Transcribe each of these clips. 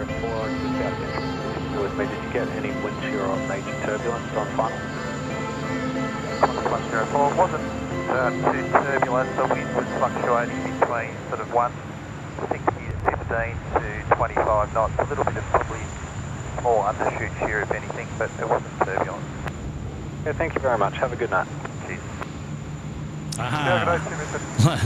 With me, did you get any wind shear or major turbulence on final? 104 wasn't too turbulent. The wind was fluctuating between sort of 160 to 15 to 25 knots. A little bit of probably more undershoot shear if anything, but it wasn't turbulent. Yeah, thank you very much. Have a good night. Cheers. Aha.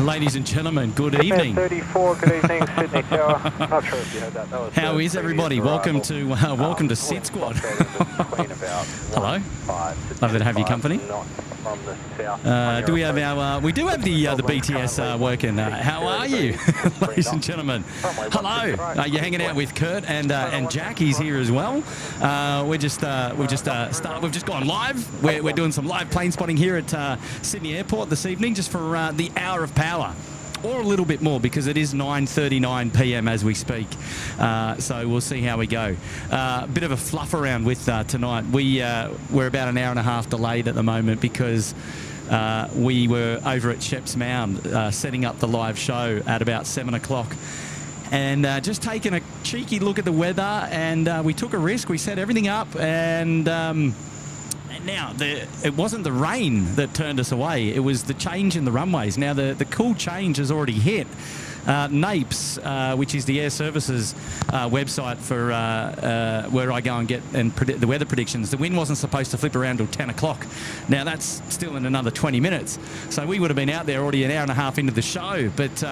Ladies and gentlemen, good evening. 34, good evening, Sydney Tower. Not sure if you heard that. That was How is everybody? Welcome to SydSquad. Hello. Lovely to have your company. Do we have our? We do have the BTS working. How are you, ladies and gentlemen? Hello. You're hanging out with Kurt and Jack. He's here as well. We've just gone live. We're doing some live plane spotting here at Sydney Airport this evening, just for the hour of power. Or a little bit more, because it is 9:39 p.m. as we speak. So we'll see how we go. A bit of a fluff around with tonight. We're about an hour and a half delayed at the moment because we were over at Sheps Mound setting up the live show at about 7 o'clock. And just taking a cheeky look at the weather, and we took a risk. We set everything up, and now, it wasn't the rain that turned us away. It was the change in the runways. Now, the cool change has already hit. NAPES, which is the Air Services website for where I go and get the weather predictions, the wind wasn't supposed to flip around till 10 o'clock. Now, that's still in another 20 minutes. So we would have been out there already an hour and a half into the show. But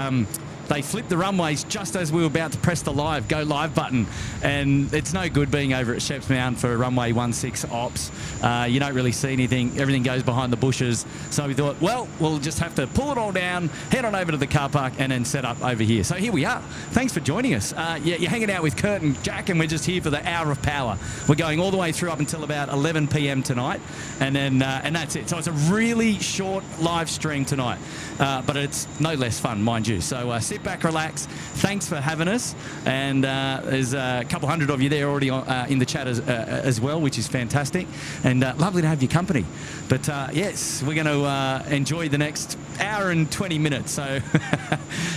they flipped the runways just as we were about to press the go live button, and it's no good being over at Sheps Mound for runway 16 ops. You don't really see anything. Everything goes behind the bushes. So we thought, well, we'll just have to pull it all down, head on over to the car park, and then set up over here. So here we are. Thanks for joining us. You're hanging out with Kurt and Jack, and we're just here for the hour of power. We're going all the way through up until about 11 p.m. tonight, and then and that's it. So it's a really short live stream tonight, but it's no less fun, mind you. So sit back, relax. Thanks for having us, and there's a couple hundred of you there already in the chat as well, which is fantastic, and lovely to have your company. But yes, we're going to enjoy the next hour and 20 minutes. So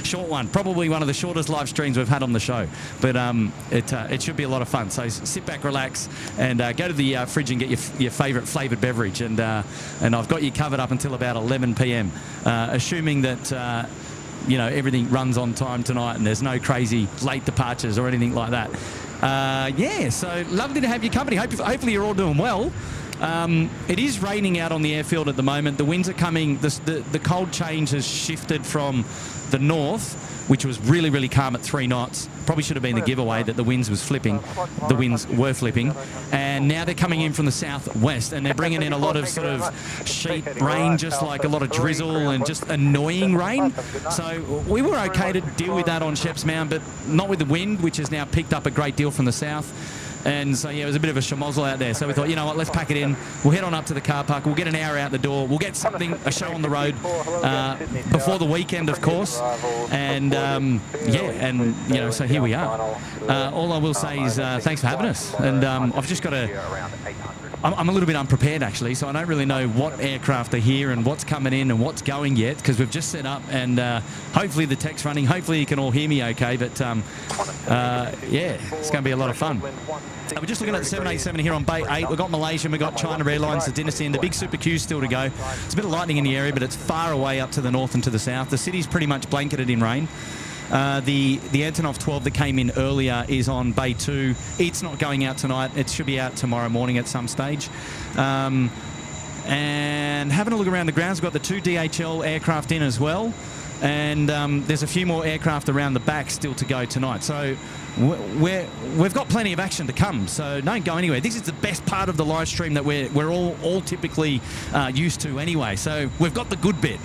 short one, probably one of the shortest live streams we've had on the show, but it should be a lot of fun. So sit back, relax, and go to the fridge and get your favourite flavoured beverage, and I've got you covered up until about 11 p.m. Assuming that everything runs on time tonight and there's no crazy late departures or anything like that. Yeah, so lovely to have your company. Hopefully you're all doing well. It is raining out on the airfield at the moment. The winds are coming. The cold change has shifted from the north, which was really, really calm at 3 knots. Probably should have been the giveaway that the winds were flipping. And now they're coming in from the southwest, and they're bringing in a lot of sort of sheet rain, just like a lot of drizzle and just annoying rain. So we were okay to deal with that on Sheps Mound, but not with the wind, which has now picked up a great deal from the south. And so, yeah, it was a bit of a schmozzle out there. So we thought, you know what, let's pack it in. We'll head on up to the car park. We'll get an hour out the door. We'll get a show on the road before the weekend, of course. And, so here we are. All I will say is thanks for having us. And I've just got I'm a little bit unprepared, actually, so I don't really know what aircraft are here and what's coming in and what's going yet, because we've just set up, and hopefully the tech's running. Hopefully you can all hear me okay, but yeah, it's going to be a lot of fun. We're just looking at the 787 here on Bay 8. We've got Malaysian, we've got China Airlines, the Dynasty, and the big Super Q's still to go. It's a bit of lightning in the area, but it's far away up to the north and to the south. The city's pretty much blanketed in rain. The Antonov 12 that came in earlier is on Bay 2. It's not going out tonight. It should be out tomorrow morning at some stage. And having a look around the grounds, we've got the 2 DHL aircraft in as well. And there's a few more aircraft around the back still to go tonight. So we've got plenty of action to come, so don't go anywhere. This is the best part of the live stream that we're all typically used to anyway. So we've got the good bit.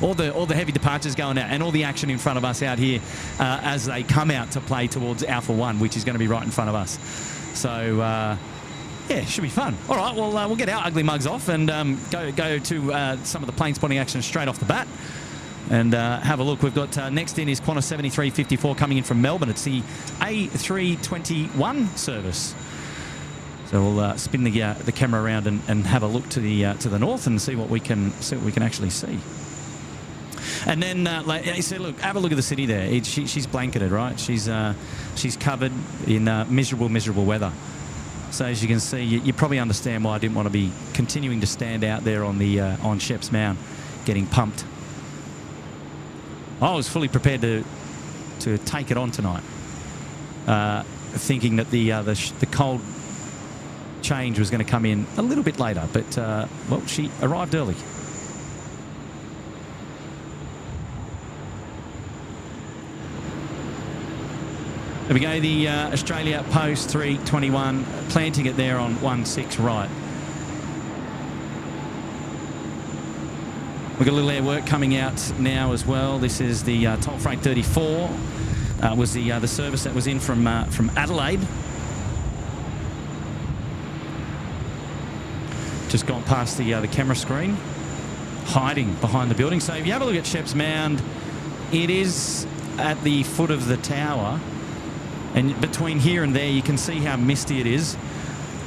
all the heavy departures going out, and all the action in front of us out here as they come out to play towards Alpha 1, which is going to be right in front of us. So yeah, it should be fun. All right, well, we'll get our ugly mugs off and go to some of the plane spotting action straight off the bat. And have a look. We've got next in is Qantas 7354 coming in from Melbourne. It's the A321 service. So we'll spin the camera around and have a look to the north and see what we can actually see. And then like he said, look, have a look at the city there. She's blanketed, right? She's covered in miserable weather. So as you can see, you probably understand why I didn't want to be continuing to stand out there on the on Sheps Mound, getting pumped. I was fully prepared to take it on tonight, thinking that the cold change was going to come in a little bit later, but well, she arrived early. There we go, the Australia Post 321, planting it there on 16 right. We've got a little air work coming out now as well. This is the Toll Freight 34. Was the service that was in from Adelaide. Just gone past the camera screen, hiding behind the building. So if you have a look at Sheps Mound, it is at the foot of the tower. And between here and there, you can see how misty it is,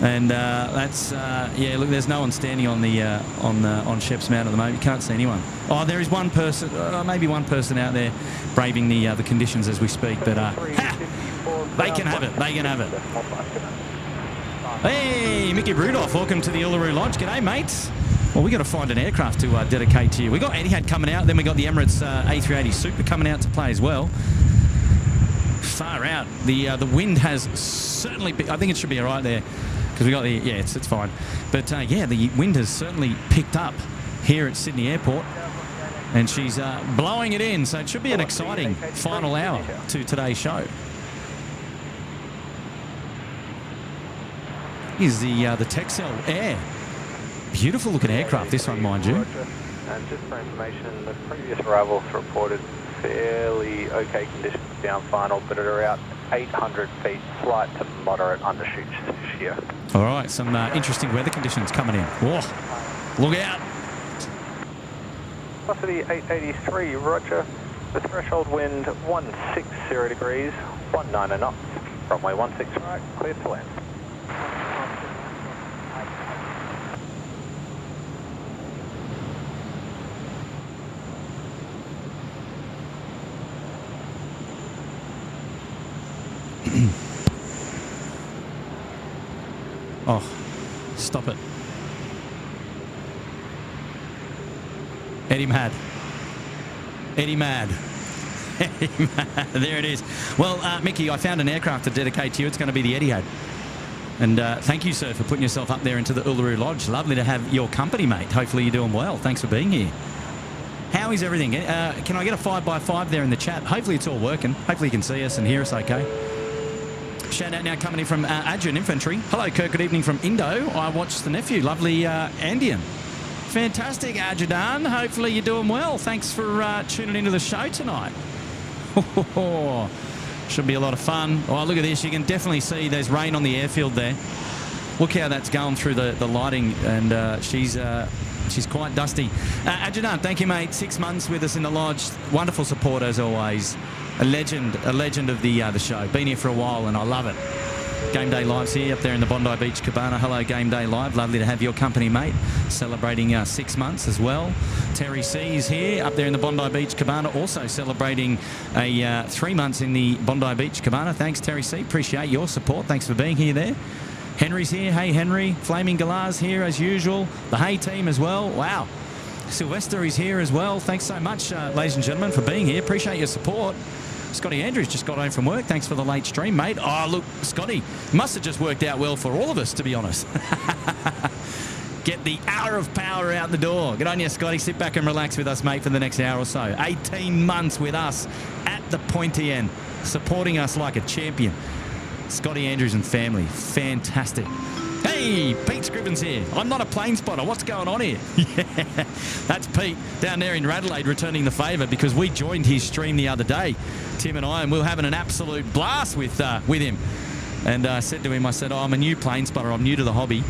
and that's yeah. Look, there's no one standing on the on Sheps Mound at the moment. You can't see anyone. Oh, there is one person, maybe one person out there, braving the conditions as we speak. But they can have it. They can have it. Hey, Mickey Rudolph, welcome to the Uluru Lodge. G'day, mates. Well, we got to find an aircraft to dedicate to you. We got Etihad coming out, then we got the Emirates A380 Super coming out to play as well. Far out. The wind has certainly I think it should be all right there because we got the it's fine, but yeah, the wind has certainly picked up here at Sydney Airport, and she's blowing it in, so it should be an exciting final hour to today's show. Is the Texel Air, beautiful looking aircraft, this one, mind you. And just for information, the previous arrivals reported fairly okay conditions down final, but at around 800 feet, slight to moderate undershoot shear. All right, some interesting weather conditions coming in. Whoa, look out. Velocity 883, roger. The threshold wind 160 degrees, 19 knots. Runway 16 right, clear to land. Oh, stop it. Eddie Mad. Eddie Mad. Eddie Mad. There it is. Well, Mickey, I found an aircraft to dedicate to you. It's going to be the Etihad. And thank you, sir, for putting yourself up there into the Uluru Lodge. Lovely to have your company, mate. Hopefully you're doing well. Thanks for being here. How is everything? Can I get a 5x5 there in the chat? Hopefully it's all working. Hopefully you can see us and hear us okay. Shout out now coming in from Adjun Infantry. Hello, Kirk. Good evening from Indo. I watched the nephew. Lovely Andean. Fantastic, Ajadan. Hopefully you're doing well. Thanks for tuning into the show tonight. Should be a lot of fun. Oh, look at this. You can definitely see there's rain on the airfield there. Look how that's going through the lighting, and she's quite dusty. Ajadan, thank you, mate. 6 months with us in the lodge. Wonderful support as always. A legend of the show. Been here for a while, and I love it. Game Day Live's here up there in the Bondi Beach Cabana. Hello, Game Day Live. Lovely to have your company, mate. Celebrating 6 months as well. Terry C is here up there in the Bondi Beach Cabana, also celebrating 3 months in the Bondi Beach Cabana. Thanks, Terry C. Appreciate your support. Thanks for being here there. Henry's here. Hey, Henry. Flaming Galar's here as usual. The Hay team as well. Wow. Sylvester is here as well. Thanks so much, ladies and gentlemen, for being here. Appreciate your support. Scotty Andrews just got home from work. Thanks for the late stream, mate. Oh, look, Scotty, must have just worked out well for all of us, to be honest. Get the hour of power out the door. Good on you, Scotty. Sit back and relax with us, mate, for the next hour or so. 18 months with us at the pointy end, supporting us like a champion. Scotty Andrews and family. Fantastic. Hey, Pete Scriven's here. I'm not a plane spotter. What's going on here? Yeah, that's Pete down there in Adelaide returning the favour because we joined his stream the other day, Tim and I, and we were having an absolute blast with him. And I said to him, oh, I'm a new plane spotter. I'm new to the hobby.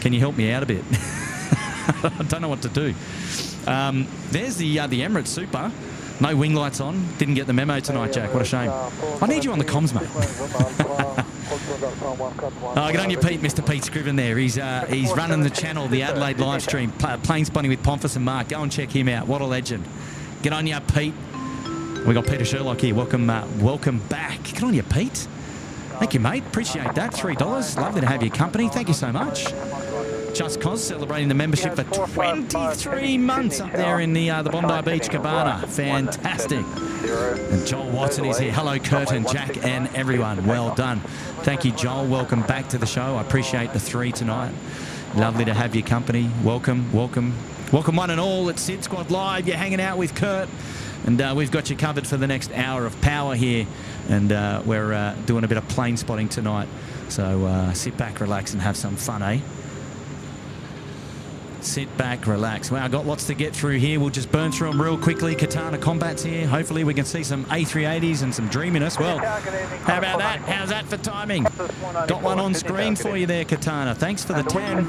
Can you help me out a bit? I don't know what to do. There's the Emirates Super. No wing lights on. Didn't get the memo tonight, Jack. What a shame. I need you on the comms, mate. Oh, get on your Pete, Mr. Pete Scriven there. He's running the channel, the Adelaide live stream, plane spotting with Pomfus and Mark. Go and check him out. What a legend. Get on ya, Pete. We got Peter Sherlock here. Welcome back. Get on ya, Pete. Thank you, mate. Appreciate that. $3. Lovely to have your company. Thank you so much. Just Cause celebrating the membership for 23 months up there in the Bondi Beach Cabana. Fantastic. And Joel Watson is here. Hello, Kurt and Jack and everyone. Well done. Thank you, Joel. Welcome back to the show. I appreciate the 3 tonight. Lovely to have your company. Welcome, welcome. Welcome one and all at SydSquad Live. You're hanging out with Kurt. And we've got you covered for the next hour of power here. And we're doing a bit of plane spotting tonight. So sit back, relax, and have some fun, eh? Sit back, relax. Well, I've got lots to get through here. We'll just burn through them real quickly. Katana Combat's here. Hopefully we can see some A380s and some dreaminess. Well, how about that? How's that for timing? Got one on screen for you there, Katana. Thanks for the 10.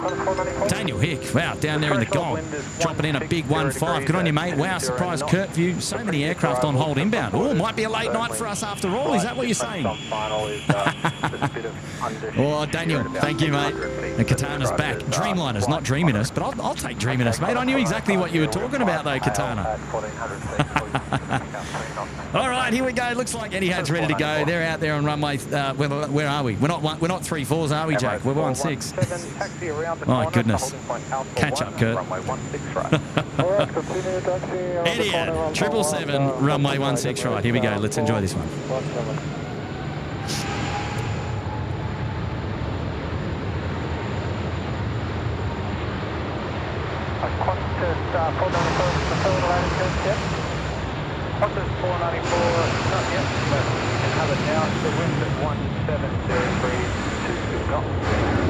Daniel Hick, wow, down there in the Gulf, dropping in a big 1-5. Good on you, mate. Wow, surprise Curfew. So many aircraft on hold inbound. Oh, might be a late night for us after all. Is that what you're saying? Oh, Daniel, thank you, mate. And Katana's back. Dreamliners, not dreaminess, but I'll take dreaminess, mate. I knew exactly what you were talking about, though, Katana. All right, here we go. Looks like Etihad's ready to go. They're out there on runway. Where are we? We're not 3-4s, are we, Jack? We're 1-6. My goodness. Catch up, Kurt. Etihad, 777, runway 16 right. Here we go. Let's enjoy this one. Qantas 494, fulfill latitude, yep. Qantas 494, not yet, but you can have it now. The wind at 1703, 2 knots.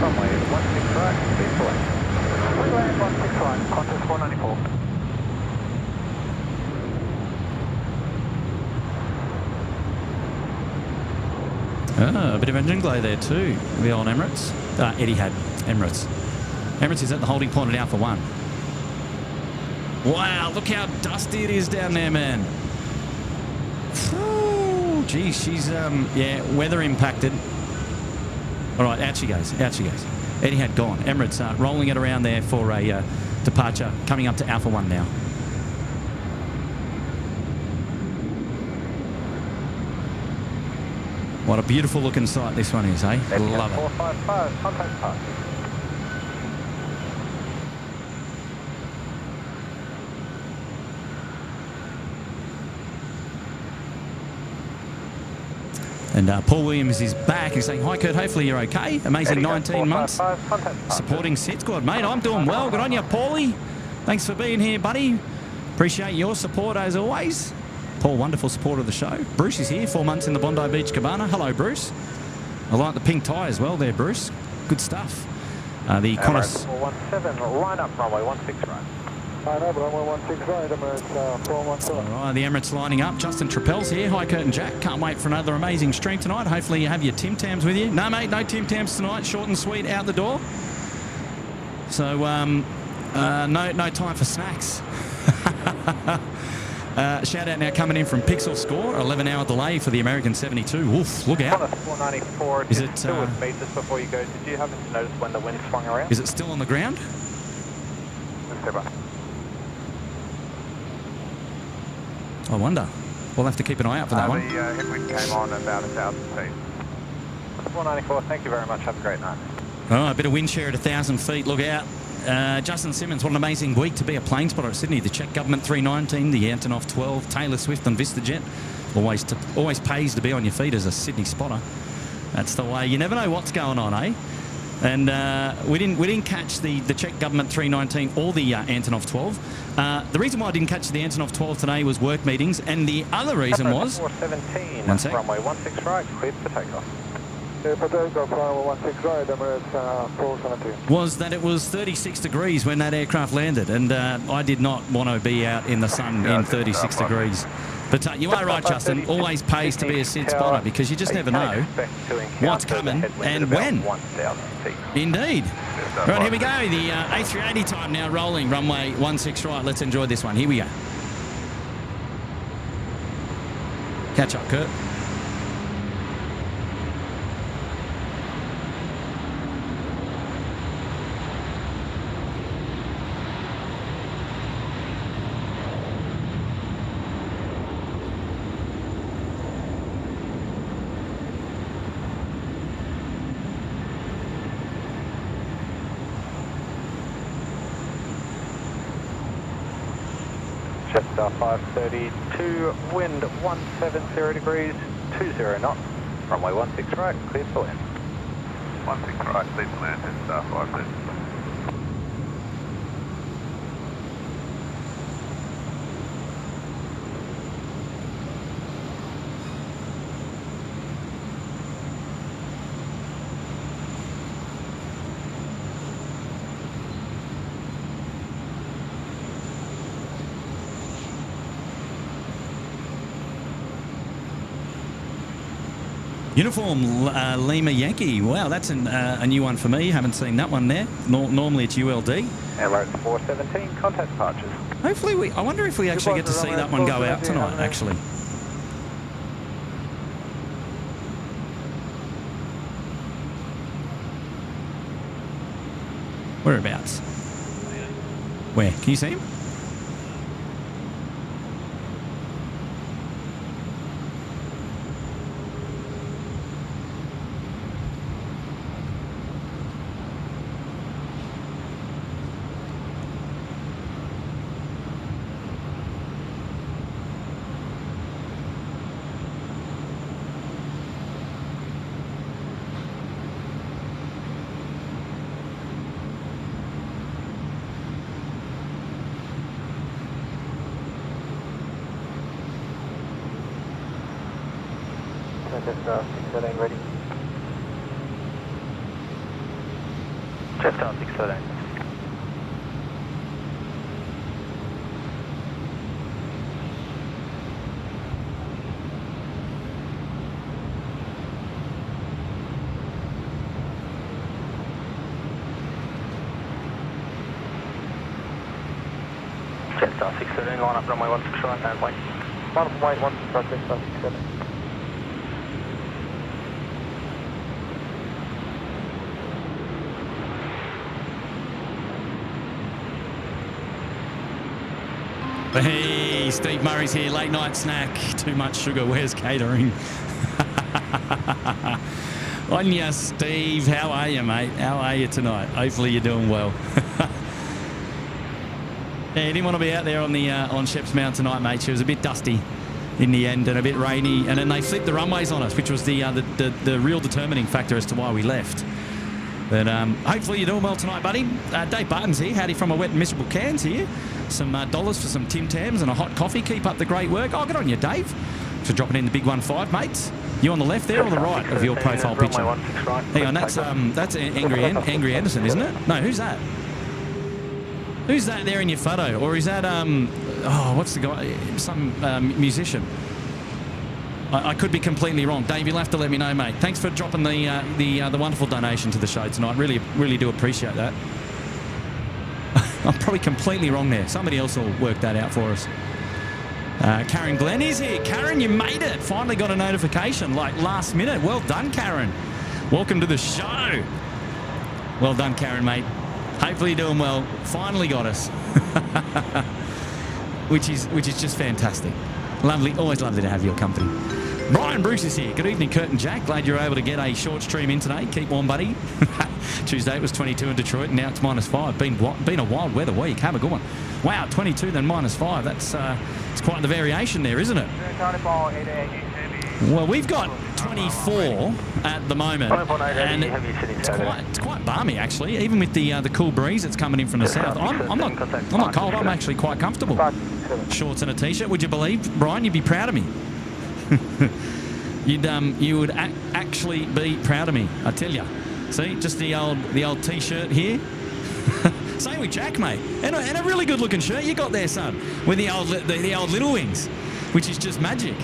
Runway 16 right, speed select. Runway 16 right, Qantas 494. A bit of engine glow there too, the old Emirates. Etihad, Emirates. Emirates is at the holding point at Alpha 1. Wow, look how dusty it is down there, man. Ooh, geez, she's, yeah, weather impacted. All right, out she goes, out she goes. Etihad gone. Emirates rolling it around there for a departure, coming up to Alpha 1 now. What a beautiful looking sight this one is, eh? Love it. 455, contact pass. And Paul Williams is back. He's saying, hi, Kurt, hopefully you're okay. Amazing 19 months supporting SydSquad. Mate, I'm doing well. Good on you, Paulie. Thanks for being here, buddy. Appreciate your support as always. Paul, wonderful support of the show. Bruce is here, 4 months in the Bondi Beach Cabana. Hello, Bruce. I like the pink tie as well there, Bruce. Good stuff. The Qantas... 17, line up, runway 16 right. Line up, runway 16 right, Emirates 417. All right, the Emirates lining up. Justin Trappell's here. Hi, Kurt and Jack. Can't wait for another amazing stream tonight. Hopefully you have your Tim Tams with you. No, mate, no Tim Tams tonight. Short and sweet, out the door. So, no time for snacks. Shout out now coming in from Pixel Score, 11-hour delay for the American 72. Oof, look out. 494, is it still with me just before you go? Did you happen to notice when the wind swung around? Is it still on the ground? I wonder. We'll have to keep an eye out for that one. The headwind came on about 1,000 feet. 494, thank you very much. Have a great night. Oh, a bit of wind shear at 1,000 feet. Look out. Justin Simmons, what an amazing week to be a plane spotter at Sydney. The Czech Government 319, the Antonov 12, Taylor Swift and VistaJet. Always pays to be on your feet as a Sydney spotter. That's the way. You never know what's going on, eh? And we didn't catch the Czech Government 319 or the Antonov 12. The reason why I didn't catch the Antonov 12 today was work meetings, and the other reason was... 417, one sec. runway 16 right, cleared for takeoff. Was that it was 36 degrees when that aircraft landed, and I did not want to be out in the sun in 36 degrees. But you are right, Justin. Always pays to be a Sid spotter because you just never know what's coming and when. Indeed. Right, here we go. The A380 time now rolling. Runway 16 right. Let's enjoy this one. Here we go. Catch up, Kurt. Jetstar 532, wind 170 degrees, 20 knots, runway 16 right, cleared for land. 16 right, cleared for land, Jetstar 532. Uniform Lima Yankee. Wow, that's a new one for me. Haven't seen that one there. Normally it's ULD. Emirates 417, contact departures. Hopefully I wonder if we actually get to see that one go out tonight, actually. Whereabouts? Where? Can you see him? Jetstar 613 ready. Jetstar 613. Jetstar 613, line up runway 16 right, and wait. Line up runway 16 right, Jetstar 613. Hey, Steve Murray's here. Late night snack. Too much sugar. Where's catering? On ya, Steve. How are you, mate? How are you tonight? Hopefully you're doing well. Yeah, didn't want to be out there on the on Sheps Mount tonight, mate. She was a bit dusty in the end and a bit rainy, and then they flipped the runways on us, which was the real determining factor as to why we left. But hopefully you're doing well tonight, buddy. Dave Barton's here. Howdy from a wet and miserable Cairns here. Some dollars for some Tim Tams and a hot coffee. Keep up the great work. Oh, good on you, Dave, for dropping in the big 1-5, mates. You on the left there or the right of your profile picture? Hang on, that's Angry Anderson, isn't it? No, who's that? Who's that there in your photo? Or is that what's the guy? Some musician. I could be completely wrong. Dave, you'll have to let me know, mate. Thanks for dropping the wonderful donation to the show tonight. Really do appreciate that. I'm probably completely wrong there. Somebody else will work that out for us. Karen Glenn is here. Karen, you made it. Finally got a notification, like last minute. Well done, Karen. Welcome to the show. Well done, Karen, mate. Hopefully you're doing well. Finally got us. which is just fantastic. Lovely. Always lovely to have your company. Brian Bruce is here. Good evening, Kurt and Jack. Glad you're able to get a short stream in today. Keep warm, buddy. Tuesday it was 22 in Detroit, and now it's -5. Been a wild weather week. Have a good one. Wow, 22 then -5. That's it's quite the variation there, isn't it? Well, we've got 24 at the moment, and it's quite balmy actually. Even with the cool breeze that's coming in from the south, I'm not cold. I'm actually quite comfortable. Shorts and a t-shirt. Would you believe, Brian? You'd be proud of me. You would actually be proud of me, I tell you. See, just the old t-shirt here. Same with Jack, mate, and a really good looking shirt you got there, son, with the old Little Wings, which is just magic.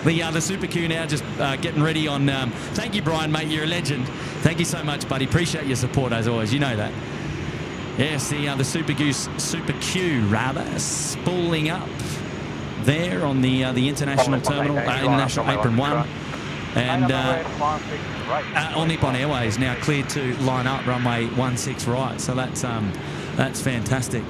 The Super Q now just getting ready on. Thank you, Brian, mate. You're a legend. Thank you so much, buddy. Appreciate your support as always. You know that. Yes, the Super Q rather spooling up there on the international terminal, International Apron 1, and All Nippon Airways now cleared to line up runway 16 right. So that's fantastic.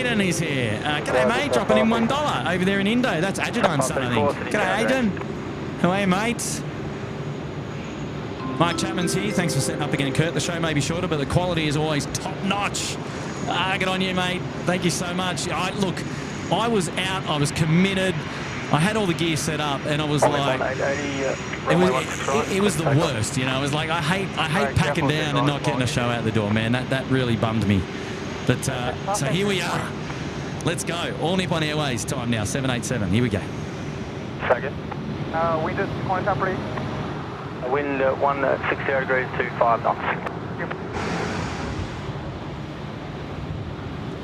Aiden is here. G'day, mate. Dropping in $1 over there in Indo. That's Ajudan's son, I think. G'day, Aiden. How are you, mate? Mike Chapman's here. Thanks for setting up again, Kurt. The show may be shorter, but the quality is always top-notch. Good on you, mate. Thank you so much. Look, I was out. I was committed. I had all the gear set up, and I was like, it was the worst, you know. It was like I hate packing down and not getting a show out the door, man. That really bummed me. But so here we are. Let's go. All Nippon Airways time now. 787. Here we go. Second. Wind at point up, please. Wind 160 degrees to 5 knots.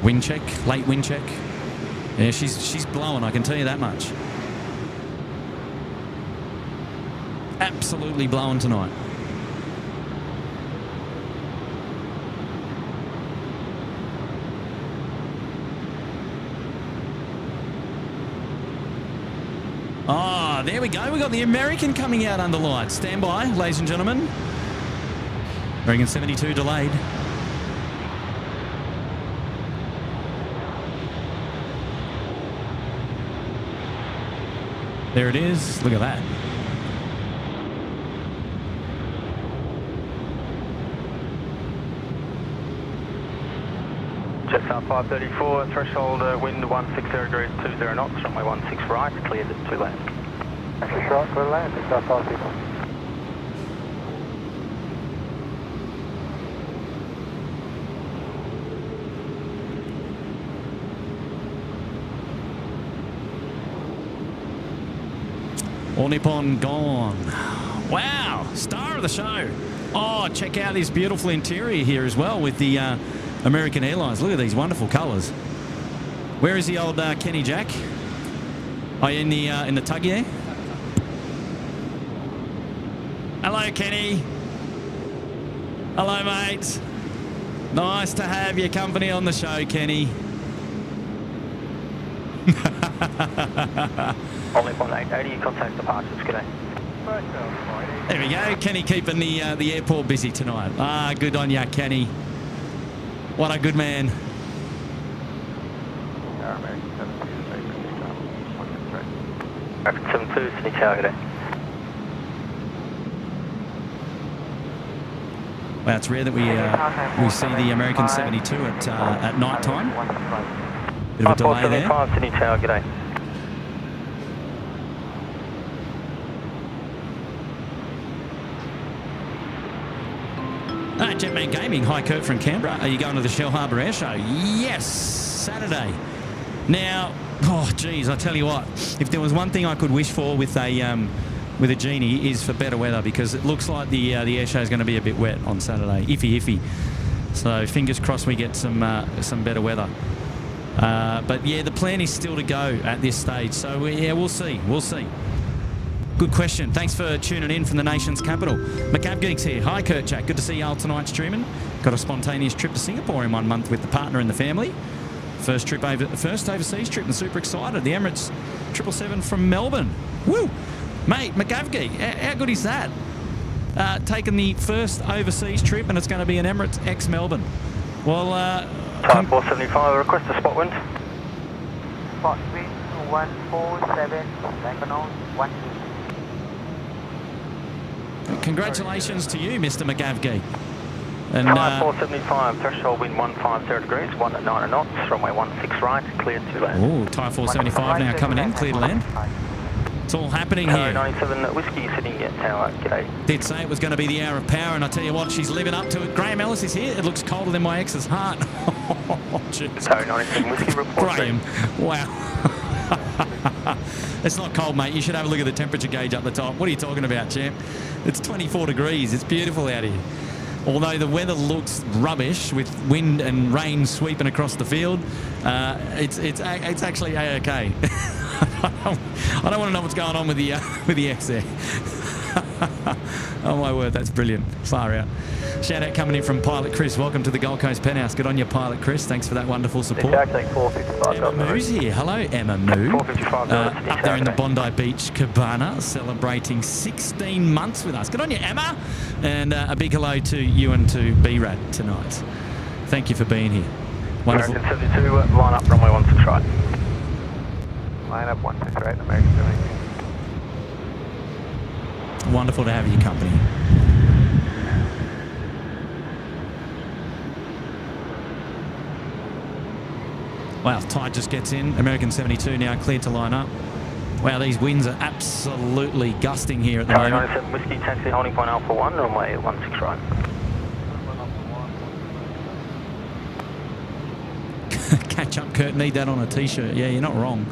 Wind check. Late wind check. Yeah, she's blowing. I can tell you that much. Absolutely blowing tonight. Ah, there we go. We got the American coming out under lights. Stand by, ladies and gentlemen. American 72 delayed. There it is. Look at that. Jetstar 534, threshold wind 160 degrees 20 knots, runway 16 right, cleared to land. Actually short for land, Jetstar 534. All Nippon gone. Wow, star of the show. Oh, check out this beautiful interior here as well with the American Airlines. Look at these wonderful colours. Where is the old Kenny Jack? Oh, in the Tuggy. Hello, Kenny. Hello, mate. Nice to have your company on the show, Kenny. Only 1880, contact departures, g'day. There we go, Kenny keeping the airport busy tonight. Ah, good on ya, Kenny. What a good man. Rapid 72, Sydney Tower, g'day. Well, it's rare that we see the American 72 at night time. Bit of a delay there. 475, Sydney Tower, g'day. Jetman Gaming, hi Kurt from Canberra. Are you going to the Shell Harbour Air Show? Yes, Saturday. Now, oh geez, I tell you what, if there was one thing I could wish for with a genie is for better weather, because it looks like the air show is going to be a bit wet on Saturday, iffy. So fingers crossed we get some better weather. But yeah, the plan is still to go at this stage. So yeah, we'll see. Good question. Thanks for tuning in from the nation's capital. Macab Geeks here. Hi, Kurt Jack. Good to see you all tonight streaming. Got a spontaneous trip to Singapore in 1 month with the partner and the family. First overseas trip, and super excited. The Emirates 777 from Melbourne. Woo! Mate, McGavgie, how good is that? Taking the first overseas trip, and it's going to be an Emirates ex-Melbourne. Well, Type 475, request a spot wind. Spot wind 147, Bangalore 1. Congratulations to you, Mr. McGavgie. And Type 475, threshold wind 150 degrees, 1 at 9 knots, runway 16 right, cleared to land. Oh, Type 475 now coming in, clear to land. It's all happening here. 97 Whiskey sitting at Tower, g'day. Did say it was going to be the hour of power, and I tell you what, she's living up to it. Graham Ellis is here. It looks colder than my ex's heart. Oh, jeez. Tower 97 Whiskey report. Graham, wow. It's not cold, mate. You should have a look at the temperature gauge up the top. What are you talking about, champ? It's 24 degrees. It's beautiful out here. Although the weather looks rubbish with wind and rain sweeping across the field, it's actually A-okay. I don't want to know what's going on with the X there. Oh my word, that's brilliant. Far out. Shout out coming in from Pilot Chris. Welcome to the Gold Coast Penthouse. Good on you, Pilot Chris. Thanks for that wonderful support. Exactly, 455. Emma Moo's here. Hello, Emma Moo. 455. Up there in the Bondi Beach Cabana, celebrating 16 months with us. Good on you, Emma. And a big hello to you and to B-Rad tonight. Thank you for being here. Wonderful. American 72, line up, runway 16 right. Line up 123, American 72. Wonderful to have your company. Wow, tide just gets in. American 72 now cleared to line up. Wow, these winds are absolutely gusting here at the moment. 97 Whiskey, taxi holding point Alpha 1, runway 16 right. Catch up, Kurt. Need that on a t-shirt. Yeah, you're not wrong.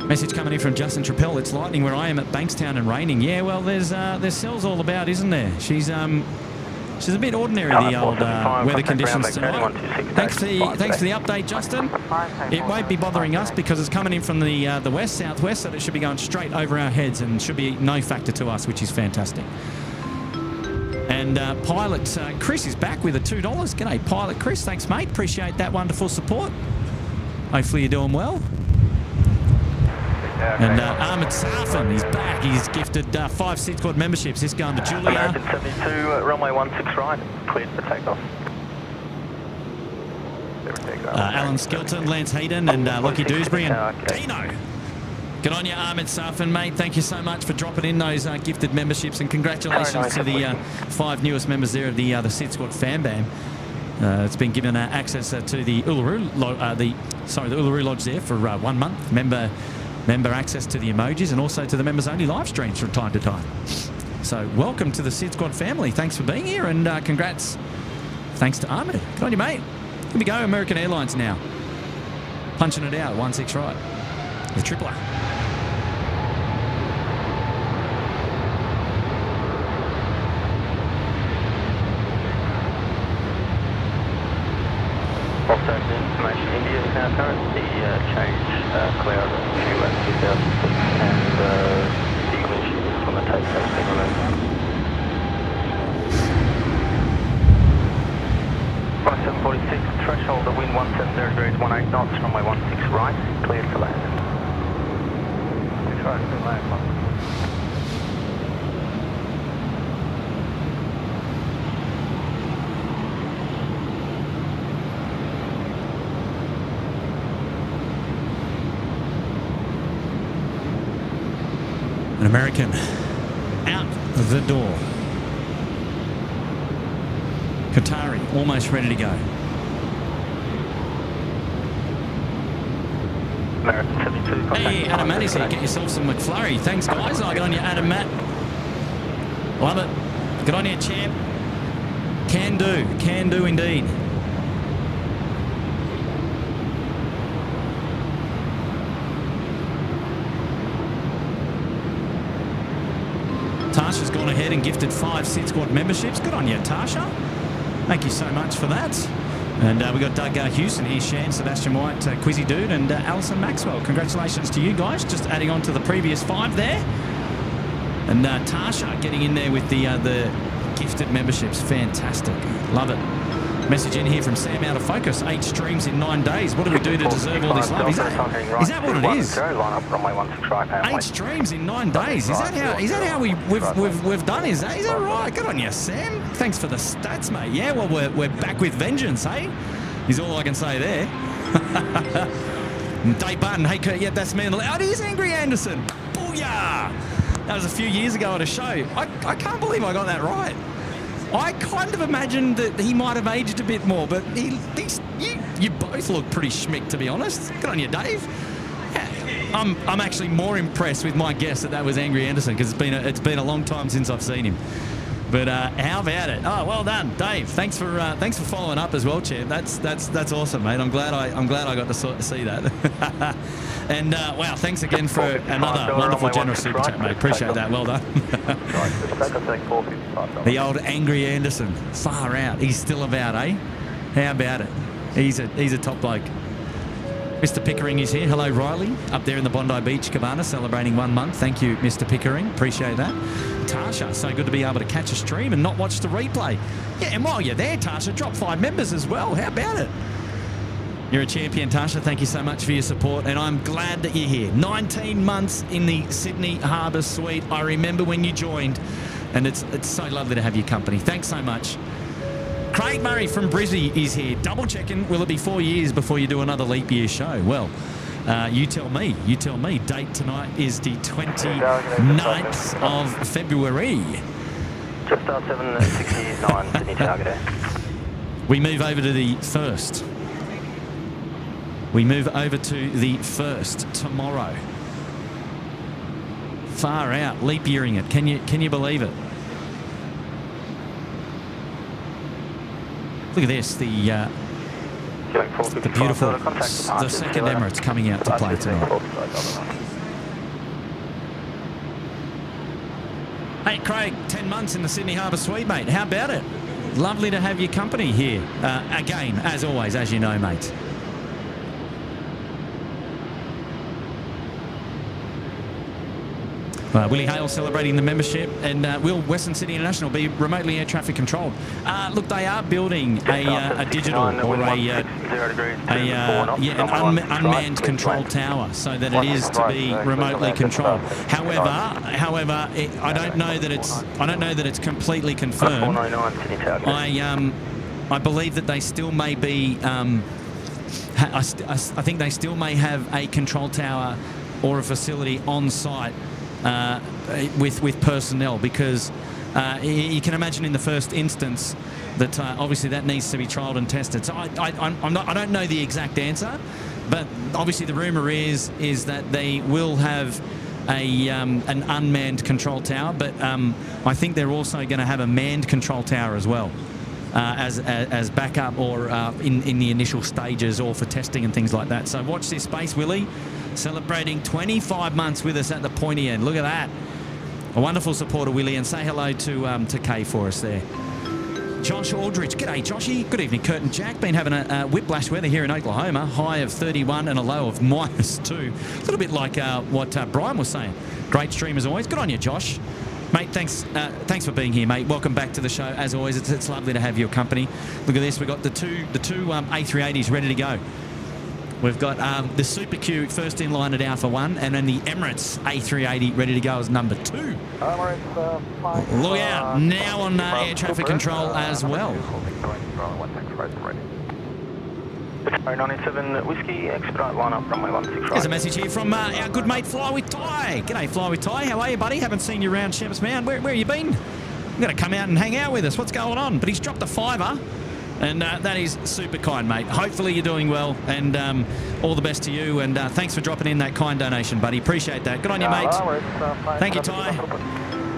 Message coming in from Justin Trappell. It's lightning where I am at Bankstown and raining. Yeah, well, there's cells all about, isn't there? She's a bit ordinary, the old weather conditions tonight. Thanks for the update, Justin. It won't be bothering us because it's coming in from the west, southwest, so it should be going straight over our heads and should be no factor to us, which is fantastic. And Pilot Chris is back with a $2. G'day, Pilot Chris. Thanks, mate. Appreciate that wonderful support. Hopefully you're doing well. And Ahmed Safin, he's back. He's gifted 5 SydSquad memberships. This going to Julia. American 72, runway 16 right, cleared for takeoff. Alan Skilton, Lance Hayden, and Lockie Dewsbury, and Dino. Good on you, Ahmed Safin, mate. Thank you so much for dropping in those gifted memberships, and congratulations to the 5 newest members there of the SydSquad fan bam. It's been given access to the Uluru Lodge there for 1 month. Member access to the emojis and also to the members only live streams from time to time. So welcome to the SydSquad family. Thanks for being here, and congrats. Thanks to Ahmed. Good on you, mate. Here we go, American Airlines now. Punching it out, 16 right. The tripler. Also, information India is now currently change cloud view at 2006 and the windshield from the takeoff being removed. 5746, threshold of wind 170 degrees, 18 knots, runway 16 right, cleared for land. Try to land. An American out the door. Qatari almost ready to go. American 72. Hey, Adam Matty's here. Get yourself some McFlurry. Thanks, guys. Good on you, Adam Matt. Love it. Good on you, champ. Can do indeed. Tasha's gone ahead and gifted 5 SydSquad memberships. Good on you, Tasha. Thank you so much for that. And we got Doug Houston here, Shan, Sebastian White, Quizzy Dude, and Alison Maxwell. Congratulations to you guys. Just adding on to the previous 5 there. And Tasha getting in there with the gifted memberships. Fantastic. Love it. Message in here from Sam out of focus. 8 streams in 9 days. What do we do to deserve all this love? Is that what it is? 8 streams in 9 days. Is that how we've done? Is that right? Good on you, Sam. Thanks for the stats, mate. Yeah, well, we're back with vengeance, hey? Is all I can say there. Dave Barton, hey Kurt, yeah, that's me. Oh, it is Angry Anderson. Booyah! That was a few years ago at a show. I can't believe I got that right. I kind of imagined that he might have aged a bit more, but you both look pretty schmick, to be honest. Good on you, Dave. Yeah, I'm actually more impressed with my guess that was Angry Anderson, because it's been a long time since I've seen him. But how about it? Oh, well done, Dave. Thanks for following up as well, champ. That's awesome, mate. I'm glad I got to see that. And wow, thanks again for another wonderful generous super chat, mate. Appreciate that. Well done. The old Angry Anderson, far out. He's still about, eh? How about it? He's a top bloke. Mr. Pickering is here. Hello, Riley. Up there in the Bondi Beach Cabana, celebrating 1 month. Thank you, Mr. Pickering. Appreciate that. Tasha, so good to be able to catch a stream and not watch the replay. Yeah, and while you're there, Tasha, drop 5 members as well. How about it? You're a champion, Tasha. Thank you so much for your support, and I'm glad that you're here. 19 months in the Sydney Harbour Suite. I remember when you joined, and it's so lovely to have your company. Thanks so much. Craig Murray from Brizzy is here. Double checking, will it be 4 years before you do another leap year show? Well, you tell me. You tell me. Date tonight is the 29th of February. Just 769 Sydney target. We move over to the 1st. We move over to the 1st tomorrow. Far out, leap yearing it. Can you believe it? Look at this, the beautiful, the second Emirates coming out to play tonight. Hey Craig, 10 months in the Sydney Harbour Suite, mate. How about it? Lovely to have your company here. Again, as always, as you know, mate. Willie Hale celebrating the membership, and will Western Sydney International be remotely air traffic controlled? Look, they are building a digital or an unmanned control tower, so that it is to be remotely controlled. However, I don't know that it's completely confirmed. I believe that they still may be. I think they still may have a control tower or a facility on site. With personnel, because you can imagine in the first instance that obviously that needs to be trialled and tested. So I don't know the exact answer, but obviously the rumour is that they will have an unmanned control tower, but I think they're also going to have a manned control tower as well. As backup or in the initial stages or for testing and things like that. So watch this space, Willie. Celebrating 25 months with us at the pointy end. Look at that. A wonderful supporter, Willie, and say hello to Kay for us there. Josh Aldridge. G'day, Joshy. Good evening, Kurt and Jack. Been having a whiplash weather here in Oklahoma. High of 31 and a low of -2. A little bit like what Brian was saying. Great stream as always. Good on you, Josh. Mate, thanks for being here, mate. Welcome back to the show. As always, it's lovely to have your company. Look at this. We've got the two A380s ready to go. We've got the Super Q first in line at Alpha 1, and then the Emirates A380 ready to go as number 2. Look out, now on air traffic control as well. 097 Whiskey, expedite line up runway 16 right. There's a message here from our good mate Fly with Ty. G'day, Fly with Ty. How are you, buddy? Haven't seen you around Shepherd's Mound. Where have you been? You've got to come out and hang out with us. What's going on? But he's dropped a $5. And that is super kind, mate. Hopefully you're doing well, and all the best to you. And thanks for dropping in that kind donation, buddy. Appreciate that. Good on you, mate. Thank you, Ty.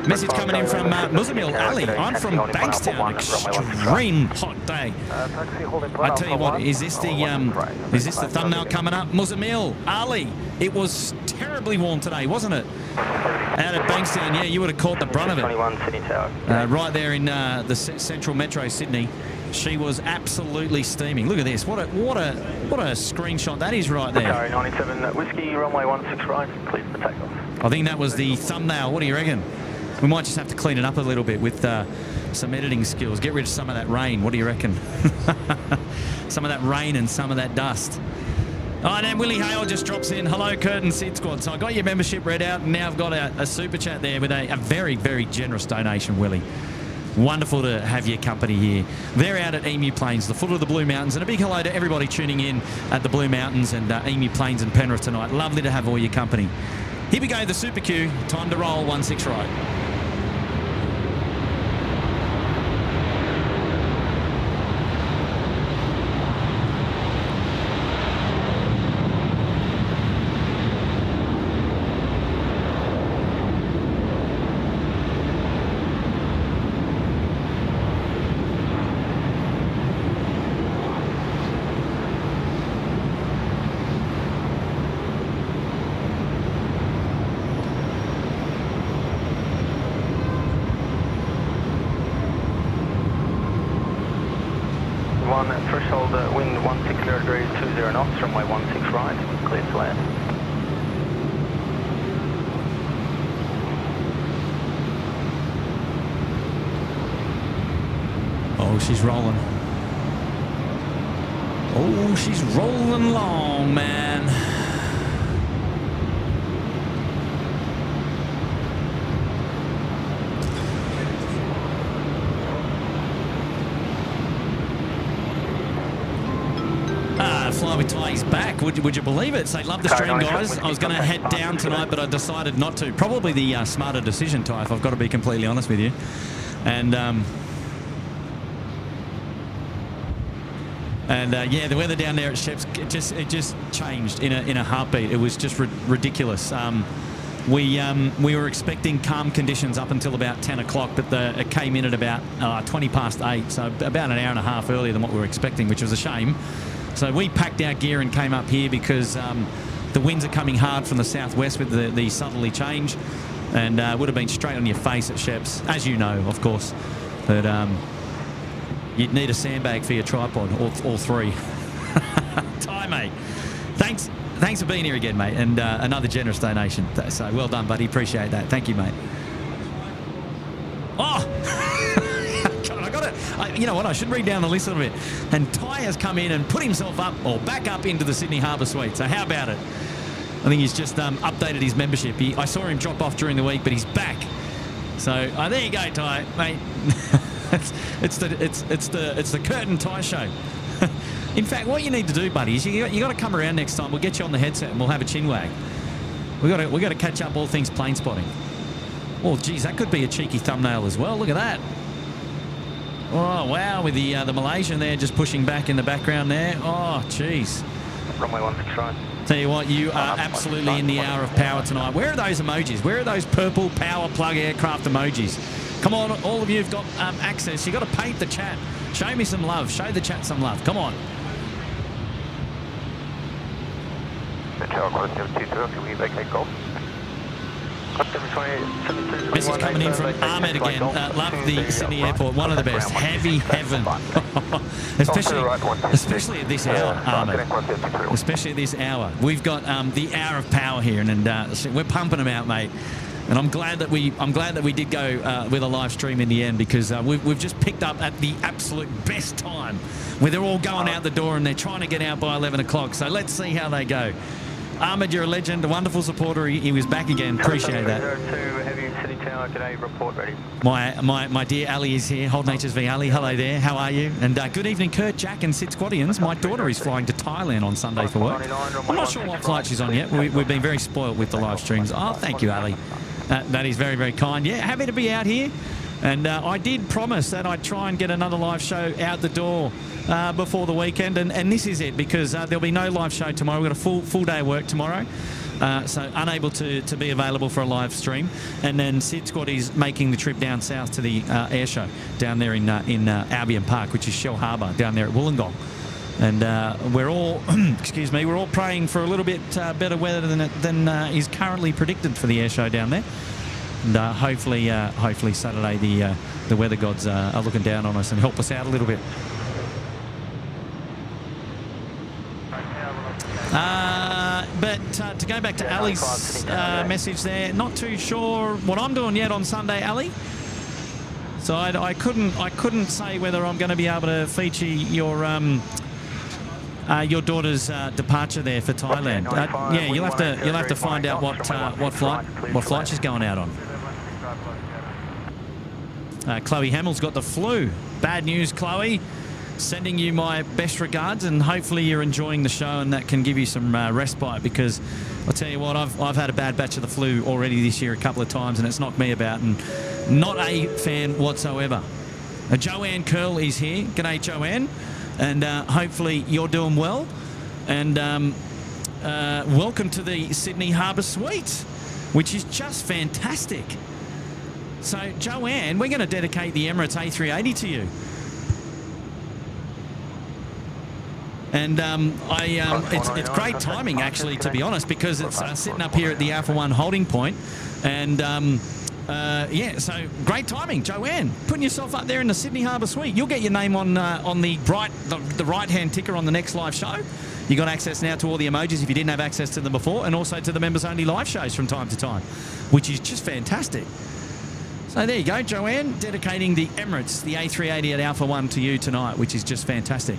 Message coming in from Muzamil Ali. I'm from Bankstown. Extreme hot day. I tell you what, is this the thumbnail coming up? Muzamil Ali. It was terribly warm today, wasn't it? Out at Bankstown, yeah, you would have caught the brunt of it. Right there in the central metro Sydney. She was absolutely steaming. Look at this. What a screenshot that is right there. 97 Whiskey, runway 16 right, clear for takeoff. I think that was the thumbnail. What do you reckon? We might just have to clean it up a little bit with some editing skills. Get rid of some of that rain. What do you reckon? Some of that rain and some of that dust. Oh, and then Willie Hale just drops in. Hello, Kurt and SydSquad. So I got your membership read out, and now I've got a super chat there with a very, very generous donation, Willie. Wonderful to have your company here. They're out at Emu Plains, the foot of the Blue Mountains, and a big hello to everybody tuning in at the Blue Mountains and Emu Plains and Penrith tonight. Lovely to have all your company. Here we go, the Super Q. Time to roll 16 right. Threshold wind 160 degrees, 20 knots, runway 16 right, clear to land. Oh, she's rolling. Oh, she's rolling long, man. pushback. Would you believe it? So love the stream, guys. I was going to head down tonight, but I decided not to. Probably the smarter decision, Ty, if I've got to be completely honest with you. And yeah, the weather down there at Sheps, it just changed in a heartbeat. It was just ridiculous. We were expecting calm conditions up until about 10 o'clock, but it came in at about 20 past 8, so about an hour and a half earlier than what we were expecting, which was a shame. So we packed our gear and came up here because the winds are coming hard from the southwest with the southerly change, and would have been straight on your face at Sheps, as you know, of course. But you'd need a sandbag for your tripod, all three. Ty, mate. Thanks for being here again, mate, and another generous donation. So well done, buddy. Appreciate that. Thank you, mate. Oh! God, I got it. You know what? I should read down the list a little bit. And Ty has come in and put himself up, or back up into the Sydney Harbour Suite. So how about it? I think he's just updated his membership. I saw him drop off during the week, but he's back. So there you go, Ty, mate. it's the Curtin Ty show. In fact, what you need to do, buddy, is you got to come around next time. We'll get you on the headset and we'll have a chin wag. We got to catch up all things plane spotting. Oh, geez, that could be a cheeky thumbnail as well. Look at that. Oh, wow, with the Malaysian there just pushing back in the background there. Oh, geez. Runway 16 right. Tell you what, you are absolutely in the hour of power tonight. Where are those emojis? Where are those purple power plug aircraft emojis? Come on, all of you have got access. You've got to paint the chat. Show me some love. Show the chat some love. Come on. Message coming in from Ahmed again. Love the Sydney airport. One of the best. Heavy heaven. especially at this hour, Ahmed. Especially at this hour. We've got the hour of power here, and we're pumping them out, mate. And I'm glad that we did go with a live stream in the end, because we've just picked up at the absolute best time where they're all going out the door and they're trying to get out by 11 o'clock. So let's see how they go. Ahmed, you're a legend, a wonderful supporter. He was back again. Appreciate that. 02, Heavy City Tower, g'day, report ready. My dear Ali is here. Holden HSV Ali, hello there. How are you? And good evening, Kurt, Jack, and SydSquadians. My daughter is flying to Thailand on Sunday for work. I'm not sure what flight she's on yet. We've been very spoiled with the live streams. Oh, thank you, Ali. That is very, very kind. Yeah, happy to be out here. And I did promise that I'd try and get another live show out the door before the weekend. And this is it, because there'll be no live show tomorrow. We've got a full day of work tomorrow. So unable to be available for a live stream. And then SydSquad is making the trip down south to the air show down there in Albion Park, which is Shell Harbour, down there at Wollongong. And we're all, excuse me, we're all praying for a little bit better weather than is currently predicted for the air show down there. And hopefully Saturday the weather gods are looking down on us and help us out a little bit. But to go back to Ali's message there, not too sure what I'm doing yet on Sunday, Ali. So I couldn't say whether I'm going to be able to feature your daughter's departure there for Thailand. Yeah, you'll have to find out what flight she's going out on. Chloe Hamill's got the flu. Bad news, Chloe. Sending you my best regards, and hopefully you're enjoying the show and that can give you some respite, because I'll tell you what, I've had a bad batch of the flu already this year a couple of times, and it's knocked me about, and not a fan whatsoever. Joanne Curl is here. G'day, Joanne. And hopefully you're doing well. And welcome to the Sydney Harbour Suite, which is just fantastic. So, Joanne, we're going to dedicate the Emirates A380 to you. And it's great timing, actually, to be honest, because it's sitting up here at the Alpha 1 holding point. And yeah, so great timing, Joanne. Putting yourself up there in the Sydney Harbour Suite. You'll get your name on the right-hand ticker on the next live show. You got access now to all the emojis if you didn't have access to them before, and also to the members-only live shows from time to time, which is just fantastic. So there you go, Joanne, dedicating the Emirates, the A380 at Alpha 1 to you tonight, which is just fantastic.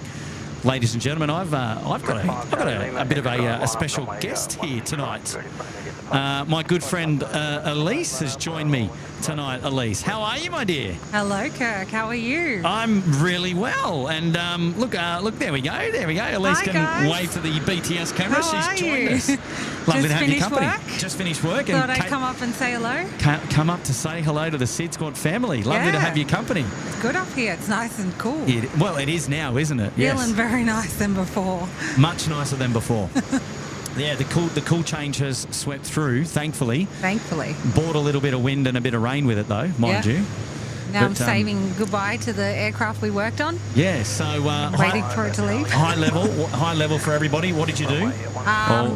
Ladies and gentlemen, I've got a bit of a special guest here tonight. My good friend Elise has joined me tonight. Elise, how are you, my dear? Hello, Kirk. How are you? I'm really well. And look, there we go. Elise can wave to the BTS camera. She's joined us. Lovely to have your company. Just finished work. Thought I'd come up and say hello. Come up to say hello to the SydSquad family. Lovely to have your company. It's good up here. It's nice and cool. It is now, isn't it? Yes. Feeling very nice than before. Much nicer than before. Yeah, the cool change has swept through, thankfully. Thankfully. Brought a little bit of wind and a bit of rain with it, though, mind you. Now I'm saving goodbye to the aircraft we worked on. Yeah, so... waiting for it to leave. High level for everybody. What did you do?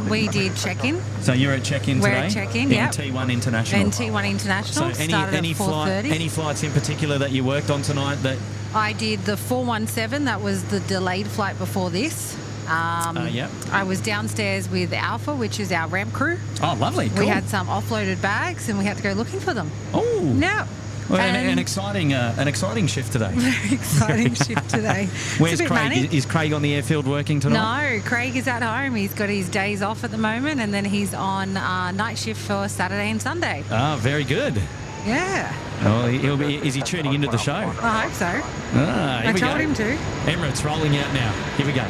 We did check-in. So you're at check-in today? We're at check-in, yeah. T1 International. And T1 International. So started at 4:30. Any flights in particular that you worked on tonight that... I did the 417. That was the delayed flight before this. I was downstairs with Alpha, which is our ramp crew. Oh, lovely. Cool. We had some offloaded bags and we had to go looking for them. Oh. Yeah. Well, an exciting shift today. Very exciting shift today. Where's Craig? Is Craig on the airfield working tonight? No, Craig is at home. He's got his days off at the moment, and then he's on night shift for Saturday and Sunday. Ah, very good. Yeah. Oh, is he tuning into the show? I hope so. I told him to. Emirates rolling out now. Here we go.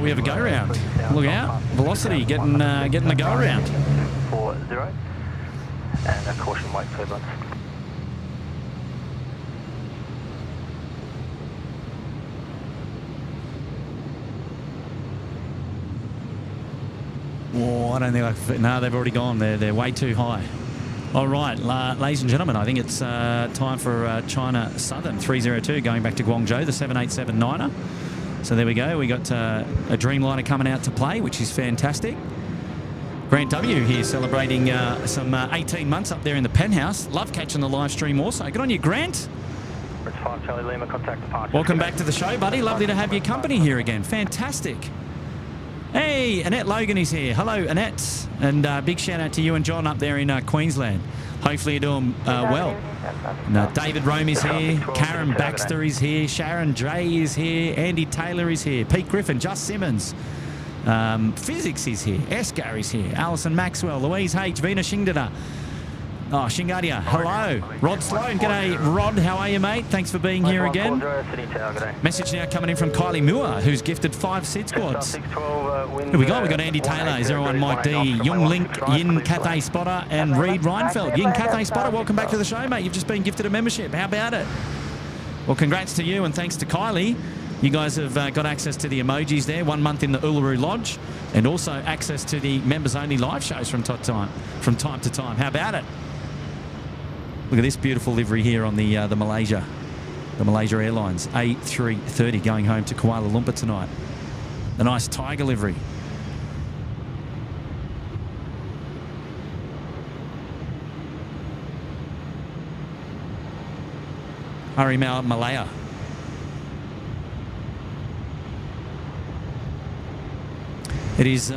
We have a go-round. Look out. Velocity getting the go-round. 40. And a caution weight turbulence. Oh, I don't think no, they've already gone. They're way too high. All right, ladies and gentlemen, I think it's time for China Southern 302 going back to Guangzhou, the 787-9er. So there we go. We got a Dreamliner coming out to play, which is fantastic. Grant W here celebrating some 18 months up there in the penthouse. Love catching the live stream also. Good on you, Grant. It's 5 Charlie Lima, contact departure. Welcome back to the show, buddy. Lovely to have your company here again. Fantastic. Hey, Annette Logan is here. Hello, Annette. And big shout out to you and John up there in Queensland. Hopefully you're doing well. And, David Rome is here. Karen Baxter is here. Sharon J is here. Andy Taylor is here. Pete Griffin, Just Simmons. Physics is here. Escar is here. Alison Maxwell. Louise H. Vina Shingdada. Oh, Shingadia, hello. Rod Sloan, g'day. Rod, how are you, mate? Thanks for being here again. Message now coming in from Kylie Moore, who's gifted 5 SydSquads. Here we go. We got Andy Taylor, 01 Mike D, Young Link, Yin Cathay Spotter, and Reed Reinfeld. Yin Cathay Spotter, welcome back to the show, mate. You've just been gifted a membership. How about it? Well, congrats to you and thanks to Kylie. You guys have got access to the emojis there, 1 month in the Uluru Lodge, and also access to the members-only live shows from time to time. How about it? Look at this beautiful livery here on the Malaysia Airlines A330 going home to Kuala Lumpur tonight. A nice tiger livery. Harimau Malaya. It is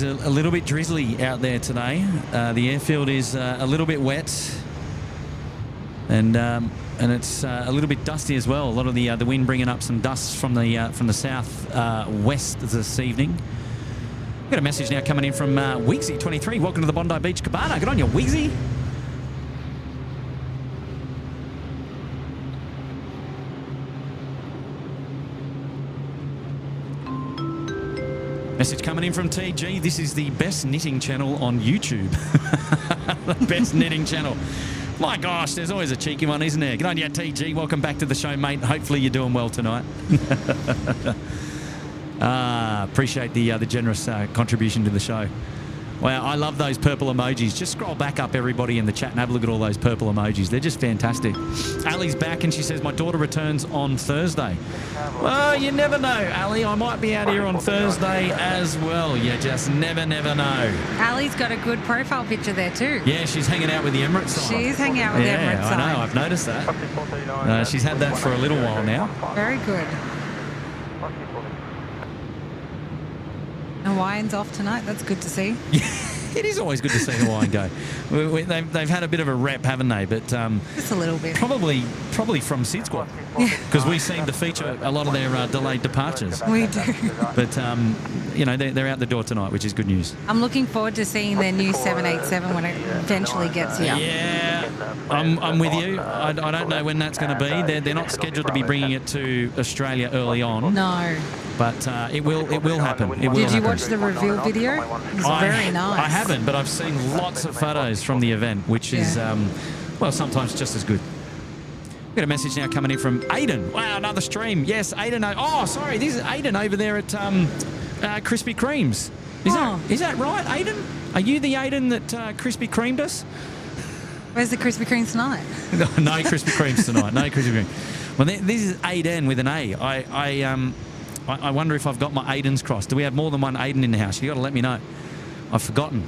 a little bit drizzly out there today. The airfield is a little bit wet, and it's a little bit dusty as well. A lot of the wind bringing up some dust from the south west this evening. Got a message now coming in from Wigsy23. Welcome to the Bondi Beach Cabana. Good on you, Wigsy. Message coming in from TG. This is the best knitting channel on YouTube. The best knitting channel. My gosh, there's always a cheeky one, isn't there? Good on you, TG. Welcome back to the show, mate. Hopefully you're doing well tonight. Appreciate the generous contribution to the show. Wow, I love those purple emojis. Just scroll back up, everybody in the chat, and have a look at all those purple emojis. They're just fantastic. Ali's back, and she says, my daughter returns on Thursday. Well, you never know, Ali. I might be out here on Thursday as well. You just never know. Ali's got a good profile picture there too. Yeah, she's hanging out with the Emirates side. She's hanging out with the Emirates side. I know, I've noticed that. She's had that for a little while now. Very good. Hawaiian's off tonight. That's good to see. It is always good to see Hawaiian go. They've had a bit of a rep, haven't they? But just a little bit. Probably from SydSquad, because we seem to feature a lot of their delayed departures. We do. But they're out the door tonight, which is good news. I'm looking forward to seeing their new 787 when it eventually gets here. Yeah, I'm with you. I don't know when that's going to be. They're not scheduled to be bringing it to Australia early on. No. But it will happen. Did you watch the reveal video? It's very nice. I haven't, but I've seen lots of photos from the event, which is, sometimes just as good. We've got a message now coming in from Aiden. Wow, another stream. Yes, Aiden. Oh, sorry, this is Aiden over there at Krispy Kreme's. Is that right, Aiden? Are you the Aiden that Krispy Kremed us? Where's the Krispy Kremes tonight? No Krispy Kremes tonight. No Krispy Kreme. Well, this is Aiden with an A. I wonder if I've got my Aidens crossed. Do we have more than one Aiden in the house? You got to let me know. I've forgotten.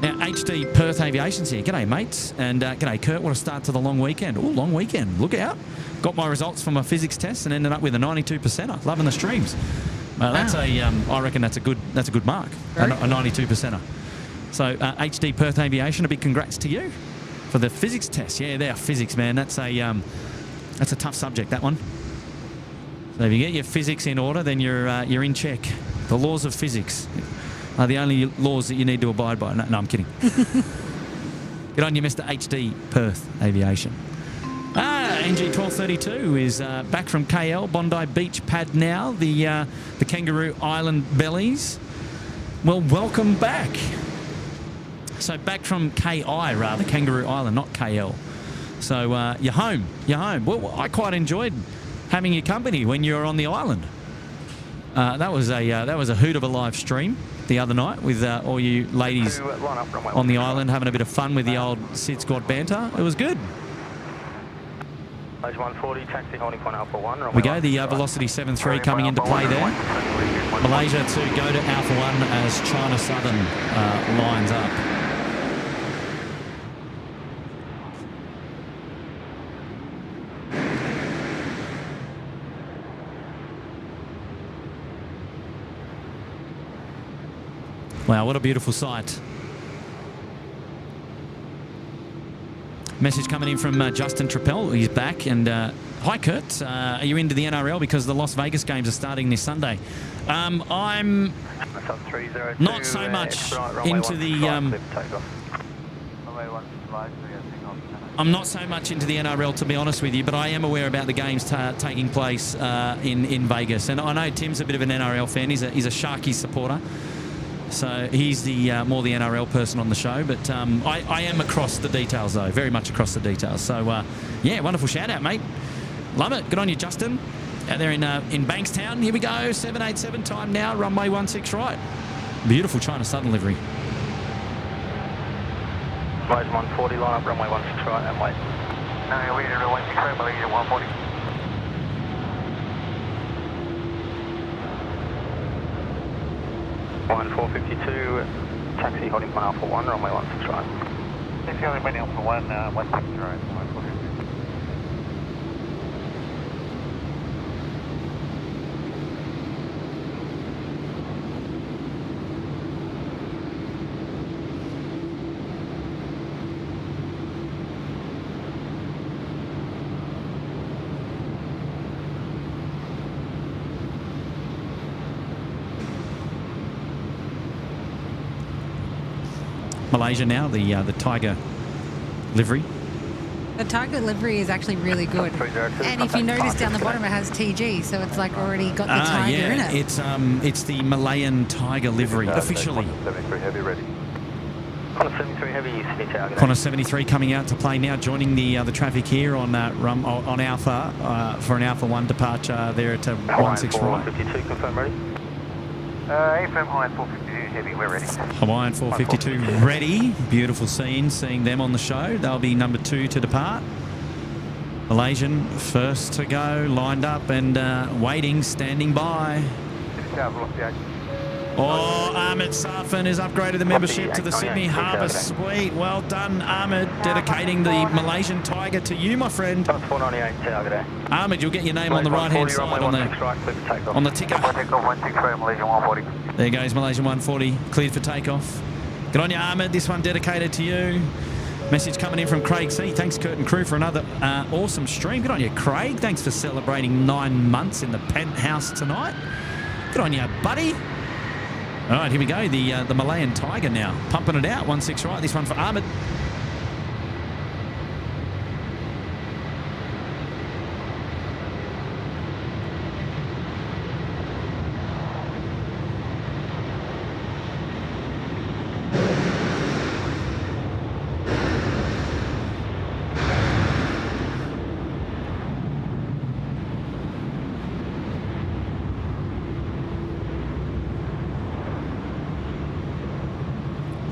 Now, HD Perth Aviation's here. G'day, mates. And g'day, Kurt. What a start to the long weekend. Oh, long weekend. Look out. Got my results from my physics test and ended up with a 92%er. Loving the streams. That's I reckon that's a good mark. A 92%er. So HD Perth Aviation, a big congrats to you for the physics test. Yeah, they're physics, man. That's a tough subject, that one. So if you get your physics in order, then you're in check. The laws of physics are the only laws that you need to abide by. No, I'm kidding. Get on you, Mr. HD Perth Aviation. NG1232 is back from KL, Bondi Beach pad now, the Kangaroo Island bellies. Well, welcome back. So back from KI, rather, Kangaroo Island, not KL. So you're home. Well, I quite enjoyed having your company when you were on the island. That was a hoot of a live stream the other night with all you ladies on the island having a bit of fun with the old SydSquad banter. It was good. We go, the Velocity 7-3 coming into play there. Malaysia to go to Alpha 1 as China Southern lines up. Wow, what a beautiful sight. Message coming in from Justin Trappell. He's back. And hi, Kurt. Are you into the NRL because the Las Vegas games are starting this Sunday? I'm not so much into the... I'm not so much into the NRL, to be honest with you, but I am aware about the games taking place in Vegas. And I know Tim's a bit of an NRL fan. He's a Sharkies supporter. So he's the more the NRL person on the show, but I am across the details, though, very much across the details. So, yeah, wonderful shout-out, mate. Love it. Good on you, Justin. Out there in Bankstown. Here we go, 787 time now, runway 16 right. Beautiful China Southern livery. Malaysia 140, line up, runway 16 right, and wait. No, we're at 16 right, Malaysia 140. Line 452, taxi holding for Alpha 1, runway 16 right. Taxi holding Alpha 1, 16 right, 140. Malaysia now, the Tiger livery. The Tiger livery is actually really good. And if you notice down the bottom, it has TG, so it's like already got the Tiger in it. It's the Malayan Tiger livery, officially. 73 heavy ready. Qantas 73 heavy, Sydney Tower. Qantas 73 coming out to play now, joining the traffic here on Alpha for an Alpha 1 departure there at 16 right. 452, confirm ready. AFM Hawaiian 452 heavy, we're ready. Hawaiian 452 ready. Beautiful scene, seeing them on the show. They'll be number 2 to depart. Malaysian first to go, lined up and waiting, standing by. Oh, Ahmed Safin has upgraded the membership to the Sydney Harbour Suite. Well done, Ahmed, dedicating the Malaysian Tiger to you, my friend. Ahmed, you'll get your name on the right-hand side on the ticker. There goes Malaysian 140, cleared for takeoff. Good on you, Ahmed. This one dedicated to you. Message coming in from Craig C. Thanks, Kurt and crew, for another awesome stream. Good on you, Craig. Thanks for celebrating 9 months in the penthouse tonight. Good on you, buddy. All right, here we go. The Malayan Tiger now. Pumping it out. 1-6 right. This one for Ahmed.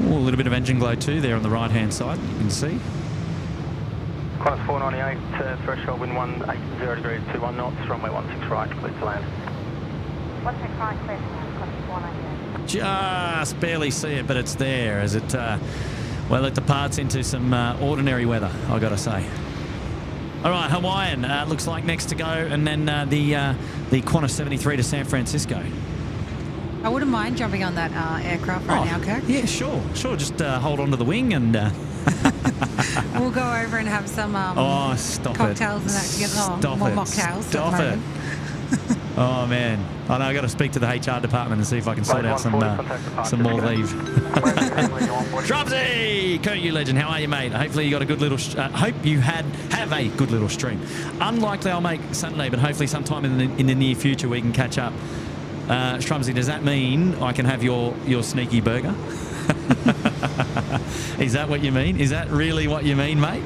A little bit of engine glow too there on the right hand side, you can see. Qantas 498, threshold wind 180 degrees, 21 knots, runway 16 right, clear to land. 16 right, clear to land, Qantas 498. Just barely see it, but it's there as it, well, it departs into some ordinary weather, I've got to say. All right, Hawaiian looks like next to go, and then the Qantas 73 to San Francisco. I wouldn't mind jumping on that aircraft right now, Kirk. Yeah, sure. Just hold on to the wing and... We'll go over and have some cocktails and that together. More mocktails. Stop it. Oh, man. I know, I've got to speak to the HR department and see if I can sort out some more leave. Dropsy! Kurt, you legend. How are you, mate? Hopefully you got a good little... hope you have a good little stream. Unlikely I'll make Sunday, but hopefully sometime in the near future we can catch up. Strumsy, does that mean I can have your sneaky burger? Is that what you mean? Is that really what you mean, mate?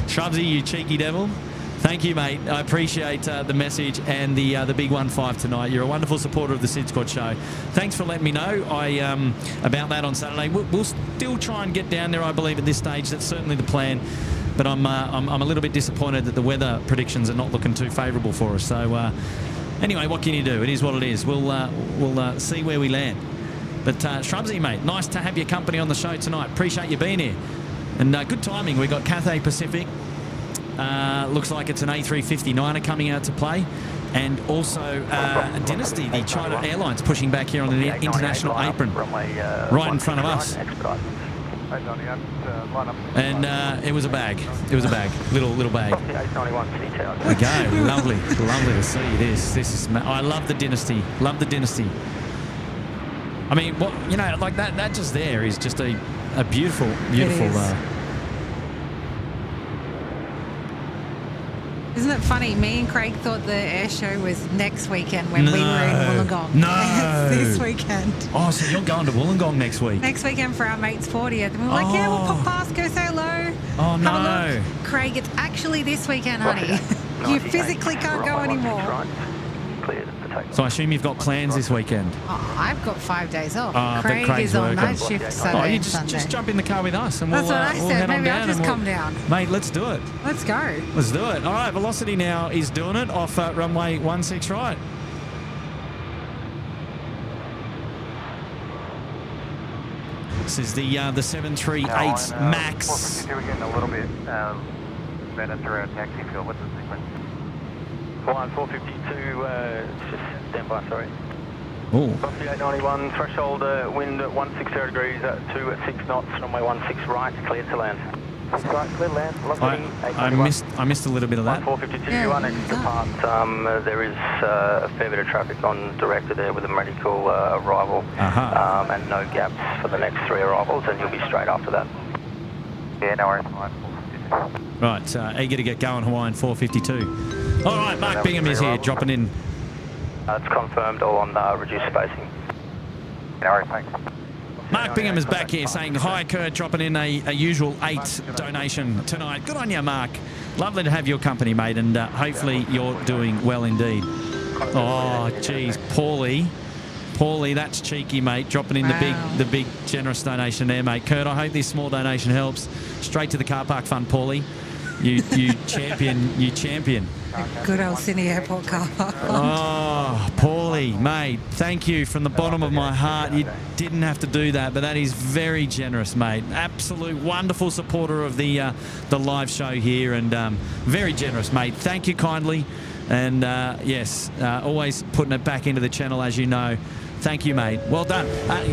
Strumsy, you cheeky devil. Thank you, mate. I appreciate the message and the big 1-5 tonight. You're a wonderful supporter of the SydSquad show. Thanks for letting me know about that on Saturday. We'll still try and get down there, I believe, at this stage. That's certainly the plan. But I'm a little bit disappointed that the weather predictions are not looking too favourable for us. So... anyway, what can you do? It is what it is. We'll see where we land. But Shrubsy, mate, nice to have your company on the show tonight. Appreciate you being here. And good timing. We got Cathay Pacific. Looks like it's an A350 coming out to play. And also Dynasty, the China Airlines, pushing back here on the international apron, right in front of us. And it was a bag. It was a bag. Little bag. There we go. Lovely to see this. This is. I love the Dynasty. Love the Dynasty. I mean, what like that just there is just a beautiful. Isn't it funny? Me and Craig thought the air show was next weekend when we were in Wollongong. No. It's this weekend. Oh, so you're going to Wollongong next week? Next weekend for our mate's 40th. And we were like, yeah, we'll pop past, go say hello. Oh, no. Have a look. Craig, it's actually this weekend, honey. You physically can't go anymore. So I assume you've got plans this weekend? Oh, I've got 5 days off. Craig's is on working. night shift Saturday and Sunday. Just jump in the car with us and That's what I said. head Maybe on down. I'll just come down. Mate, let's do it. Let's go. Let's do it. All right, Velocity now is doing it off runway 16 right. This is the 738 MAX. We're getting a little bit bent around taxi field. What's the sequence? Hawaiian 452, just stand by, sorry. Oh. 891, threshold wind at 160 degrees, 2 at 6 knots, runway 16 right, clear to land. Right, clear land, I missed a little bit of that. 452, you are next to depart. There is a fair bit of traffic on director there with a medical arrival, and no gaps for the next 3 arrivals, and you'll be straight after that. Yeah, no worries. Right, eager to get going, Hawaiian 452. All right, Mark Bingham is here, dropping in. It's confirmed, all on reduced spacing. No worries, thanks. Mark Bingham is back here saying, hi, Kurt, dropping in a usual 8 donation tonight. Good on you, Mark. Lovely to have your company, mate, and hopefully you're doing well indeed. Oh, geez, Paulie Paulie, that's cheeky, mate. Dropping in the big generous donation there, mate. Kurt, I hope this small donation helps. Straight to the car park fund, Paulie. You champion. You champion. Good old Sydney Airport car park. Oh, Paulie, mate, thank you from the bottom of my heart. You didn't have to do that, but that is very generous, mate. Absolute wonderful supporter of the live show here, and very generous, mate. Thank you kindly, and yes, always putting it back into the channel, as you know. Thank you, mate. Well done.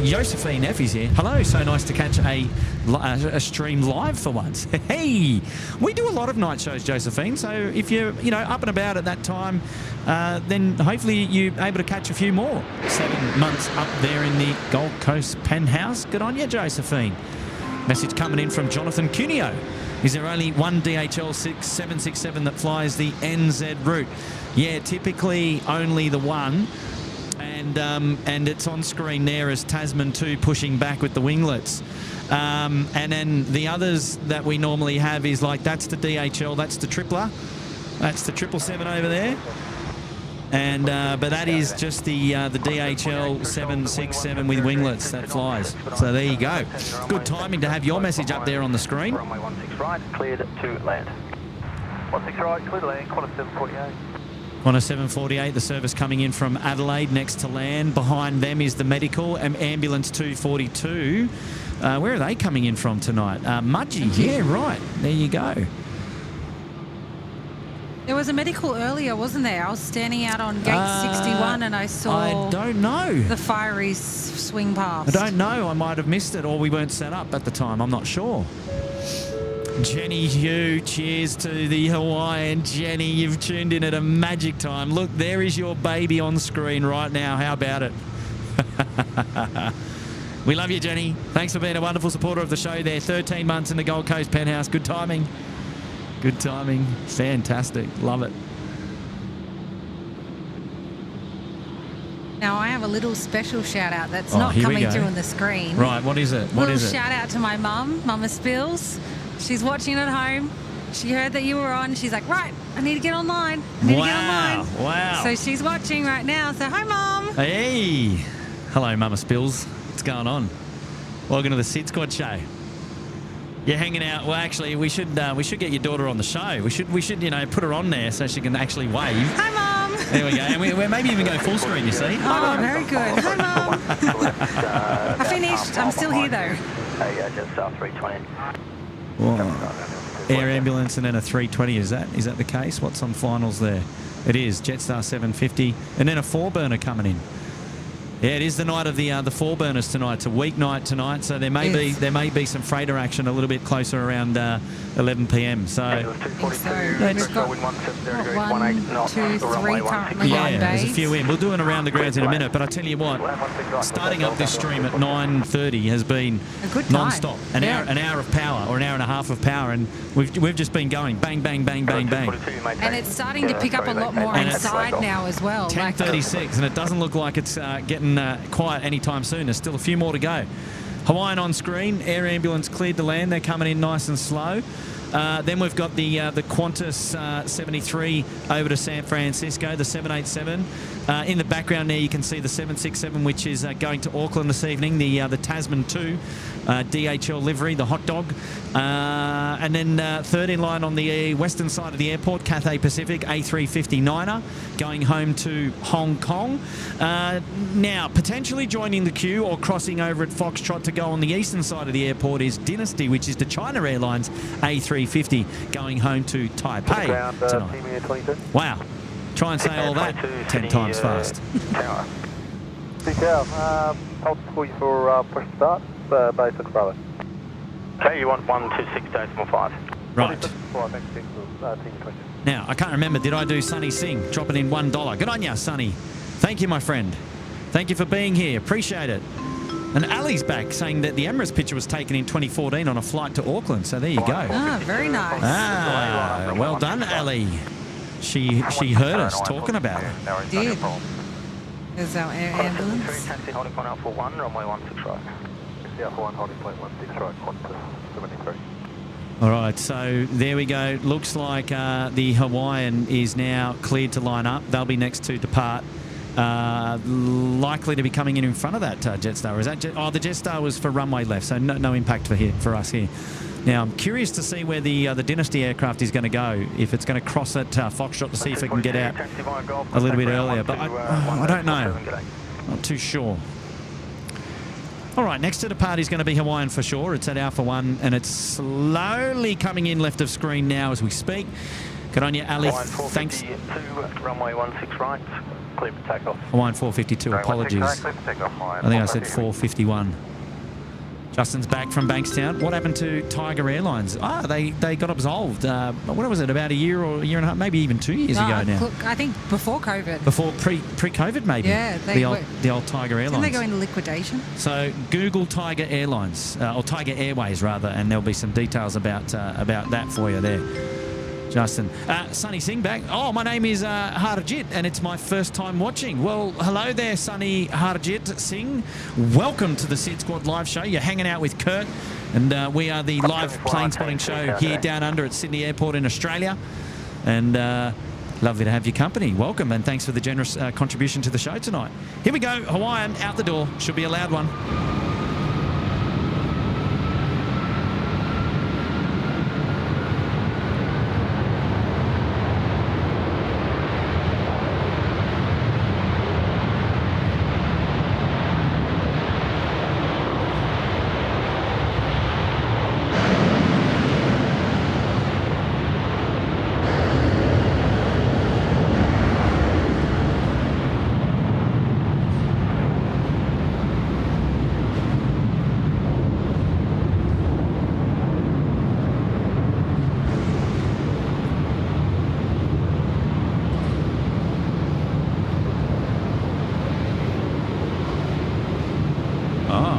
Josephine F is here. Hello. So nice to catch a stream live for once. Hey, we do a lot of night shows, Josephine. So if you're up and about at that time, then hopefully you're able to catch a few more. 7 months up there in the Gold Coast penthouse. Good on you, Josephine. Message coming in from Jonathan Cuneo. Is there only one DHL 767 that flies the NZ route? Yeah, typically only the one. And it's on screen there as Tasman 2 pushing back with the winglets. And then the others that we normally have is like, that's the DHL, that's the Tripler, that's the 777 over there. And but that is just the DHL 767 with winglets that flies. So there you go. Good timing to have your message up there on the screen. Runway 16 right, cleared to land. 16 right, cleared to land, quarter 748. On a 748, the service coming in from Adelaide next to land. Behind them is the medical ambulance 242. Where are they coming in from tonight? Mudgee. Yeah, right. There you go. There was a medical earlier, wasn't there? I was standing out on gate 61 and I saw... I don't know. The fireys swing past. I don't know. I might have missed it, or we weren't set up at the time. I'm not sure. Jenny Hugh, cheers to the Hawaiian. Jenny, you've tuned in at a magic time. Look, there is your baby on screen right now. How about it? We love you, Jenny. Thanks for being a wonderful supporter of the show there. 13 months in the Gold Coast penthouse. Good timing. Good timing. Fantastic. Love it. Now, I have a little special shout out that's not coming through on the screen. Right, what is it? What is it? Shout out to my mum, Mama Spills. She's watching at home. She heard that you were on. She's like, right, I need to get online. Wow. So she's watching right now. So, hi, Mum. Hey. Hello, Mama Spills. What's going on? Welcome to the SydSquad show. You're hanging out. Well, actually, we should get your daughter on the show. We should put her on there so she can actually wave. Hi, Mum. There we go. And we're maybe even go full screen, you see. Oh, very good. Hi, Mum. I finished. I'm still here, though. Just 320. Air ambulance and then a 320. Is that the case? What's on finals there? It is Jetstar 750 and then a 4-burner coming in. Yeah, it is the night of the 4-burners tonight. It's a weeknight tonight, so there may be some freighter action a little bit closer around 11 p.m. So we've got 1, 2, 3 currently on base. There's a few in. We'll do it around the grounds in a minute, but I tell you what, starting up this stream at 9:30 has been non-stop. An hour of power, or an hour and a half of power, and we've just been going bang, bang, bang, bang, bang. And it's starting to pick up a lot more inside now as well. 10:36, and it doesn't look like it's getting quiet anytime soon. There's still a few more to go. Hawaiian on screen. Air ambulance cleared to land. They're coming in nice and slow. Then we've got the Qantas 73 over to San Francisco, the 787. In the background there you can see the 767, which is going to Auckland this evening, the Tasman 2 DHL livery, the hot dog. And then third in line on the western side of the airport, Cathay Pacific A350-9er going home to Hong Kong. Now, potentially joining the queue or crossing over at Foxtrot to go on the eastern side of the airport is Dynasty, which is the China Airlines A350 going home to Taipei tonight. Wow. Try and say all that 10 times fast. Hold for you for push start, base at Bravo. Okay, you want 126.5. Right. Now, I can't remember, did I do Sonny Singh dropping in $1? Good on you, Sonny. Thank you, my friend. Thank you for being here. Appreciate it. And Ali's back saying that the Emirates picture was taken in 2014 on a flight to Auckland. So there you go. Ah, very nice. Ah, well done, Ali. She heard us talking about it. Did. Is our air ambulance? Taxi holding point Alpha 1, runway 16 right. Taxi Alpha 1 holding point 16 right, Qantas 73. All right, so there we go. Looks like the Hawaiian is now cleared to line up. They'll be next to depart. likely to be coming in front of that Jetstar. Is that the Jetstar was for runway left, so no impact for us here. Now, I'm curious to see where the Dynasty aircraft is going to go, if it's going to cross at Foxtrot to see if it can get out a little bit earlier. But I don't know. Not too sure. All right, next to depart is going to be Hawaiian for sure. It's at Alpha 1, and it's slowly coming in left of screen now as we speak. Good on you, Ali. Thanks. Runway 16 right, clear for takeoff. Hawaiian 452, apologies. I think I said 451. Justin's back from Bankstown. What happened to Tiger Airlines? They got absolved. What was it, about a year or a year and a half, maybe even 2 years ago now? Look, I think before COVID. Before pre-COVID maybe? Yeah. The old Tiger Airlines. Didn't they go into liquidation? So Google Tiger Airlines, or Tiger Airways rather, and there'll be some details about that for you there. Justin. Sunny Singh back. Oh, my name is Harjit, and it's my first time watching. Well, hello there, Sunny Harjit Singh. Welcome to the SydSquad live show. You're hanging out with Kurt, and we are the live plane spotting show here down under at Sydney Airport in Australia. And lovely to have your company. Welcome, and thanks for the generous contribution to the show tonight. Here we go. Hawaiian out the door. Should be a loud one.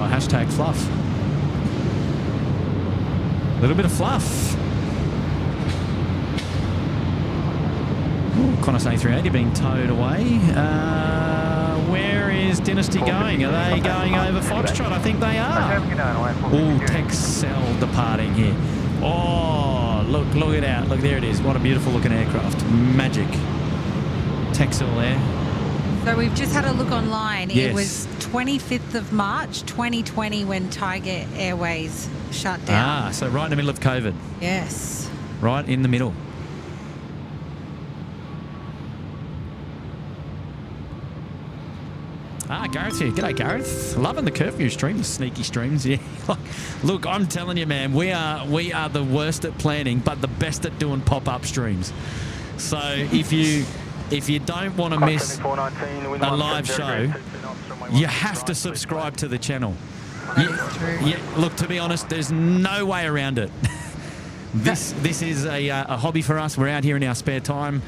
Hashtag fluff. A little bit of fluff. Ooh, Qantas A380 being towed away. Where is Dynasty going? Are they going over Foxtrot? I think they are. Ooh, Texel departing here. Oh, look at that. Look, there it is. What a beautiful looking aircraft. Magic. Texel there. So we've just had a look online. Yes. It was 25th of March 2020 when Tiger Airways shut down. So right in the middle of COVID. Yes. Right in the middle. Gareth here. G'day, Gareth. Loving the Curfew stream, the sneaky streams. Yeah. Look, I'm telling you, man, we are the worst at planning, but the best at doing pop-up streams. So if you don't want to miss a live show, you have to subscribe to the channel. Look, to be honest, there's no way around it. This is a hobby for us. We're out here in our spare time.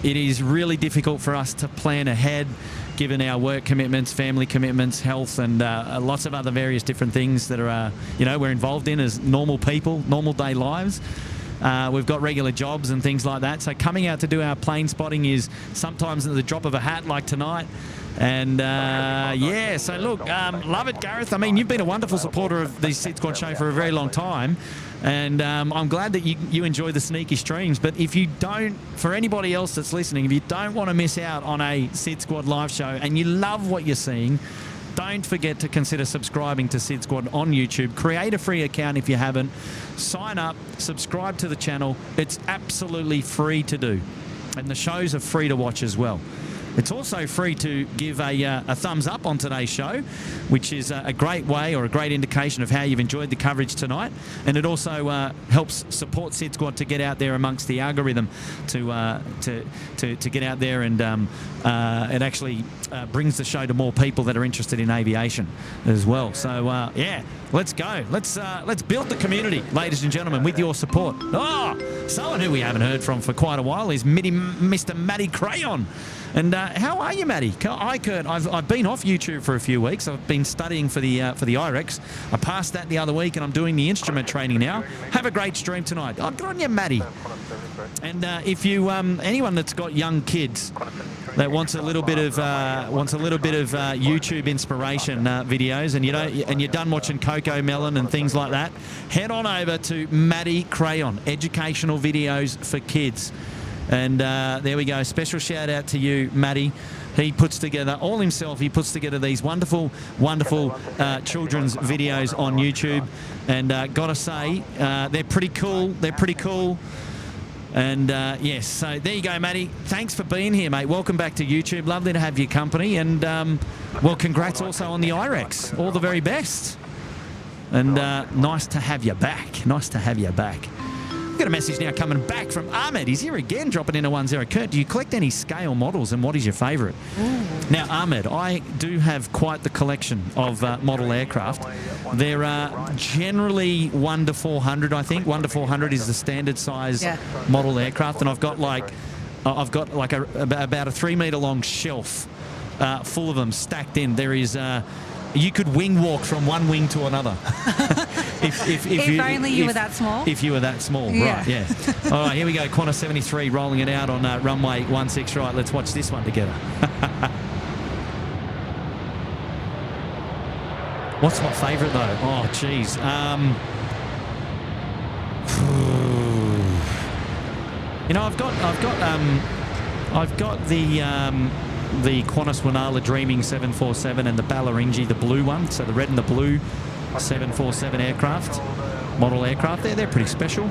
It is really difficult for us to plan ahead, given our work commitments, family commitments, health, and lots of other various different things that are, we're involved in as normal people, normal day lives. We've got regular jobs and things like that. So coming out to do our plane spotting is sometimes at the drop of a hat, like tonight. And so look, love it, Gareth. I mean, you've been a wonderful supporter of the SydSquad show for a very long time. And I'm glad that you enjoy the sneaky streams. But if you don't, for anybody else that's listening, if you don't want to miss out on a SydSquad live show and you love what you're seeing, don't forget to consider subscribing to SydSquad on YouTube. Create a free account if you haven't. Sign up, subscribe to the channel. It's absolutely free to do. And the shows are free to watch as well. It's also free to give a thumbs up on today's show, which is a great way or a great indication of how you've enjoyed the coverage tonight. And it also helps support SydSquad to get out there amongst the algorithm to get out there, and it actually brings the show to more people that are interested in aviation as well. So let's go. Let's build the community, ladies and gentlemen, with your support. Someone who we haven't heard from for quite a while is Mr. Matty Crayon. And how are you, Matty? Hi, Kurt. I've been off YouTube for a few weeks. I've been studying for the IREX. I passed that the other week, and I'm doing the instrument training now. Have a great stream tonight. Good on you, Matty. And if you anyone that's got young kids that wants a little bit of YouTube inspiration videos, and you're done watching Coco Melon and things like that, head on over to Matty Crayon, educational videos for kids. And there we go. Special shout out to you, Matty. He puts together all himself. He puts together these wonderful, wonderful children's videos on YouTube. And got to say, they're pretty cool. They're pretty cool. And yes, so there you go, Matty. Thanks for being here, mate. Welcome back to YouTube. Lovely to have your company. And, well, congrats also on the IREX. All the very best. And nice to have you back. Nice to have you back. We've got a message now coming back from Ahmed. He's here again, dropping in a 10. Kurt, do you collect any scale models, and what is your favourite? Now, Ahmed, I do have quite the collection of model aircraft. There are generally 1 to 400, I think. 1 to 400 is the standard size model aircraft, and I've got like about a 3 metre long shelf full of them stacked in. There is. You could wing walk from one wing to another. if you were that small. If you were that small, right, yeah. All right, here we go. Qantas 73 rolling it out on runway 16 right. Let's watch this one together. What's my favourite, though? Oh, geez. You know, I've got the Qantas Wanala Dreaming 747 and the Ballaringi, the blue one, so the red and the blue 747 aircraft, model aircraft. They're pretty special.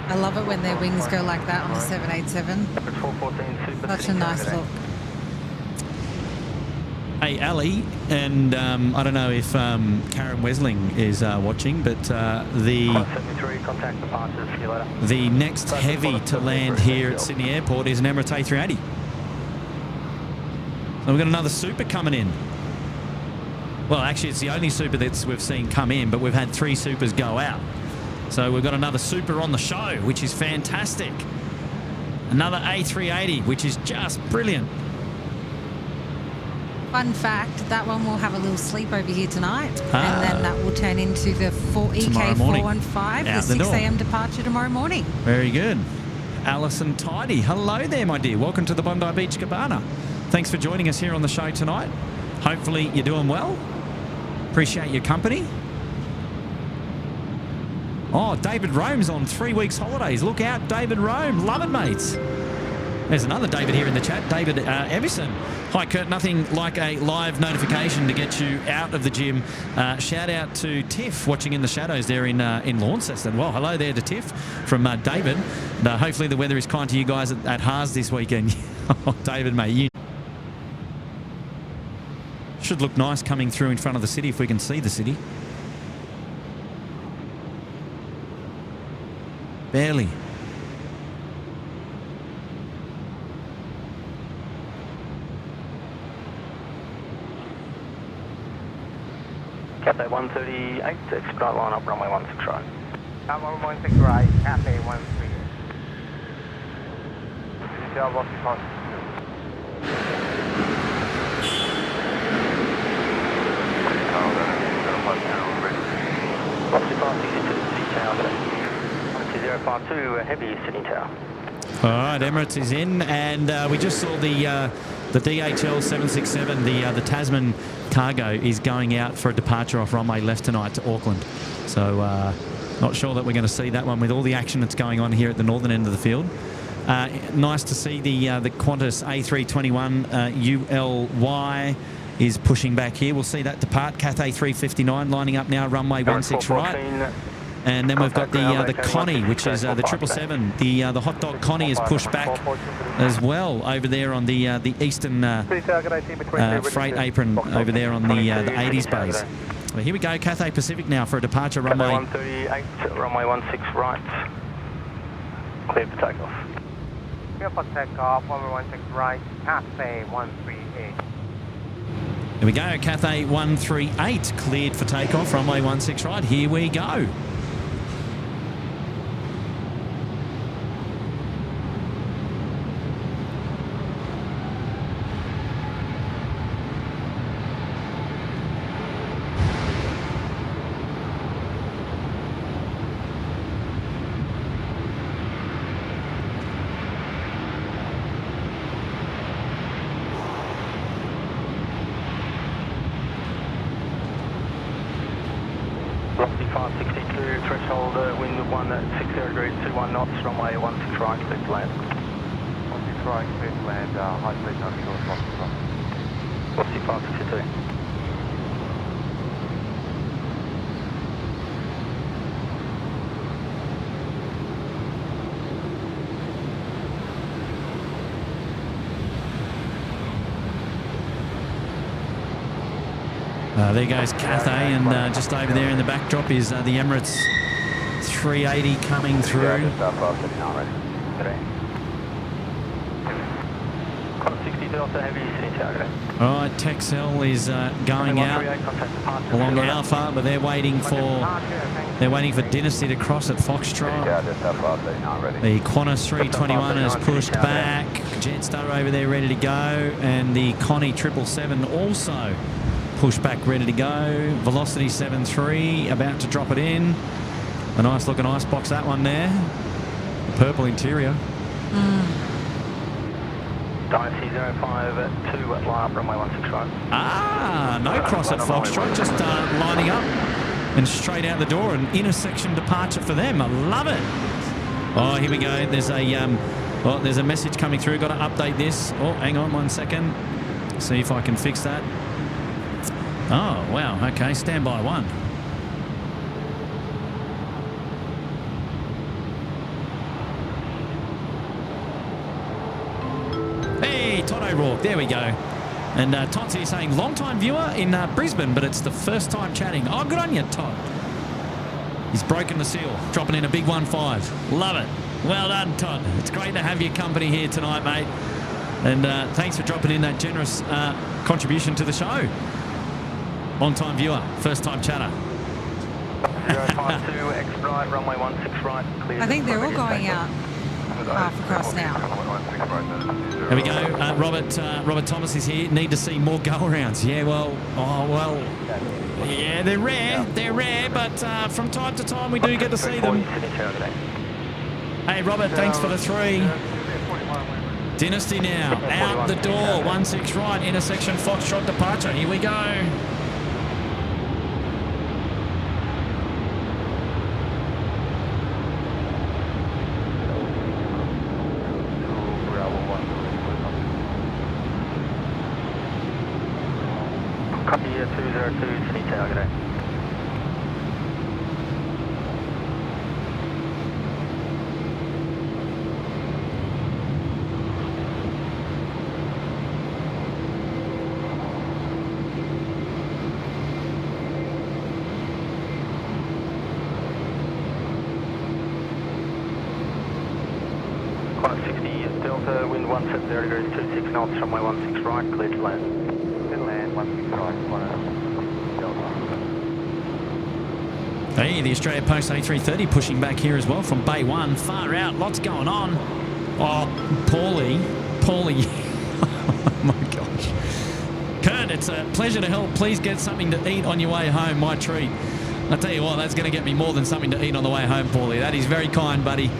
I love it when their wings go like that on the 787. Such a nice look. Hey, Ali, and I don't know if Karen Wesling is watching, but the next heavy to land here at Sydney Airport is an Emirates A380. So we've got another super coming in. Well, actually, it's the only super that we've seen come in, but we've had 3 supers go out. So we've got another super on the show, which is fantastic. Another A380, which is just brilliant. Fun fact, that one will have a little sleep over here tonight, and then that will turn into the EK415, the 6 a.m. departure tomorrow morning. Very good. Alison Tidy, hello there, my dear. Welcome to the Bondi Beach Cabana. Thanks for joining us here on the show tonight. Hopefully you're doing well. Appreciate your company. Oh, David Rome's on 3 weeks holidays. Look out, David Rome. Love it, mates. There's another David here in the chat, David Evison. Hi, Kurt. Nothing like a live notification to get you out of the gym. Shout out to Tiff watching in the shadows there in Launceston. Well, hello there to Tiff from David. And, hopefully the weather is kind to you guys at Haas this weekend. Oh, David, mate, you should look nice coming through in front of the city if we can see the city. Barely. Cathay 138, expedite line up runway 16 right. Runway 16 right, Cathay 138. Detail velocity cost. Velocity cost, easy to Sydney Tower. 2052, heavy Sydney Tower. All right, Emirates is in, and we just saw the DHL 767, the Tasman cargo, is going out for a departure off runway left tonight to Auckland. So not sure that we're going to see that one with all the action that's going on here at the northern end of the field. Nice to see the Qantas A321 ULY is pushing back here. We'll see that depart. Cathay 359 lining up now, runway 16 right. And then we've got the Connie, which is the 777. The hot dog Connie is pushed back as well over there on the eastern freight apron over there on the 80s base. Well, here we go, Cathay Pacific now for a departure runway 138, runway 16 right. Clear for takeoff. Clear for takeoff, runway 16 right, Cathay 138. Here we go, Cathay 138 cleared for takeoff, runway 16 right. Here we go. Climb 62, threshold, wind 160 degrees, 21 knots, runway 16 right, clear to land. 16 right, clear to land, high speed, not short, lost. 4562. There goes Cathay, and just over there in the backdrop is the Emirates 380 coming through. All right, Texel is going out along Alpha, but they're waiting for Dynasty to cross at Foxtrot. The Qantas 321 has pushed back. Jetstar over there ready to go, and the Connie 777 also pushed back ready to go. Velocity 73 about to drop it in. A nice looking icebox, that one there. The purple interior. Dynasty 052 at line up, runway 16 right. Ah, no cross at Foxtrot, just lining up and straight out the door. An intersection departure for them. I love it. Oh, here we go. There's a message coming through. Got to update this. Oh, hang on 1 second. See if I can fix that. Oh, wow. Okay, standby 1. Hey, Todd O'Rourke. There we go. And Todd's here saying, long-time viewer in Brisbane, but it's the first time chatting. Oh, good on you, Todd. He's broken the seal, dropping in a big 1-5. Love it. Well done, Todd. It's great to have your company here tonight, mate. And thanks for dropping in that generous contribution to the show. Long-time viewer, first-time chatter. 052, X right, runway 16 right, clear. I think they're all going out half across now. There we go. Robert Thomas is here. Need to see more go-arounds. Yeah, yeah, they're rare, but from time to time we do get to see them. Hey, Robert, thanks for the 3. Dynasty now, out the door, 16 right, intersection Foxtrot departure. Here we go. 202, Sydney Tower, good day. Qantas 60, Delta, wind 170 degrees, 26 knots, runway 16 right, clear to land. Clear to land, 16 right, Hey, the Australia Post A330 pushing back here as well from Bay 1. Far out, lots going on. Oh, Paulie. Oh my gosh. Kurt, it's a pleasure to help. Please get something to eat on your way home, my treat. I'll tell you what, that's going to get me more than something to eat on the way home, Paulie. That is very kind, buddy.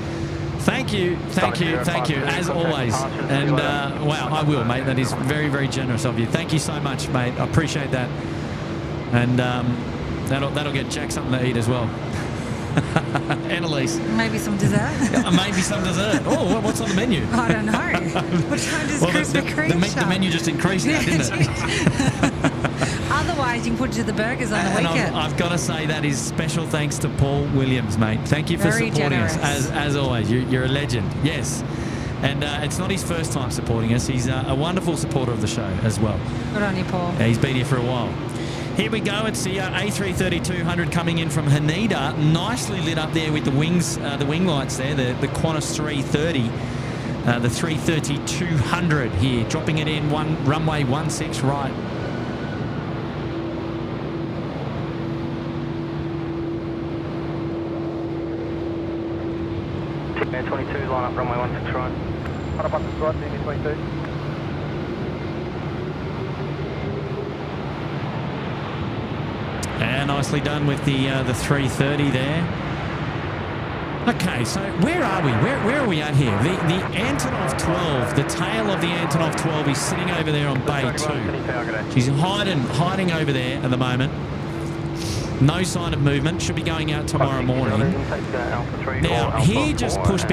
Thank you, as always. And, wow, I will, mate. That is very, very generous of you. Thank you so much, mate. I appreciate that. And that'll get Jack something to eat as well. Annalise. Maybe some dessert. Maybe some dessert. Oh, what's on the menu? I don't know. What time does Krispy Kreme shop? The menu just increased now, didn't it? Otherwise, you can put it to the burgers on the weekend. I've got to say that is special thanks to Paul Williams, mate. Thank you for Very supporting generous. us, as always. You're a legend, yes. And it's not his first time supporting us. He's a wonderful supporter of the show as well. Good on you, Paul. Yeah, he's been here for a while. Here we go. It's the A330-200 coming in from Haneda. Nicely lit up there with the wings, the wing lights there. The Qantas 330, the 330-200 here, dropping it in runway 16 right. Air 22, line up runway 16 right. Line up on the squad, Air 22. Yeah, nicely done with the 330 there. Okay, so where are we? Where are we at here? The Antonov 12, the tail of the Antonov 12 is sitting over there on Bay 2. She's hiding over there at the moment. No sign of movement. Should be going out tomorrow morning. Now, here just pushed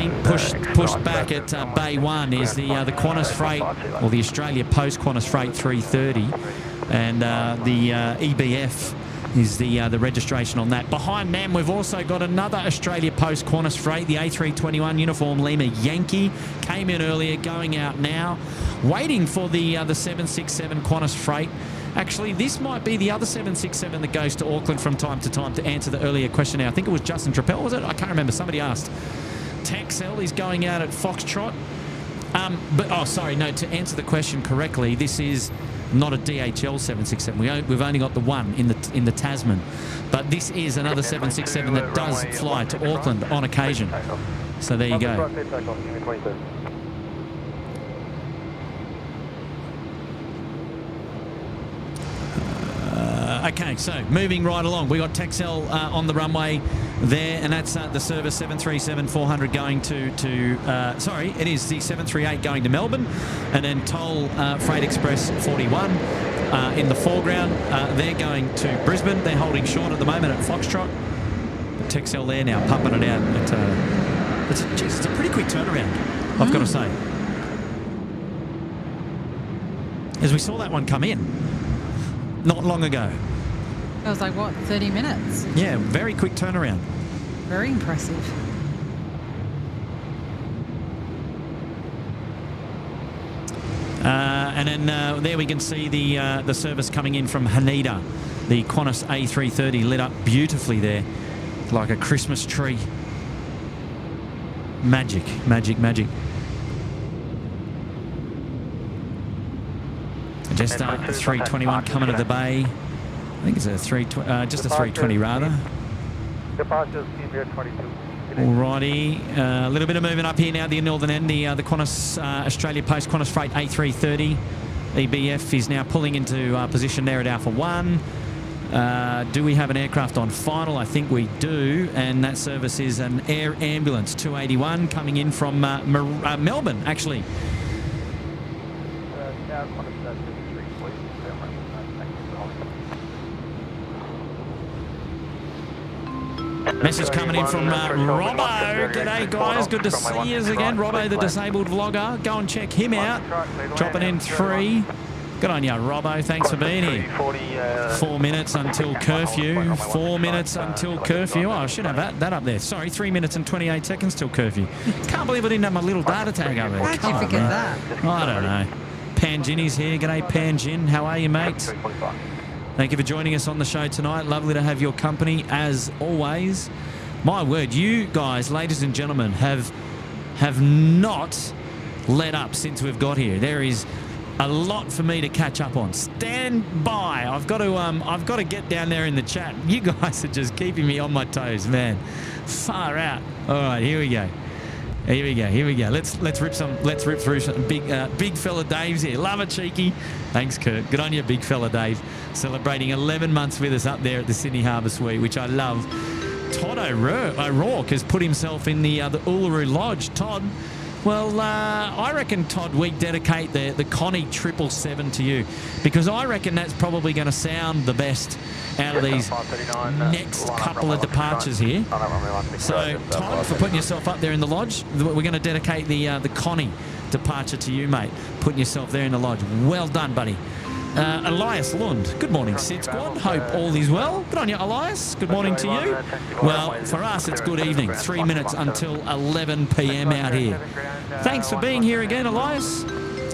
back at Bay 1 is the Qantas Freight, or the Australia Post Qantas Freight 330. And the EBF is the registration on that. Behind them, we've also got another Australia Post Qantas Freight, the A321 Uniform Lima Yankee. Came in earlier, going out now. Waiting for the 767 Qantas Freight. Actually, this might be the other 767 that goes to Auckland from time to time, to answer the earlier question. Now, I think it was Justin Trappell, was it? I can't remember. Somebody asked. Texel is going out at Foxtrot. To answer the question correctly, this is not a DHL 767. We've only got the one in the Tasman. But this is another 767 that does fly to Auckland on occasion. So there you go. Okay, so moving right along. We got Texel on the runway there, and that's the service 737-400 going it is the 738 going to Melbourne, and then Toll Freight Express 41 in the foreground. They're going to Brisbane. They're holding short at the moment at Foxtrot. But Texel there now, pumping it out. It's a pretty quick turnaround, I've got to say. As we saw that one come in not long ago. It was like, what, 30 minutes? Yeah, very quick turnaround. Very impressive. And then there we can see the service coming in from Haneda. The Qantas A330 lit up beautifully there, like a Christmas tree. Magic, magic, magic. Just 321 coming to the bay. I think it's a 320 rather. Departures Senior 22. Alrighty, a little bit of movement up here now, the northern end, the Qantas Australia Post Qantas Freight A330. EBF is now pulling into position there at Alpha 1. Do we have an aircraft on final? I think we do, and that service is an Air Ambulance 281 coming in from Melbourne, actually. Message coming in from Robbo. G'day, guys. Good to see you again. Robbo, the disabled vlogger. Go and check him out. Dropping in 3. Good on you, Robbo. Thanks for being here. 4 minutes until curfew. 4 minutes until curfew. Oh, I should have that up there. Sorry, 3 minutes and 28 seconds till curfew. Can't believe I didn't have my little data tag up there. How'd you forget that? I don't know. Panjini's here. G'day, Panjin. How are you, mates? Thank you for joining us on the show tonight. Lovely to have your company, as always. My word, you guys, ladies and gentlemen, have not let up since we've got here. There is a lot for me to catch up on. Stand by. I've got to get down there in the chat. You guys are just keeping me on my toes, man. Far out. All right, here we go. Here we go. Let's rip through some big fella Dave's here. Love it, cheeky. Thanks, Kurt. Good on you, big fella Dave. Celebrating 11 months with us up there at the Sydney Harbour Suite, which I love. Todd O'Rourke has put himself in the Uluru Lodge. Todd, well, I reckon, Todd, we dedicate the Connie 777 to you, because I reckon that's probably going to sound the best out of these next couple of departures here. So, Todd, for putting yourself up there in the lodge, we're going to dedicate the Connie departure to you, mate. Putting yourself there in the lodge. Well done, buddy. Elias Lund, good morning, SydSquad. Hope all is well. Good on you, Elias. Good morning to you. Well, for us, it's good evening. 3 minutes until 11 p.m. out here. Thanks for being here again, Elias.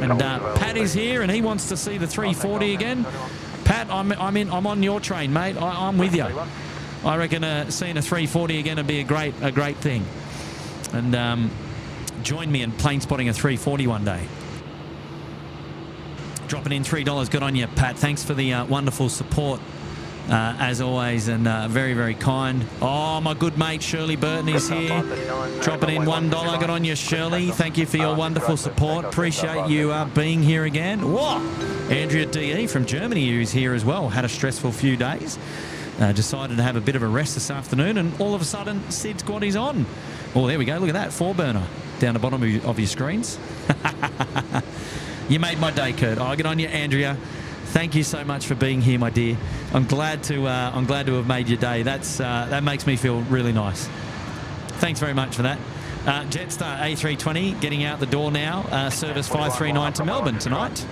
And Pat is here, and he wants to see the 340 again. Pat, I'm on your train, mate. I'm with you. I reckon seeing a 340 again would be a great thing. And join me in plane spotting a 340 one day. Dropping in $3. Good on you, Pat. Thanks for the wonderful support, as always, and very, very kind. Oh, my good mate Shirley Burton is here. Dropping in $1. Good on you, Shirley. Thank you for your wonderful support. Appreciate you being here again. Whoa! Andrea DE from Germany, who's here as well. Had a stressful few days. Decided to have a bit of a rest this afternoon, and all of a sudden, SydSquad is on. Oh, there we go. Look at that. 4-burner down the bottom of your screens. You made my day, Kurt. Oh, good on you, Andrea. thank you so much for being here, my dear. I'm glad to have made your day. That makes me feel really nice. Thanks very much for that. Jetstar A320 getting out the door now. Service 539 to Melbourne tonight.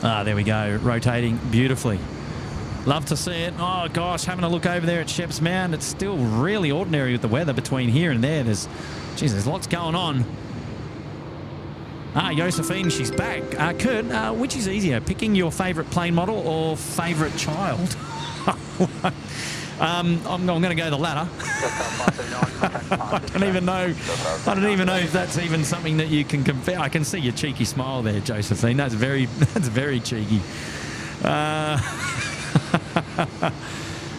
There we go, rotating beautifully. Love to see it. Oh gosh, having a look over there at Sheps Mound, it's still really ordinary with the weather between here and there. There's lots going on. Josephine, she's back. Kurt, which is easier, picking your favourite plane model or favourite child? I'm going to go the latter. I don't even know if that's even something that you can compare. I can see your cheeky smile there, Josephine. That's very cheeky.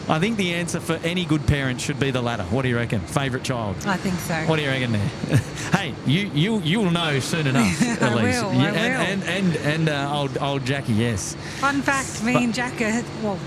I think the answer for any good parent should be the latter. What do you reckon? Favourite child? I think so. What do you reckon there? Hey, you'll know soon enough, Elise. I will. And old Jackie, yes. Fun fact, me and Jack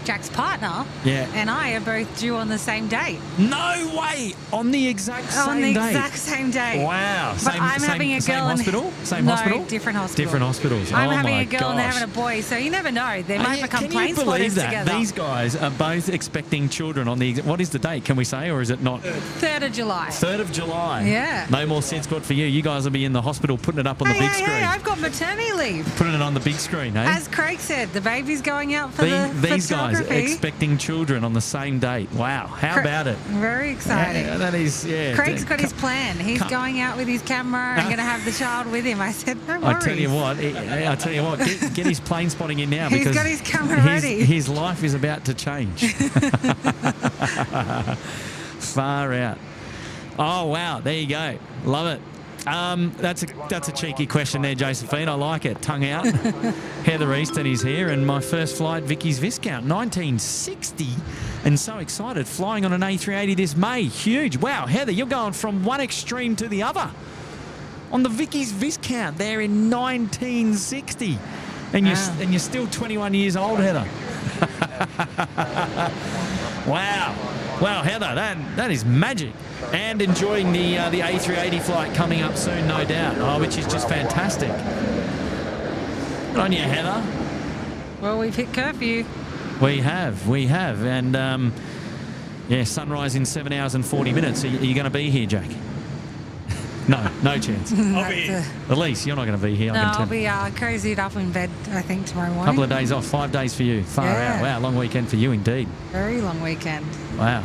Jack's partner and I are both due on the same date. No way! On the exact same On the day? exact same day. Wow. But I'm having a girl in... hospital? Same no, hospital? Different hospital. Different hospitals. I'm having a girl and they're having a boy, so you never know. They might become plane spotters together. These guys are both expecting children on the... What is the date, can we say, or is it not? 3rd of July. 3rd of July. Yeah. No more SydSquad for you. You guys will be in the hospital putting it up on the big screen. Hey, I've got maternity leave. Putting it on the big screen, eh? As Craig said, the baby's going out for These guys photography. expecting children on the same date. Wow. How about it? Very exciting. Yeah, that is, yeah. Craig's got his plan. He's going out with his camera and going to have the child with him. I said, no worries. I tell you what, get his plane spotting in now. He's because got his camera ready. His life is about to change. Far out. Oh, wow. There you go. Love it. That's a cheeky question there, Josephine. I like it. Tongue out. Heather Easton is here, and my first flight, Vicky's Viscount, 1960, and so excited. Flying on an A380 this May. Huge. Wow, Heather, you're going from one extreme to the other. On the Vicky's Viscount there in 1960. And you're still 21 years old, Heather. Wow. Wow, Heather, that is magic. And enjoying the A380 flight coming up soon, no doubt, which is just fantastic. Good on you, Heather. Well, we've hit curfew. We have. And, sunrise in 7 hours and 40 minutes. Are you going to be here, Jack? No chance. I'll be here. Elise, you're not going to be here. No, I'll be cozied up in bed, I think, tomorrow morning. Couple of days off, 5 days for you. Far out. Wow, long weekend for you indeed. Very long weekend. Wow.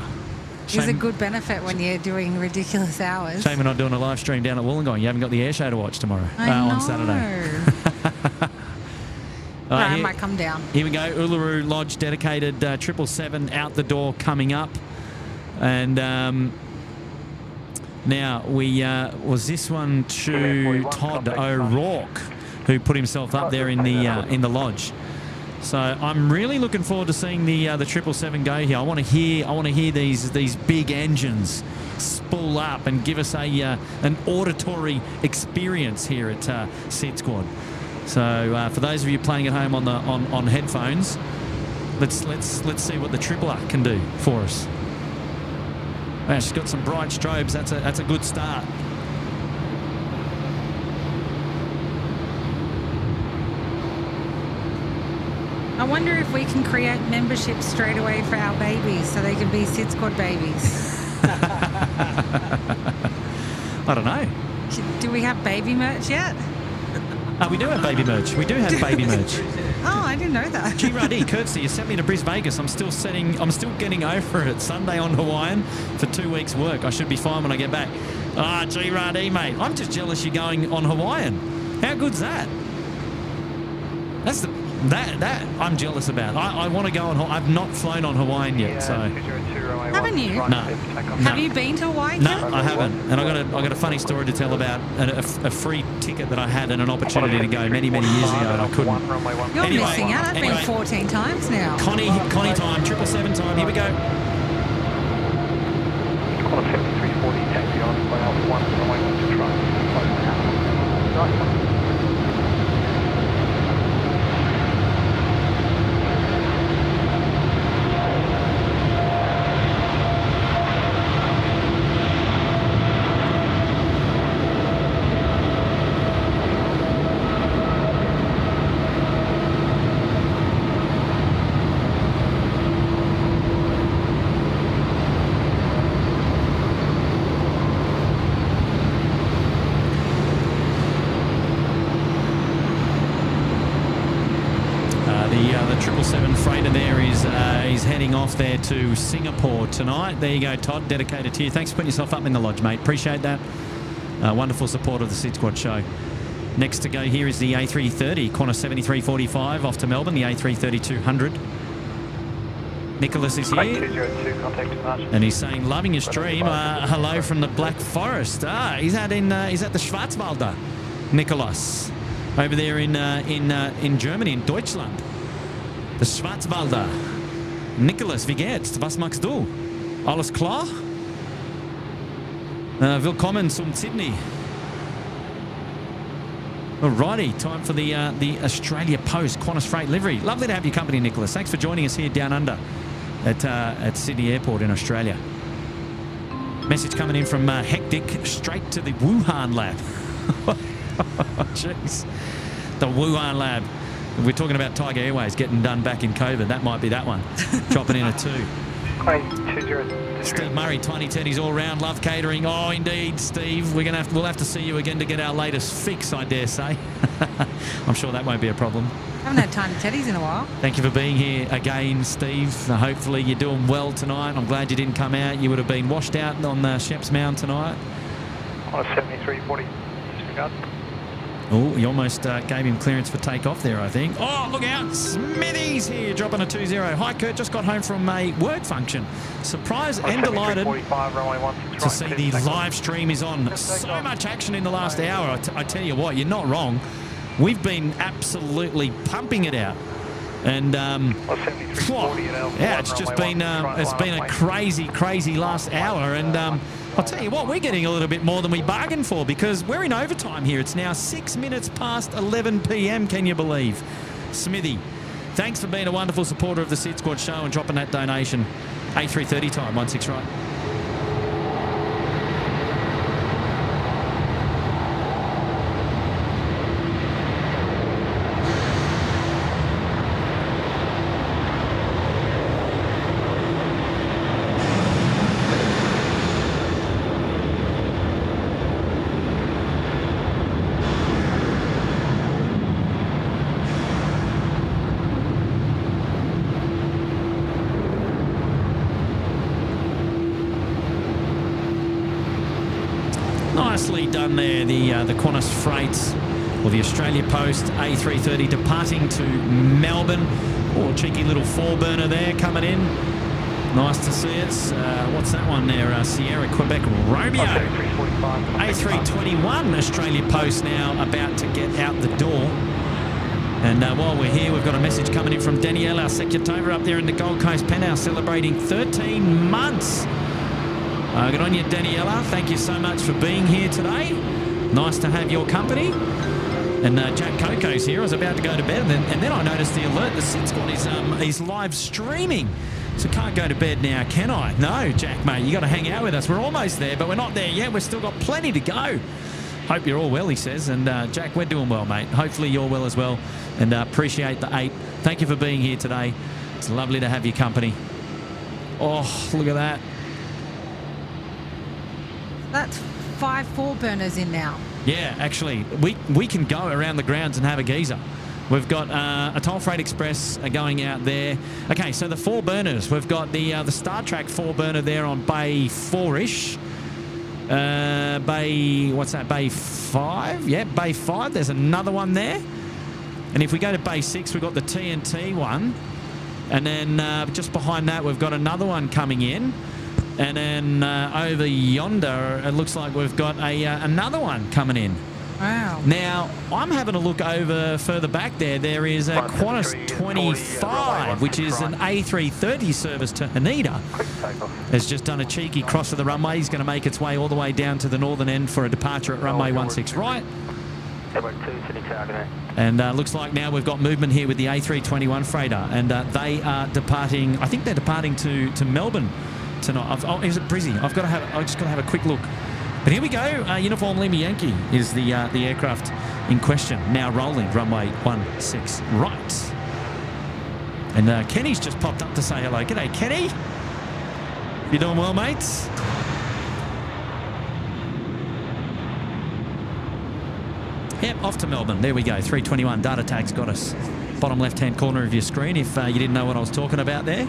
It's a good benefit when you're doing ridiculous hours. Shame we're not doing a live stream down at Wollongong. You haven't got the air show to watch tomorrow. On Saturday. I might come down. Here we go. Uluru Lodge dedicated 777 out the door coming up. And now was this one to Todd O'Rourke, who put himself up there in the lodge. So I'm really looking forward to seeing the 777 go here. I want to hear these big engines spool up and give us an auditory experience here at SydSquad. So for those of you playing at home on headphones, let's see what the Triple R can do for us. Wow, she's got some bright strobes. That's a good start. I wonder if we can create memberships straight away for our babies so they can be SydSquad babies. I don't know. Do we have baby merch yet? We do have baby merch. We do have baby merch. Oh, I didn't know that. G-Ruddy, courtesy, you sent me to Bris Vegas. I'm still getting over it. Sunday on Hawaiian for 2 weeks' work. I should be fine when I get back. G-Ruddy, mate. I'm just jealous you're going on Hawaiian. How good's that? That's that I'm jealous about. I want to go on. I've not flown on Hawaiian yet, so. Haven't you? No. Have you been to Hawaii? No, I haven't. And I got a funny story to tell about a free ticket that I had and an opportunity to go many years ago, and I couldn't. You're missing out. I've been 14 times now. Connie time, 777 time. Here we go. On a 5340, taxi on by Alpha 1, runway 1 to try. the 777 freighter there is heading off there to Singapore tonight. There you go, Todd, dedicated to you. Thanks for putting yourself up in the lodge, mate. Appreciate that. Wonderful support of the SydSquad show. Next to go here is the A330, Qantas 7345 off to Melbourne, the A330-200. Nicholas is here, and he's saying, loving your stream. Hello from the Black Forest. He's at the Schwarzwälder, Nicholas, over there in Germany, in Deutschland. The Schwarzwälder. Nicholas, wie geht's? Was machst du? Alles klar? Willkommen zum Sydney. Alrighty, time for the Australia Post Qantas Freight livery. Lovely to have your company, Nicholas. Thanks for joining us here down under at Sydney Airport in Australia. Message coming in from Hectic, straight to the Wuhan lab. Jeez. The Wuhan lab. We're talking about Tiger Airways getting done back in COVID. That might be that one. Dropping in a 2. Steve Murray, Tiny Teddy's all round, love catering. Oh, indeed, Steve. We'll have to see you again to get our latest fix, I dare say. I'm sure that won't be a problem. I haven't had Tiny Teddy's in a while. Thank you for being here again, Steve. Hopefully you're doing well tonight. I'm glad you didn't come out. You would have been washed out on Sheps Mound tonight. On a 7340. Disregard. Oh, you almost gave him clearance for takeoff there, I think. Oh, look out. Smithy's here, dropping a 2-0. Hi, Kurt. Just got home from a work function. Surprised and delighted to see the live stream is on. So much action in the last hour. I tell you what, you're not wrong. We've been absolutely pumping it out. And, yeah, it's just been a crazy last hour. And I'll tell you what, we're getting a little bit more than we bargained for because we're in overtime here. It's now 6 minutes past 11 p.m, can you believe? Smithy, thanks for being a wonderful supporter of the SydSquad show and dropping that donation. A330 time, 16 right. Nicely done there, the Qantas Freight, or the Australia Post A330 departing to Melbourne. Oh, cheeky little 4-burner there coming in. Nice to see it. What's that one there? Sierra Quebec Romeo. A321 Australia Post now about to get out the door. And while we're here, we've got a message coming in from Danielle, our Secretova up there in the Gold Coast penthouse, celebrating 13 months. Good on you, Daniela. Thank you so much for being here today. Nice to have your company. And Jack Coco's here. I was about to go to bed, and then I noticed the alert. The SydSquad is live streaming. So can't go to bed now, can I? No, Jack, mate, you got to hang out with us. We're almost there, but we're not there yet. We've still got plenty to go. Hope you're all well, he says. And Jack, we're doing well, mate. Hopefully you're well as well. And appreciate the 8. Thank you for being here today. It's lovely to have your company. Oh, look at that. That's 5 4-burners in now. Yeah, actually, we can go around the grounds and have a geezer. We've got a Toll Freight Express going out there. Okay, so the 4-burners. We've got the Star Trek 4-burner there on Bay 4-ish. Bay, what's that, Bay 5? Yeah, Bay 5. There's another one there. And if we go to Bay 6, we've got the TNT one. And then just behind that, we've got another one coming in. And then over yonder, it looks like we've got another one coming in. Wow. Now, I'm having a look over further back there. There is a Qantas 25, which is an A330 service to Haneda. Has just done a cheeky cross of the runway. He's going to make its way all the way down to the northern end for a departure at runway 16 right. And looks like now we've got movement here with the A321 freighter. And they are departing, I think they're departing to Melbourne tonight. Oh, is it Brizzy? I just got to have a quick look. But here we go. Uniform Lima Yankee is the aircraft in question. Now rolling, runway 16 right. And Kenny's just popped up to say hello. G'day, Kenny. You doing well, mates? Yep, off to Melbourne. There we go. 321 data tag's got us. bottom left-hand corner of your screen if you didn't know what I was talking about there.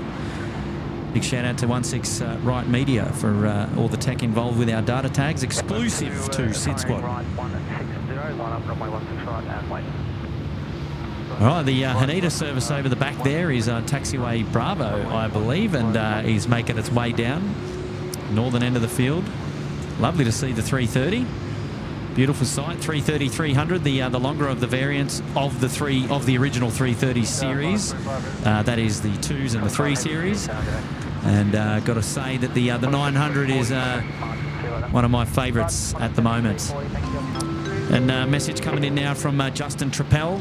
Big shout out to 16 Right Media for all the tech involved with our data tags, exclusive to SydSquad. Right 160, line up runway 16 right and wait. All right, the Haneda service over the back there is taxiway Bravo, I believe, and is making its way down northern end of the field. Lovely to see the 330. Beautiful sight, 330, 300, the longer of the variants of the original 330 series. That is the 2s and the 3 series. And got to say that the 900 is one of my favourites at the moment. And message coming in now from Justin Trappell.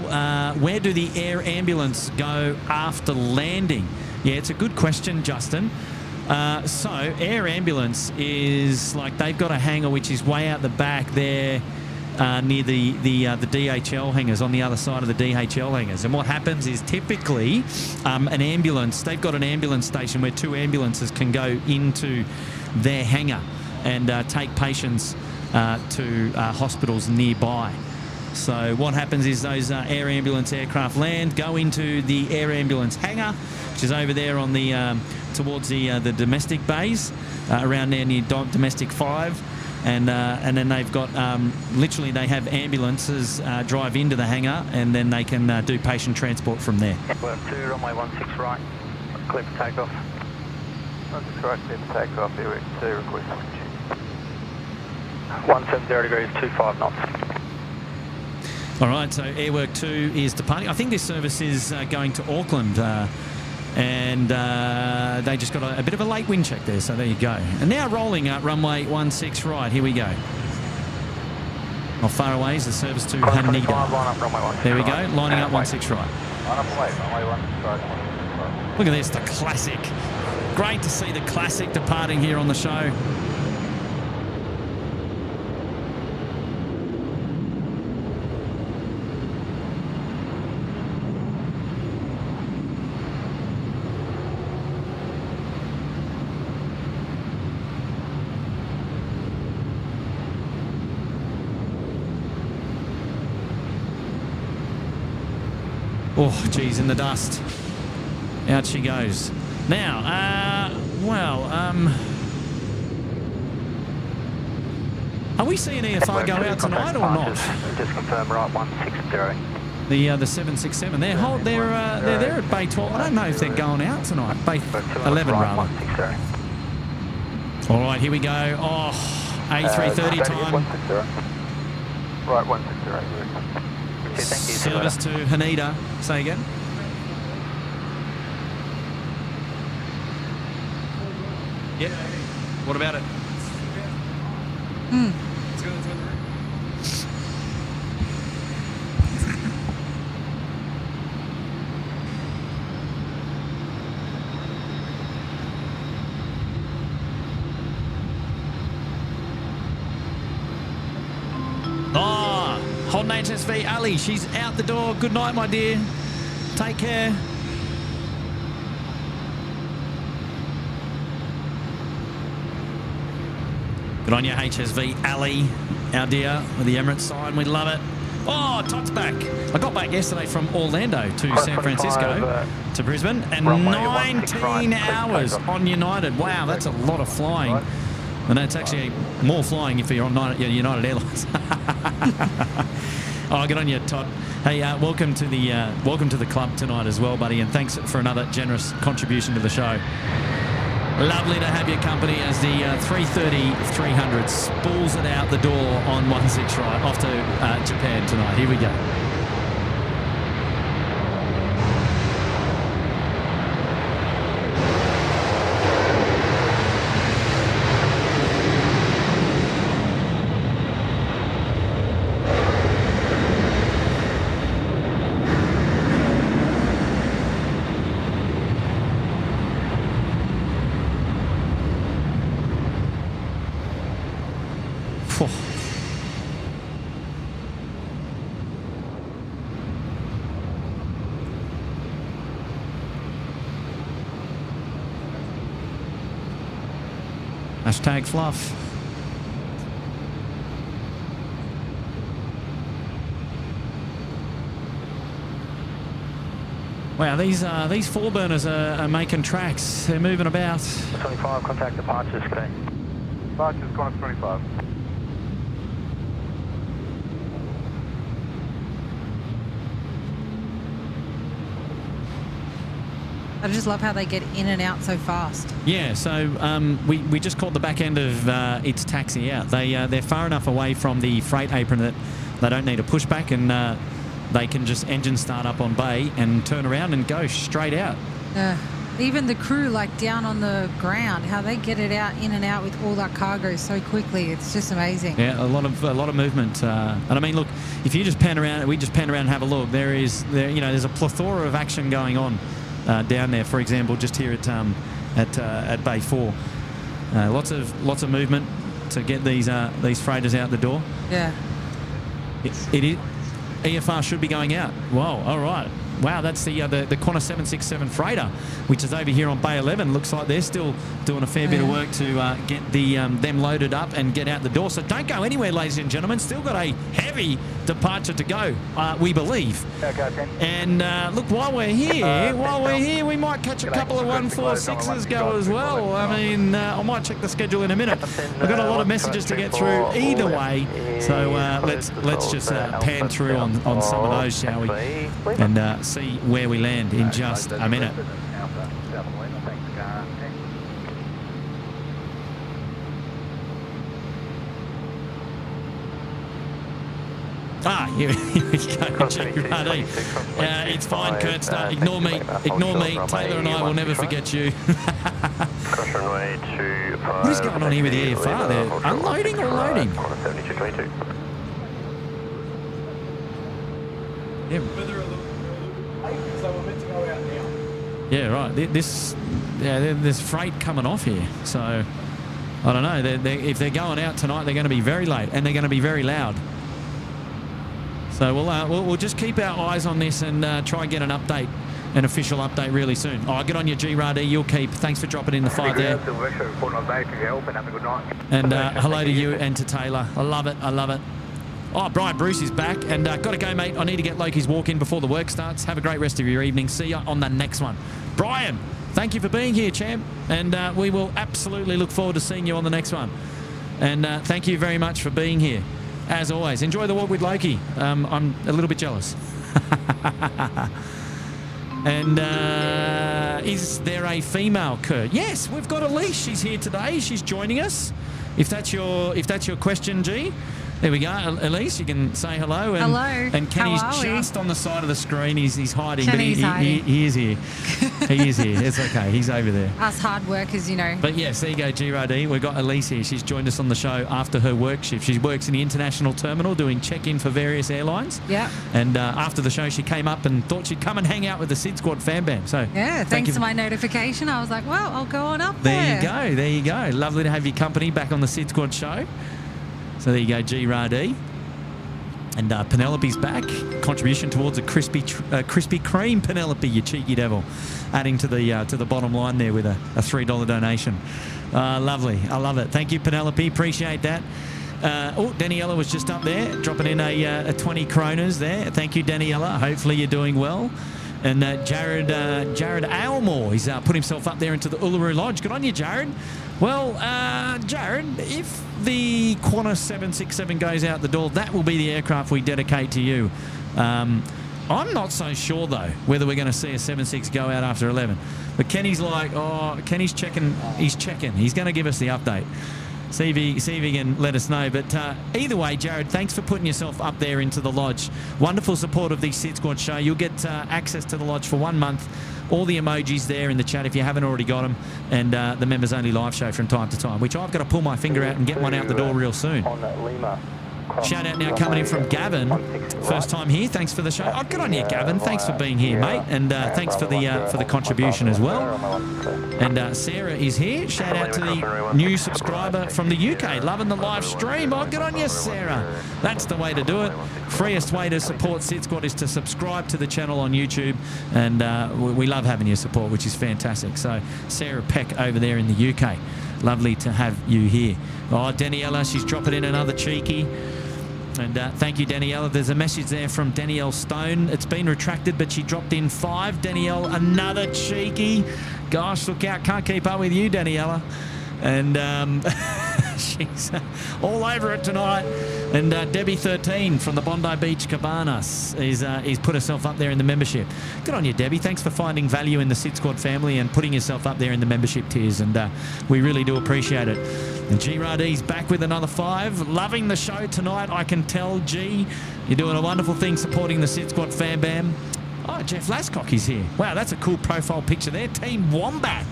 Where do the air ambulance go after landing? Yeah, it's a good question, Justin. So air ambulance is like they've got a hangar which is way out the back there near the DHL hangars, on the other side of the DHL hangars. And what happens is typically an ambulance, they've got an ambulance station where 2 ambulances can go into their hangar and take patients to hospitals nearby. So what happens is those air ambulance aircraft land, go into the air ambulance hangar, which is over there on the towards the domestic bays, around there near domestic 5, and then they've got literally they have ambulances drive into the hangar, and then they can do patient transport from there. Work 2, runway 16 right, clear for takeoff. 16 right, clear for takeoff, Airwork 2, request switch. 170 degrees, 25 knots. All right, so Airwork 2 is departing. I think this service is going to Auckland, and they just got a bit of a late wind check there, so there you go. And now rolling at runway 16 right. Here we go. Not far away is the service to Haneda. There we go, lining up 16 right. Look at this, the classic. Great to see the classic departing here on the show. Oh, geez, in the dust. Out she goes. Now, are we seeing EFR go out tonight or not? Just confirm right 160. The 767. They're there at Bay 12. I don't know if they're going out tonight. Bay 11 rather. All right, here we go. Oh, A330 time. Right 160. Service to Haneda. Say again. Yeah. What about it? Let's go to the room. Holden HSV Ali, she's out the door. Good night, my dear. Take care. Good on you, HSV Ali, our dear, with the Emirates sign. We love it. Oh, Todd's back. I got back yesterday from Orlando to San Francisco to Brisbane, and 19 hours on United. Wow, that's a lot of flying. And that's actually more flying if you're on United Airlines. Oh, good on you, Todd. Hey, welcome to the club tonight as well, buddy, and thanks for another generous contribution to the show. Lovely to have your company as the 330-300 spools it out the door on 16 right off to Japan tonight. Here we go. Hashtag fluff. Wow, these four burners are making tracks. They're moving about. 25, contact departures, okay. Departures, Qantas 25. I just love how they get in and out so fast. Yeah, so we just caught the back end of its taxi out. They're far enough away from the freight apron that they don't need a pushback, and they can just engine start up on bay and turn around and go straight out. Even the crew, like down on the ground, how they get it out, in and out with all that cargo so quickly. It's just amazing. Yeah, a lot of movement. And I mean, look, if you just pan around, we just pan around and have a look. There's a plethora of action going on down there. For example, just here at Bay 4, lots of movement to get these freighters out the door. Yeah. It is. EFR should be going out. Whoa, all right. Wow, that's the Qantas 767 freighter, which is over here on Bay 11. Looks like they're still doing a fair bit of work to get them loaded up and get out the door. So don't go anywhere, ladies and gentlemen. Still got a heavy departure to go, we believe. And look, while we're here, we might catch a couple of 146s go as well. I mean, I might check the schedule in a minute. I've got a lot of messages to get through either way. So let's just pan through on some of those, shall we? And see where we land in just a minute. Here we go, G-Ruddy. It's fine, Kurt. Ignore me. Taylor and I will never forget you. What is going on here with the EFR? They're unloading or loading? Yeah. Yeah, right. There's freight coming off here, so I don't know. If they're going out tonight, they're going to be very late and they're going to be very loud. So we'll just keep our eyes on this and try and get an official update really soon. Oh, good on you, G-Ruddy. You'll keep. Thanks for dropping in the 5 there. And hello to you and to Taylor. I love it. Oh, Brian Bruce is back, and got to go, mate. I need to get Loki's walk-in before the work starts. Have a great rest of your evening. See you on the next one. Brian, thank you for being here, champ, and we will absolutely look forward to seeing you on the next one. And thank you very much for being here, as always. Enjoy the walk with Loki. I'm a little bit jealous. And is there a female, Kurt? Yes, we've got Elise. She's here today. She's joining us. If that's your question, G. There we go, Elise. You can say hello. And, hello. And Kenny's just on the side of the screen. He's hiding, Kenny's but he is here. He is here. It's okay. He's over there. Us hard workers, you know. But yes, there you go, G-Ruddy. We've got Elise here. She's joined us on the show after her work shift. She works in the international terminal doing check-in for various airlines. Yeah. And after the show, she came up and thought she'd come and hang out with the SydSquad fan bam. So yeah, thanks to my notification, I was like, well, I'll go on up there. There you go. Lovely to have your company back on the SydSquad show. So there you go, G-Ruddy. And Penelope's back. Contribution towards a Krispy Kreme, Penelope, you cheeky devil. Adding to the bottom line there with a $3 donation. Lovely. I love it. Thank you, Penelope. Appreciate that. Daniela was just up there, dropping in a 20 kronas there. Thank you, Daniela. Hopefully you're doing well. And Jared Aylmore, he's put himself up there into the Uluru Lodge. Good on you, Jared. Well, Jared, if the Qantas 767 goes out the door, that will be the aircraft we dedicate to you. I'm not so sure, though, whether we're going to see a 76 go out after 11. But Kenny's like, Kenny's checking. He's checking. He's going to give us the update. See if he can let us know. But either way, Jared, thanks for putting yourself up there into the lodge. Wonderful support of the SydSquad show. You'll get access to the lodge for 1 month. All the emojis there in the chat if you haven't already got them. And the members-only live show from time to time, which I've got to pull my finger out and get one out the door real soon. Shout out now coming in from Gavin. First time here. Thanks for the show. Oh, good on you, Gavin. Thanks for being here, mate. And thanks for the contribution as well. And Sarah is here. Shout out to the new subscriber from the UK. Loving the live stream. Oh, good on you, Sarah. That's the way to do it. Freest way to support SydSquad is to subscribe to the channel on YouTube. And we love having your support, which is fantastic. So Sarah Peck over there in the UK. Lovely to have you here. Oh, Daniela, she's dropping in another cheeky. And thank you, Daniela. There's a message there from Danielle Stone. It's been retracted, but she dropped in 5. Danielle, another cheeky. Gosh, look out. Can't keep up with you, Daniela. And she's all over it tonight. And Debbie 13 from the Bondi Beach Cabanas is put herself up there in the membership. Good on you, Debbie. Thanks for finding value in the SydSquad family and putting yourself up there in the membership tiers. And we really do appreciate it. And G-Radi's back with another 5. Loving the show tonight, I can tell. G, you're doing a wonderful thing supporting the SydSquad Fam Bam. Oh, Jeff Lascock is here. Wow, that's a cool profile picture there. Team Wombat.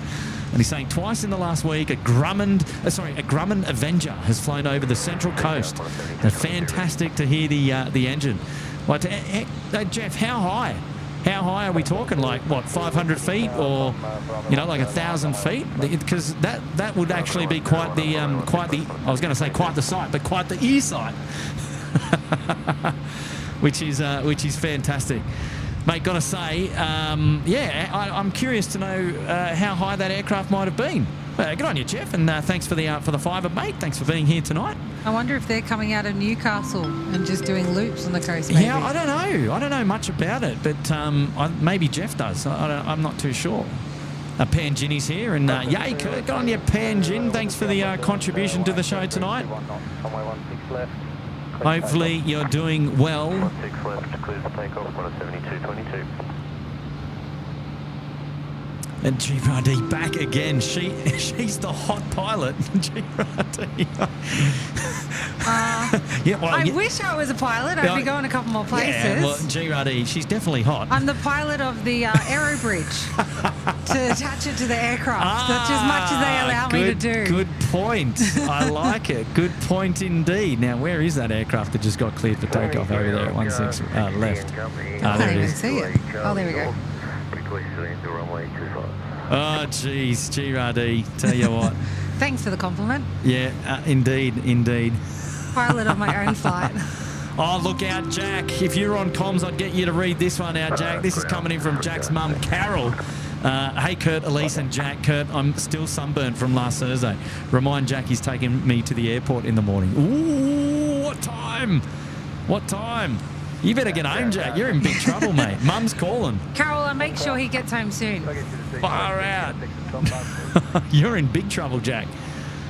And he's saying twice in the last week, a Grumman Avenger has flown over the Central Coast. Fantastic to hear the engine. Well, Jeff, how high? How high are we talking? Like, what, 500 feet or, like 1,000 feet? Because that would actually be quite the, I was going to say quite the sight, but quite the ear sight. which is fantastic. Mate, got to say, I'm curious to know how high that aircraft might have been. Good on you, Jeff, and thanks for the fiver, mate. Thanks for being here tonight. I wonder if they're coming out of Newcastle and just doing loops on the coast, maybe. Yeah, I don't know. I don't know much about it, but maybe Jeff does. I'm not too sure. Panjini's here, and yay, Kurt, good on you, Panjin. Thanks for the contribution to the show tonight. Hopefully you're doing well. 6 left, clears the takeoff, 172.22. And G-Radi back again. She's the hot pilot. G-Radi. I wish I was a pilot. I'd be going a couple more places. Yeah, well, G-Radi, she's definitely hot. I'm the pilot of the aero bridge to attach it to the aircraft. That's as much as they allow me to do. Good point. I like it. Good point indeed. Now, where is that aircraft that just got cleared for takeoff over there at 16 left? There it is. See it. Oh, there we go. Oh, jeez, G-Radi, tell you what. Thanks for the compliment. Yeah, indeed. Pilot of my own flight. Oh, look out, Jack. If you're on comms, I'd get you to read this one out, Jack. This is coming in from Jack's mum, Carol. Hey, Kurt, Elise and Jack. Kurt, I'm still sunburnt from last Thursday. Remind Jack he's taking me to the airport in the morning. Ooh, what time? You better get home, Jack. You're in big trouble, mate. Mum's calling. Carol, I'll make sure he gets home soon. Far out. You're in big trouble, Jack.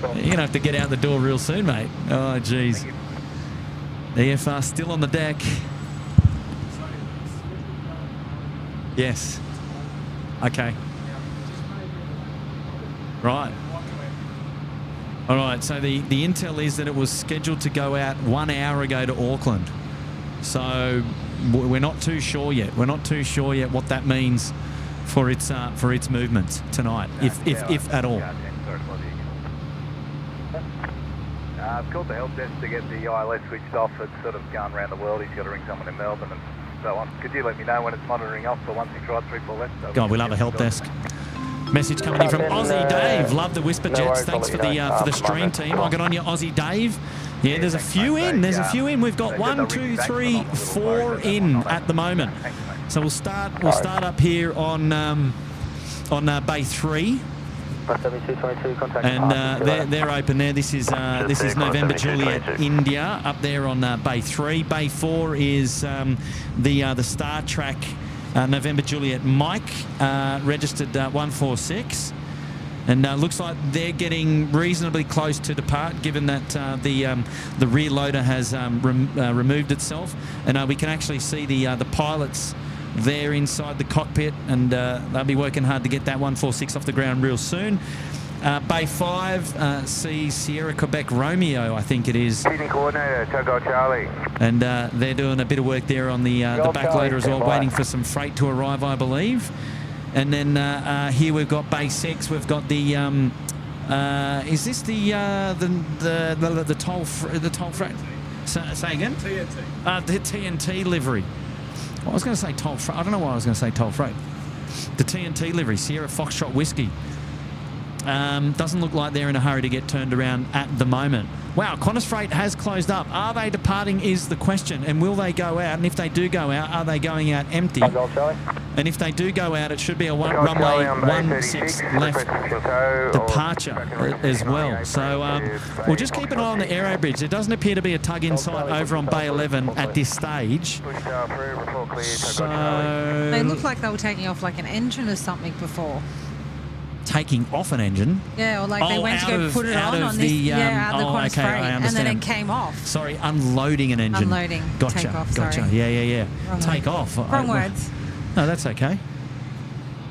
You're going to have to get out the door real soon, mate. Oh, jeez. EFR still on the deck. Yes. Okay. Right. All right, so the intel is that it was scheduled to go out 1 hour ago to Auckland. So we're not too sure yet. We're not too sure yet what that means for its movements tonight, if at all. I've called the help desk to get the ILS switched off. It's sort of gone around the world. He's got to ring someone in Melbourne and so on. Could you let me know when it's monitoring off for 16 right, 34 left? God, we love a help desk. Message coming in from Aussie Dave. Love the Whisper Jets. Thanks for the stream team. I'll get on you, Aussie Dave. Yeah, there's a few in. We've got 1, 2, 3, 4 in at the moment. So we'll start up here on Bay 3. And they're open there. This is November Juliet India up there on Bay 3. Bay 4 is the Star Trek November Juliet Mike, registered 146. And looks like they're getting reasonably close to depart, given that the rear loader has removed itself, and we can actually see the pilots there inside the cockpit, and they'll be working hard to get that 146 off the ground real soon. Bay 5 sees Sierra Quebec Romeo, I think it is. Coordinator, Tango Charlie. And they're doing a bit of work there on the backloader as well, waiting for some freight to arrive, I believe. And then here we've got Bay 6. We've got the is this the toll freight? Say again? TNT. The TNT livery. Well, I was going to say toll freight. I don't know why I was going to say toll freight. The TNT livery, Sierra Foxtrot Whiskey. Doesn't look like they're in a hurry to get turned around at the moment. Wow, Qantas Freight has closed up. Are they departing is the question, and will they go out? And if they do go out, are they going out empty? And if they do go out, it should be a runway 16 left departure as well. So we'll just keep an eye on the aero bridge. There doesn't appear to be a tug in sight over on Bay 11 at this stage. So they look like they were taking off like an engine or something before. Taking off an engine? Yeah, or like they went to go put it on this, out of the Qantas freight, and then it came off. Sorry, unloading an engine. Unloading. Gotcha. Take-off, gotcha. Sorry. Yeah. Wrong Take off. Wrong words. No, that's okay.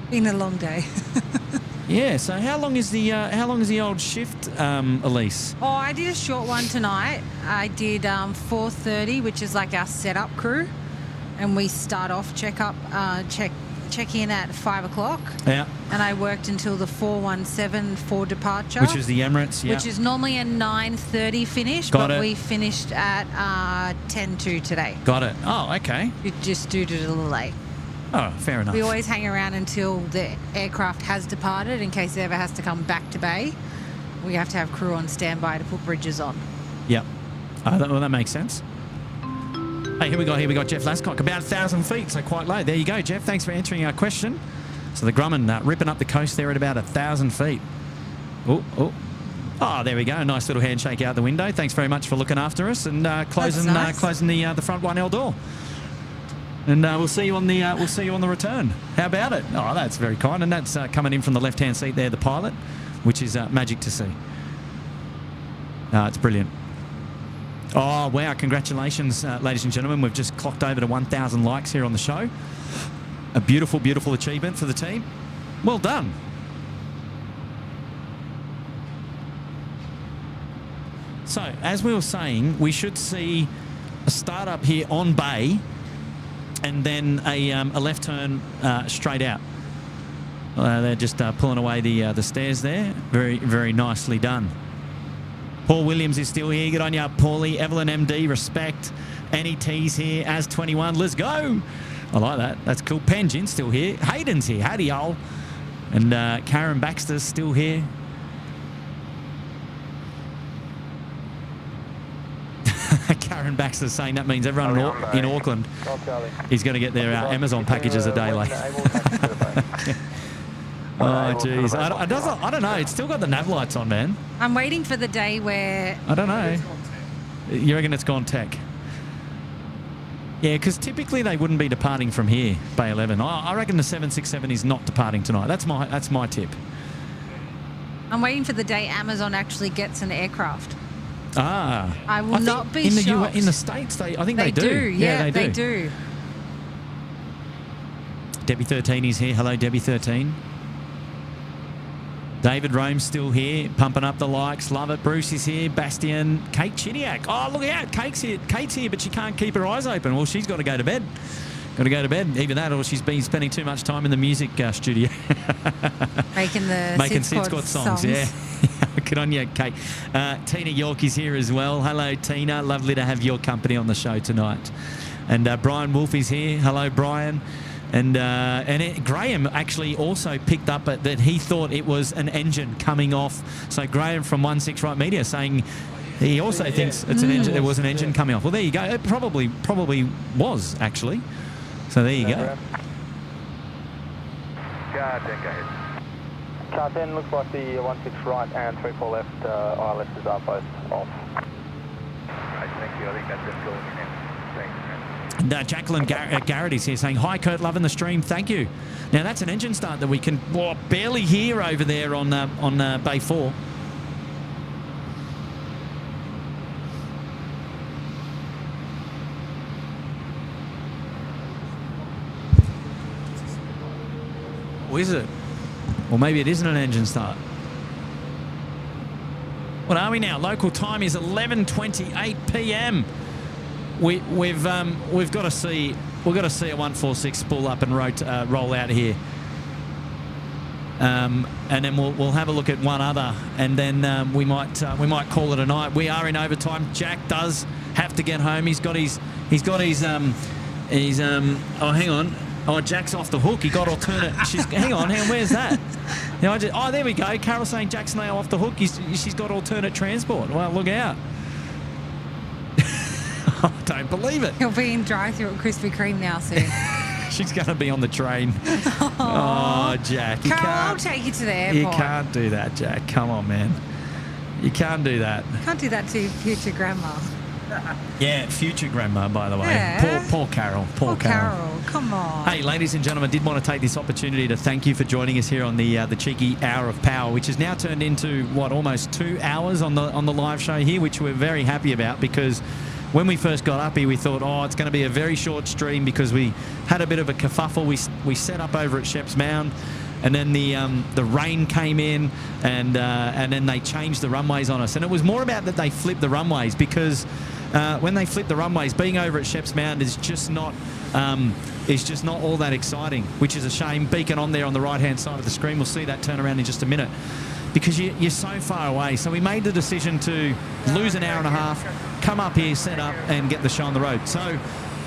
Been a long day. Yeah. So how long is the old shift, Elise? Oh, I did a short one tonight. I did 4:30, which is like our setup crew, and we start off check in at 5 o'clock. Yeah. And I worked until the 417 for departure. Which is the Emirates, yeah. Which is normally a 9:30 finish, we finished at 10:02 today. Got it. Oh, okay. Just due to the delay. Oh, fair enough. We always hang around until the aircraft has departed in case it ever has to come back to bay. We have to have crew on standby to put bridges on. Yep. That makes sense. Hey, here we got Jeff Lascock, about 1,000 feet, so quite low. There you go, Jeff. Thanks for answering our question. So the Grumman ripping up the coast there at about 1,000 feet. Oh, there we go. A nice little handshake out the window. Thanks very much for looking after us and closing the front 1L door. And we'll see you on the return. How about it? Oh, that's very kind. And that's coming in from the left-hand seat there, the pilot, which is magic to see. It's brilliant. Oh, wow. Congratulations, ladies and gentlemen. We've just clocked over to 1,000 likes here on the show. A beautiful, beautiful achievement for the team. Well done. So, as we were saying, we should see a start up here on bay and then a left turn straight out. They're just pulling away the stairs there. Very, very nicely done. Paul Williams is still here. Good on you, Paulie. Evelyn MD, respect. Annie T's here. As 21, let's go. I like that. That's cool. Penjin's still here. Hayden's here. Howdy, y'all. And Karen Baxter's still here. Karen Baxter's saying that means everyone in Auckland is going to get their Amazon packages a day late. Oh, jeez. I don't know. It's still got the nav lights on, man. I'm waiting for the day where... I don't know. You reckon it's gone tech? Yeah, because typically they wouldn't be departing from here, Bay 11. I reckon the 767 is not departing tonight. That's my tip. I'm waiting for the day Amazon actually gets an aircraft. Ah. I will not be shocked. In the States, I think they do. Yeah, they do. Debbie 13 is here. Hello, Debbie 13. David Rome's still here, pumping up the likes. Love it. Bruce is here. Bastian. Kate Chiniak. Oh, look out. Kate's here, but she can't keep her eyes open. Well, she's got to go to bed. Either that or she's been spending too much time in the music studio. Making SydSquad songs. Yeah. Good on you, Kate. Tina York is here as well. Hello, Tina. Lovely to have your company on the show tonight. And Brian Wolf is here. Hello, Brian. And Graham actually also picked up that he thought it was an engine coming off. So Graham from 16 Right Media saying he also thinks it's an engine. There was an engine coming off. Well, there you go. It probably was actually. So there you go. Car 10, go ahead. Car 10 looks like the 16 right and 34 left ILSs are both off. Right, thank you. I think that's just going in now. Thanks, man. And Jacqueline Garrett is here saying, hi, Kurt, loving the stream. Thank you. Now, that's an engine start that we can barely hear over there on Bay 4. Or is it? Or maybe it isn't an engine start. What are we now? Local time is 11:28 p.m. We've got to see a 146 spool up and roll out here. And then we'll have a look at one other, and then we might call it a night. We are in overtime. Jack does have to get home. He's got his oh, hang on. Oh, Jack's off the hook. He got alternate. Hang on. Where's that? There we go. Carol's saying Jack's now off the hook. She's got alternate transport. Well, look out. I don't believe it. He'll be in drive-through at Krispy Kreme now soon. She's going to be on the train. Oh, Jack. You Carol, can't, I'll take you to the airport. you can't do that, Jack. Come on, man. You can't do that. Can't do that to your future grandma. Yeah, future grandma, by the way. Yeah. Poor Carol. Poor Carol, come on. Hey, ladies and gentlemen, did want to take this opportunity to thank you for joining us here on the cheeky Hour of Power, which has now turned into, almost 2 hours on the live show here, which we're very happy about because when we first got up here, we thought, it's going to be a very short stream because we had a bit of a kerfuffle. We set up over at Sheps Mound. And then the rain came in, and then they changed the runways on us. And it was more about that they flipped the runways because when they flip the runways, being over at Sheps Mound is just not all that exciting, which is a shame. Beacon on there on the right-hand side of the screen. We'll see that turn around in just a minute because you're so far away. So we made the decision to lose an hour and a half, come up here, set up, and get the show on the road. So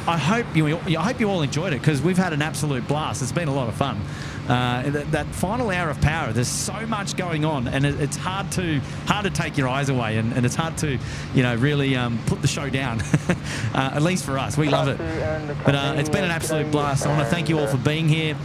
I hope you all enjoyed it because we've had an absolute blast. It's been a lot of fun. That final hour of power, there's so much going on, and it's hard to take your eyes away, and it's hard to really put the show down. At least for us, we love it. But it's been an absolute blast. I want to thank you all for being here.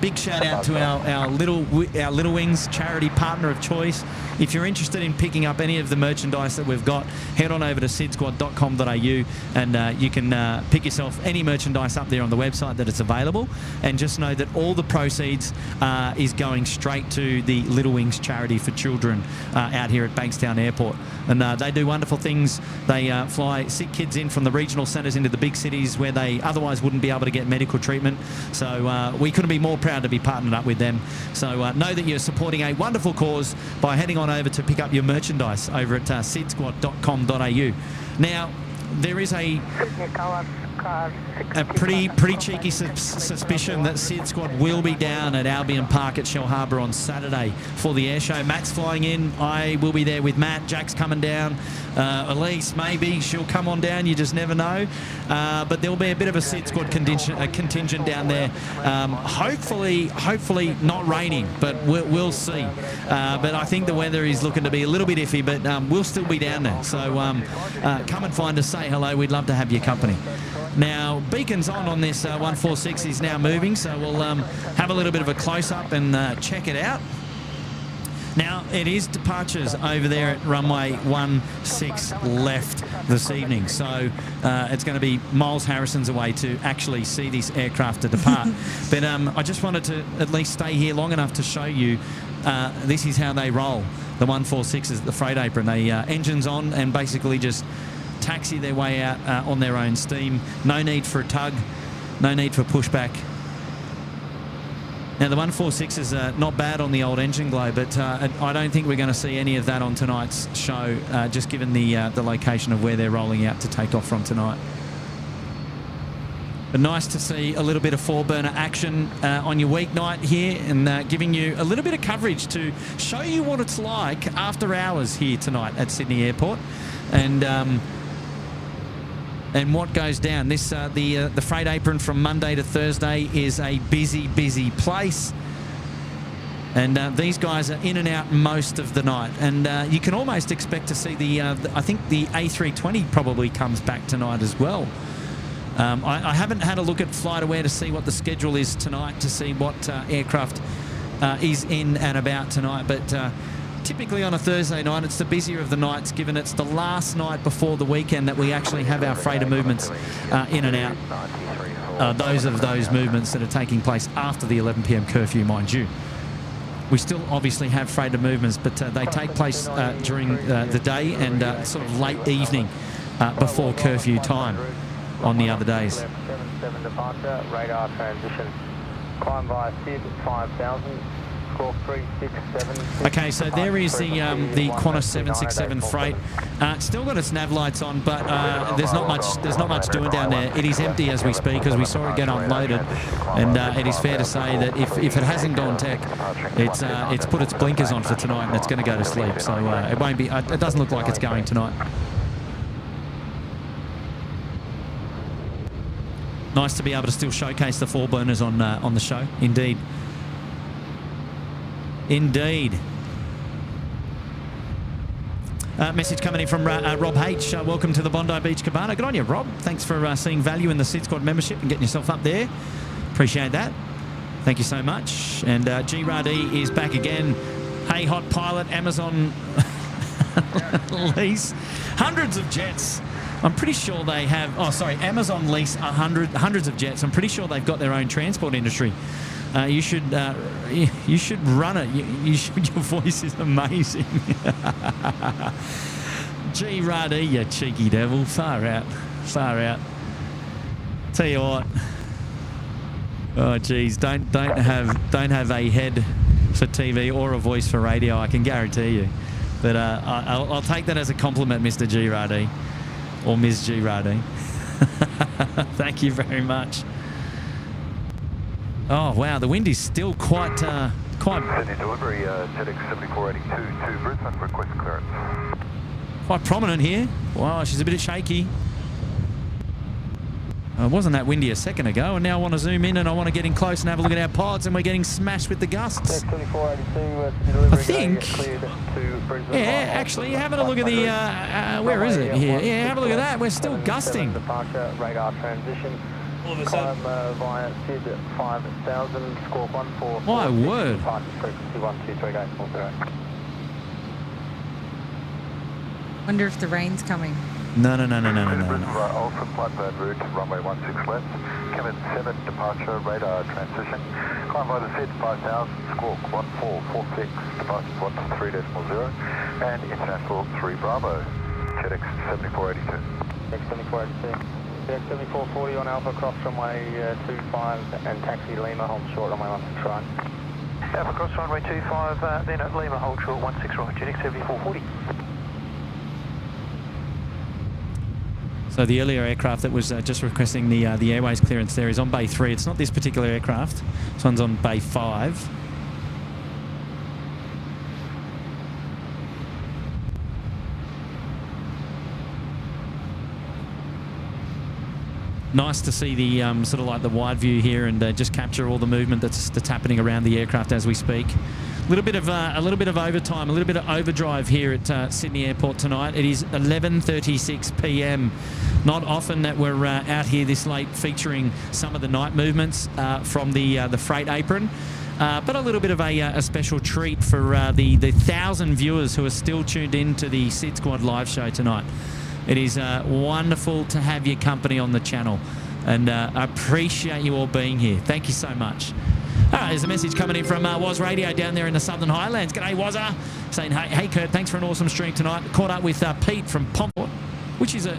Big shout out to our Little Wings charity partner of choice. If you're interested in picking up any of the merchandise that we've got, head on over to SydSquad.com.au and you can pick yourself any merchandise up there on the website that it's available. And just know that all the proceeds is going straight to the Little Wings charity for children out here at Bankstown Airport. And they do wonderful things. They fly sick kids in from the regional centres into the big cities where they otherwise wouldn't be able to get medical treatment. So we couldn't be more proud to be partnered up with them. So know that you're supporting a wonderful cause by heading on over to pick up your merchandise over at SydSquad.com.au. Now, there is a pretty cheeky suspicion that Sid Squad will be down at Albion Park at Shell Harbour on Saturday for the air show. Matt's flying in. I will be there with Matt. Jack's coming down. Elise, maybe she'll come on down. You just never know. But there will be a bit of a Sid Squad contingent down there. Hopefully not raining, but we'll see. But I think the weather is looking to be a little bit iffy, but we'll still be down there. So come and find us. Say hello. We'd love to have your company. Now, beacon's on this 146 is now moving, so we'll have a little bit of a close-up and check it out. Now, it is departures over there at runway 16 left this evening, so it's going to be Miles Harrison's away to actually see this aircraft to depart. But I just wanted to at least stay here long enough to show you this is how they roll. The 146s, the freight apron, they engines on and basically just taxi their way out on their own steam. No need for a tug, no need for pushback. Now the 146 is not bad on the old engine glow, but I don't think we're going to see any of that on tonight's show, just given the location of where they're rolling out to take off from tonight. But nice to see a little bit of four-burner action on your weeknight here, and giving you a little bit of coverage to show you what it's like after hours here tonight at Sydney Airport. And what goes down. This the freight apron from Monday to Thursday is a busy place. And these guys are in and out most of the night. And you can almost expect to see I think the A320 probably comes back tonight as well. I haven't had a look at FlightAware to see what the schedule is tonight, to see what aircraft is in and about tonight. But typically on a Thursday night, it's the busier of the nights, given it's the last night before the weekend that we actually have our freighter movements in and out. Those movements that are taking place after the 11 p.m. curfew, mind you. We still obviously have freighter movements, but they take place during the day and sort of late evening before curfew time on the other days. 77 departure, radar transition, climb via SID 5000. Okay, so there is the Qantas 767 freight. Still got its nav lights on, but there's not much doing down there. It is empty as we speak because we saw it get unloaded, and it is fair to say that if it hasn't gone tech, it's put its blinkers on for tonight and it's going to go to sleep. So it won't be. It doesn't look like it's going tonight. Nice to be able to still showcase the four burners on the show. Indeed. Message coming in from Rob H. Welcome to the Bondi Beach Cabana. Good on you, Rob. Thanks for seeing value in the SydSquad membership and getting yourself up there. Appreciate that. Thank you so much. And G-Rad-E is back again. Hey, hot pilot, Amazon lease. Hundreds of jets. I'm pretty sure they have... Oh, sorry, Amazon lease hundreds of jets. I'm pretty sure they've got their own transport industry. You should run it. You should. Your voice is amazing. G-Rad-E, you cheeky devil. Far out. Far out. Tell you what. Oh, geez. Don't have a head for TV or a voice for radio, I can guarantee you. But I'll take that as a compliment, Mr. G-Rad-E. Or Ms. G-Rad-E. Thank you very much. Oh, wow. The wind is still quite... Sydney delivery, FedEx 7482 to Brisbane, request clearance. Quite prominent here. Wow, she's a bit shaky. It wasn't that windy a second ago, and now I want to zoom in and I want to get in close and have a look at our pods, and we're getting smashed with the gusts. I think... Yeah, actually, having a look at the... where is it here? Yeah, have a look at that. We're still gusting. Departure, radar transition. Climb via SID 5000, score 14. My word. Departure frequency 123.40. Wonder if the rain's coming. No. Ultra Blackbird route, runway 16 left. Kevin 7, departure, radar transition. Climb via the SID 5000, squawk 1446, departure 123.0, and international 3 Bravo, FedEx 7482. FedEx 7482. FedEx 7440 on Alpha, cross runway 25 and taxi Lima, hold short runway 16 right. Alpha cross runway 25, then at Lima, hold short 16 right, FedEx 7440. So the earlier aircraft that was just requesting the airways clearance there is on Bay 3. It's not this particular aircraft. This one's on Bay 5. Nice to see the sort of like the wide view here and just capture all the movement that's happening around the aircraft as we speak. A little bit of overtime, a little bit of overdrive here at Sydney Airport tonight. It is 11:36 p.m. Not often that we're out here this late, featuring some of the night movements from the freight apron, but a little bit of a special treat for the 1,000 viewers who are still tuned in to the SydSquad live show tonight. It is wonderful to have your company on the channel, and I appreciate you all being here. Thank you so much. There's a message coming in from Woz Radio down there in the Southern Highlands. G'day, Wozza. Saying, hey Kurt, thanks for an awesome stream tonight. Caught up with Pete from Pomport, which is a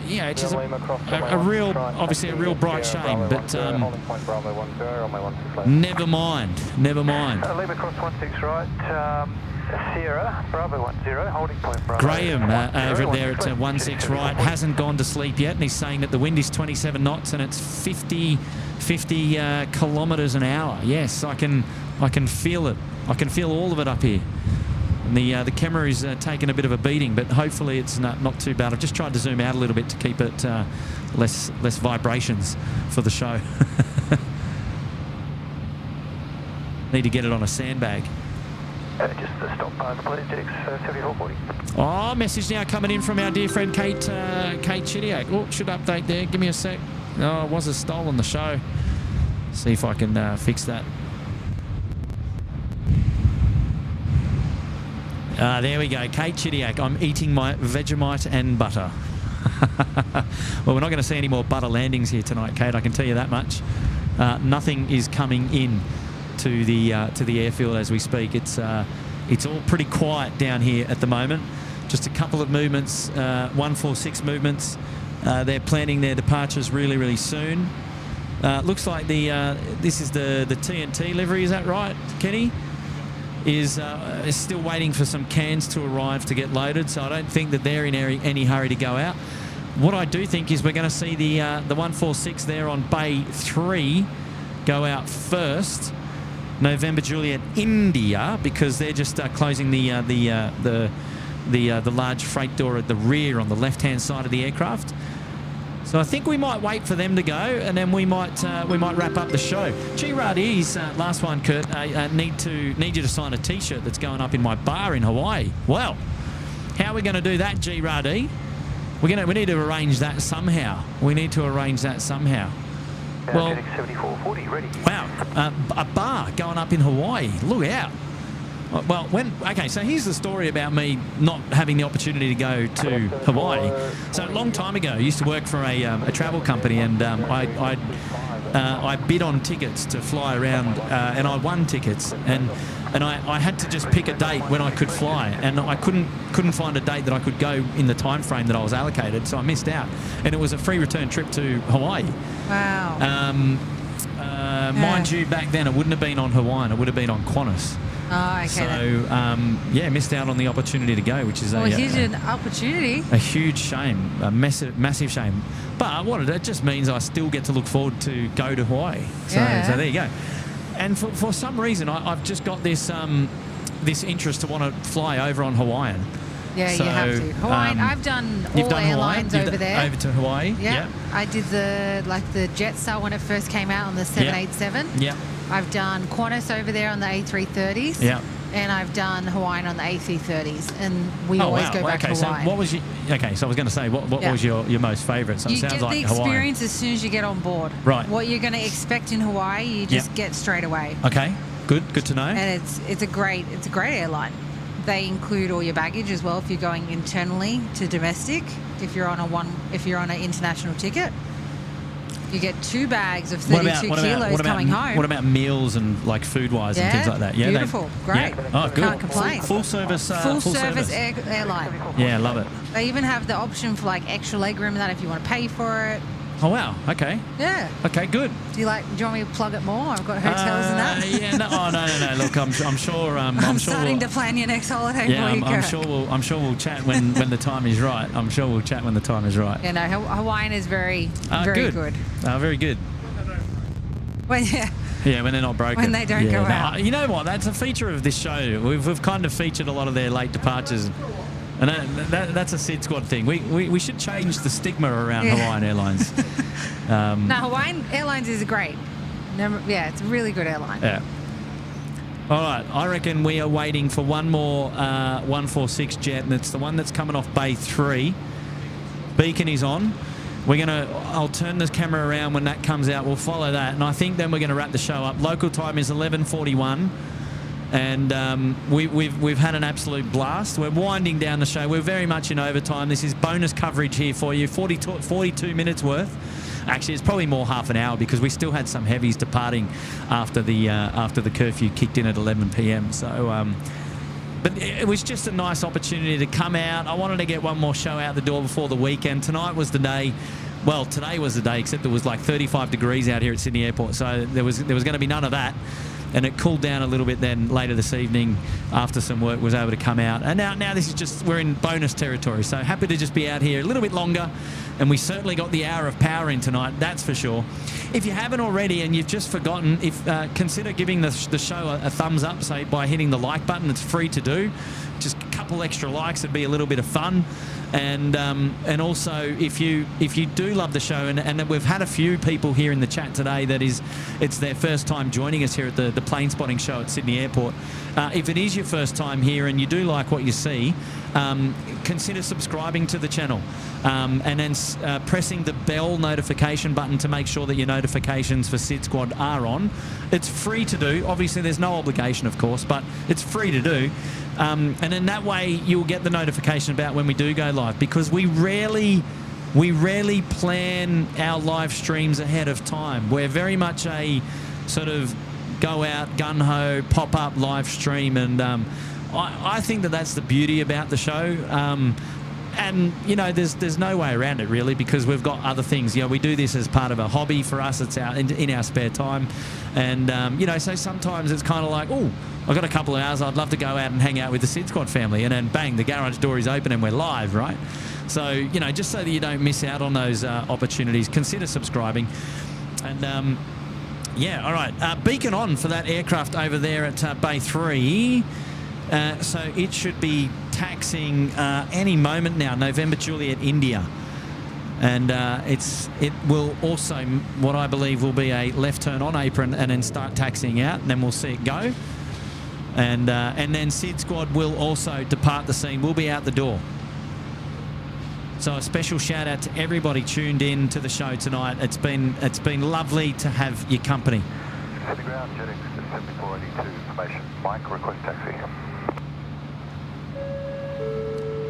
real, obviously a real bright shame, but never mind. Lima cross 16 right, Sierra, Bravo 10, holding point Bravo. Graham over there at 16 right hasn't gone to sleep yet, and he's saying that the wind is 27 knots and it's 50 kilometres an hour. Yes, I can feel it. I can feel all of it up here. And the camera is taking a bit of a beating, but hopefully it's not too bad. I've just tried to zoom out a little bit to keep it less vibrations for the show. Need to get it on a sandbag. Just stop by the plate, FedEx 7440. Oh, message now coming in from our dear friend Kate Chidiak. Oh, should update there. Give me a sec. Oh, it was a stolen the show. See if I can fix that. There we go. Kate Chidiak. I'm eating my Vegemite and butter. Well, we're not going to see any more butter landings here tonight, Kate. I can tell you that much. Nothing is coming in to the airfield as we speak. It's all pretty quiet down here at the moment. Just a couple of movements, 146 movements. They're planning their departures really soon. Looks like this is the TNT livery. Is that right, Kenny? Is still waiting for some cans to arrive to get loaded. So I don't think that they're in any hurry to go out. What I do think is we're going to see the 146 there on Bay 3 go out first. November Juliet India, because they're just closing the large freight door at the rear on the left-hand side of the aircraft. So I think we might wait for them to go, and then we might wrap up the show. G-Rad-E's last one, Kurt. I need you to sign a T-shirt that's going up in my bar in Hawaii. Well, how are we going to do that, G-Rad-E? We need to arrange that somehow. Well, 7440, ready. wow, a bar going up in Hawaii. Look out. Well, so here's the story about me not having the opportunity to go to Hawaii. So a long time ago, I used to work for a travel company, and I bid on tickets to fly around, and I won tickets, and I had to just pick a date when I could fly, and I couldn't find a date that I could go in the time frame that I was allocated, so I missed out, and it was a free return trip to Hawaii. Wow. Mind you, back then it wouldn't have been on Hawaiian, it would have been on Qantas. Oh, okay. So, missed out on the opportunity to go, which is here's an opportunity. A huge shame, a massive shame. But it just means I still get to look forward to go to Hawaii. So there you go. And for some reason, I've just got this this interest to want to fly over on Hawaiian. Yeah, so, you have to. Hawaiian. I've done all airlines over there. Over to Hawaii. Yeah. I did the Jetstar when it first came out on the 787. Yeah. I've done Qantas over there on the A330s. Yeah. And I've done Hawaiian on the A330s, and we always go back to Hawaii. So what was so I was going to say, what was your most favourite? So you it sounds get like the experience as soon as you get on board. Right. What you're going to expect in Hawaii, you just get straight away. Okay. Good to know. And it's a great airline. They include all your baggage as well if you're going internally to domestic. If you're on an international ticket. You get 2 bags of 32 kilos coming home. What about meals and like food-wise and things like that? Yeah, beautiful, great. Yeah. Oh, good. Can't complain. Full service. Full service airline. Yeah, love it. They even have the option for like extra legroom and that if you want to pay for it. Oh wow. Okay. Yeah. Okay. Good. Do you want me to plug it more? I've got hotels and that. Yeah. No. Oh no. Look, I'm sure. I'm starting to plan your next holiday for you. I'm sure we'll chat when the time is right. I'm sure we'll chat when the time is right. Yeah. No. Hawaiian is very good. Very good. Well, yeah. Yeah, when they're not broken. When they don't go out. You know what? That's a feature of this show. We've kind of featured a lot of their late departures. And that's a SydSquad thing. We should change the stigma around Hawaiian Airlines. No, Hawaiian Airlines is great. It's a really good airline. Yeah. All right, I reckon we are waiting for one more 146 jet, and it's the one that's coming off Bay 3. Beacon is on. I'll turn this camera around when that comes out. We'll follow that, and I think then we're going to wrap the show up. Local time is 11:41. And we've had an absolute blast. We're winding down the show. We're very much in overtime. This is bonus coverage here for you, 42 minutes worth. Actually, it's probably more half an hour because we still had some heavies departing after the curfew kicked in at 11 p.m. So, but it was just a nice opportunity to come out. I wanted to get one more show out the door before the weekend. Tonight was the day. Well, today was the day, except it was like 35 degrees out here at Sydney Airport. So there was going to be none of that. And it cooled down a little bit then later this evening after some work was able to come out. And now this is just, we're in bonus territory. So happy to just be out here a little bit longer. And we certainly got the hour of power in tonight, that's for sure. If you haven't already and you've just forgotten, consider giving the show a thumbs up, say, by hitting the like button. It's free to do. Just a couple extra likes, it'd be a little bit of fun. And also, if you do love the show, and we've had a few people here in the chat today it's their first time joining us here at the plane spotting show at Sydney Airport. If it is your first time here and you do like what you see, consider subscribing to the channel and then pressing the bell notification button to make sure that your notifications for SydSquad are on. It's free to do. Obviously, there's no obligation, of course, but it's free to do. And in that way, you'll get the notification about when we do go live, because we rarely plan our live streams ahead of time. We're very much a sort of go out, gun-ho, pop-up live stream, and I think that's the beauty about the show. And, there's no way around it, really, because we've got other things. We do this as part of a hobby for us. It's in our spare time. And, so sometimes it's kind of like, oh, I've got a couple of hours. I'd love to go out and hang out with the SydSquad family. And then, bang, the garage door is open and we're live, right? So, just so that you don't miss out on those opportunities, consider subscribing. And, all right. Beacon on for that aircraft over there at Bay 3. So it should be taxiing any moment now, November Juliet, India. And it will also, what I believe will be a left turn on apron and then start taxiing out, and then we'll see it go. And then SydSquad will also depart the scene. We'll be out the door. So a special shout out to everybody tuned in to the show tonight. It's been lovely to have your company. City ground, jetting 7482, information. Mike, request taxi.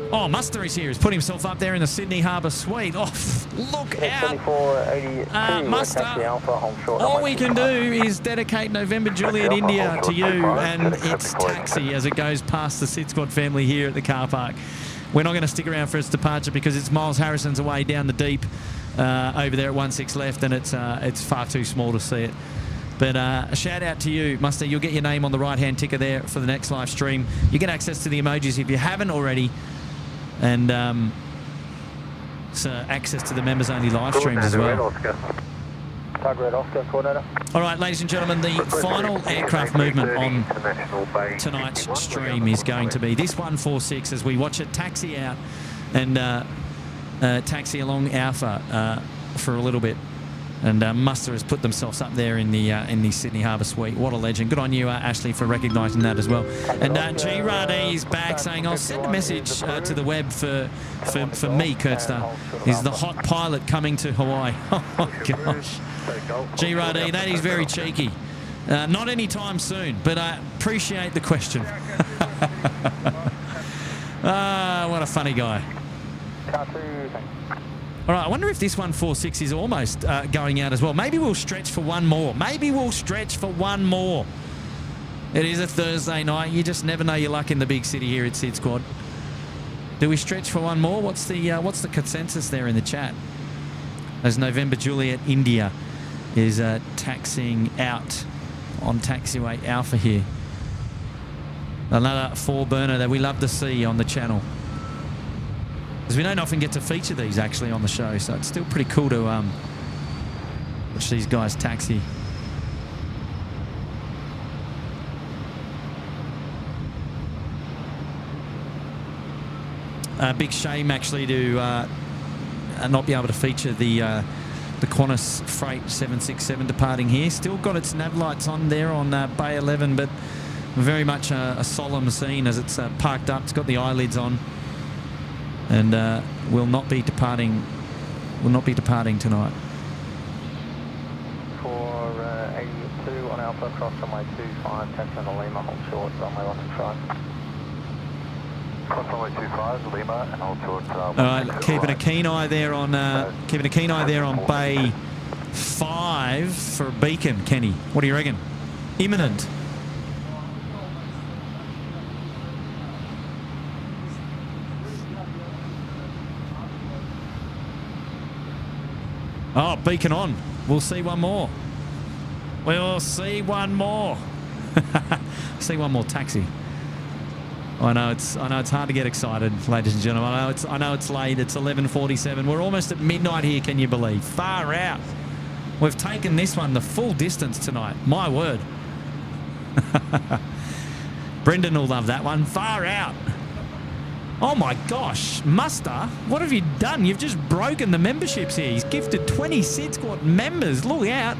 Oh, Muster is here. He's put himself up there in the Sydney Harbour Suite. Oh, look out. 7482, Muster, taxi Alpha, hold short. all we can do is dedicate November Juliet India to you and its taxi as it goes past the SydSquad family here at the car park. We're not going to stick around for its departure because it's Miles Harrison's away down the deep over there at 16 left, and it's far too small to see it. But a shout out to you, Muster. You'll get your name on the right-hand ticker there for the next live stream. You get access to the emojis if you haven't already, and access to the members-only live streams as well. Red Oscar, coordinator. All right, ladies and gentlemen, the final aircraft movement on tonight's stream is going to be this 146 as we watch it taxi out and taxi along Alpha for a little bit. And Muster has put themselves up there in the Sydney Harbour Suite. What a legend. Good on you, Ashley, for recognising that as well. And G-Rad is back saying, I'll send a message to the web for me, Kurtster. Is the hot pilot coming to Hawaii? Oh, my gosh. G-Rad, that is very cheeky. Not anytime soon, but I appreciate the question. What a funny guy. All right, I wonder if this 146 is almost going out as well. Maybe we'll stretch for one more. It is a Thursday night. You just never know your luck in the big city here at SydSquad. Do we stretch for one more? What's the consensus there in the chat? As November Juliet India is taxiing out on taxiway Alpha here. Another 4-burner that we love to see on the channel. Because we don't often get to feature these actually on the show, so it's still pretty cool to watch these guys taxi. Big shame actually to not be able to feature the Qantas Freight 767 departing here. Still got its nav lights on there on Bay 11, but very much a solemn scene as it's parked up. It's got the eyelids on. And will not be departing tonight. For 82 on Alpha, cross runway 25, taxi on Lima, hold short, runway 125. Cross runway 25, Lima, and hold short. All right, keeping a keen eye there on Bay 5 for a beacon, Kenny. What do you reckon? Imminent. Oh, beacon on. We'll see one more. See one more taxi. I know it's hard to get excited, ladies and gentlemen. I know it's late. It's 11:47. We're almost at midnight here. Can you believe? Far out. We've taken this one the full distance tonight. My word. Brendan will love that one. Far out. Oh my gosh, Muster, what have you done? You've just broken the memberships here. He's gifted 20 SydSquad members. Look out.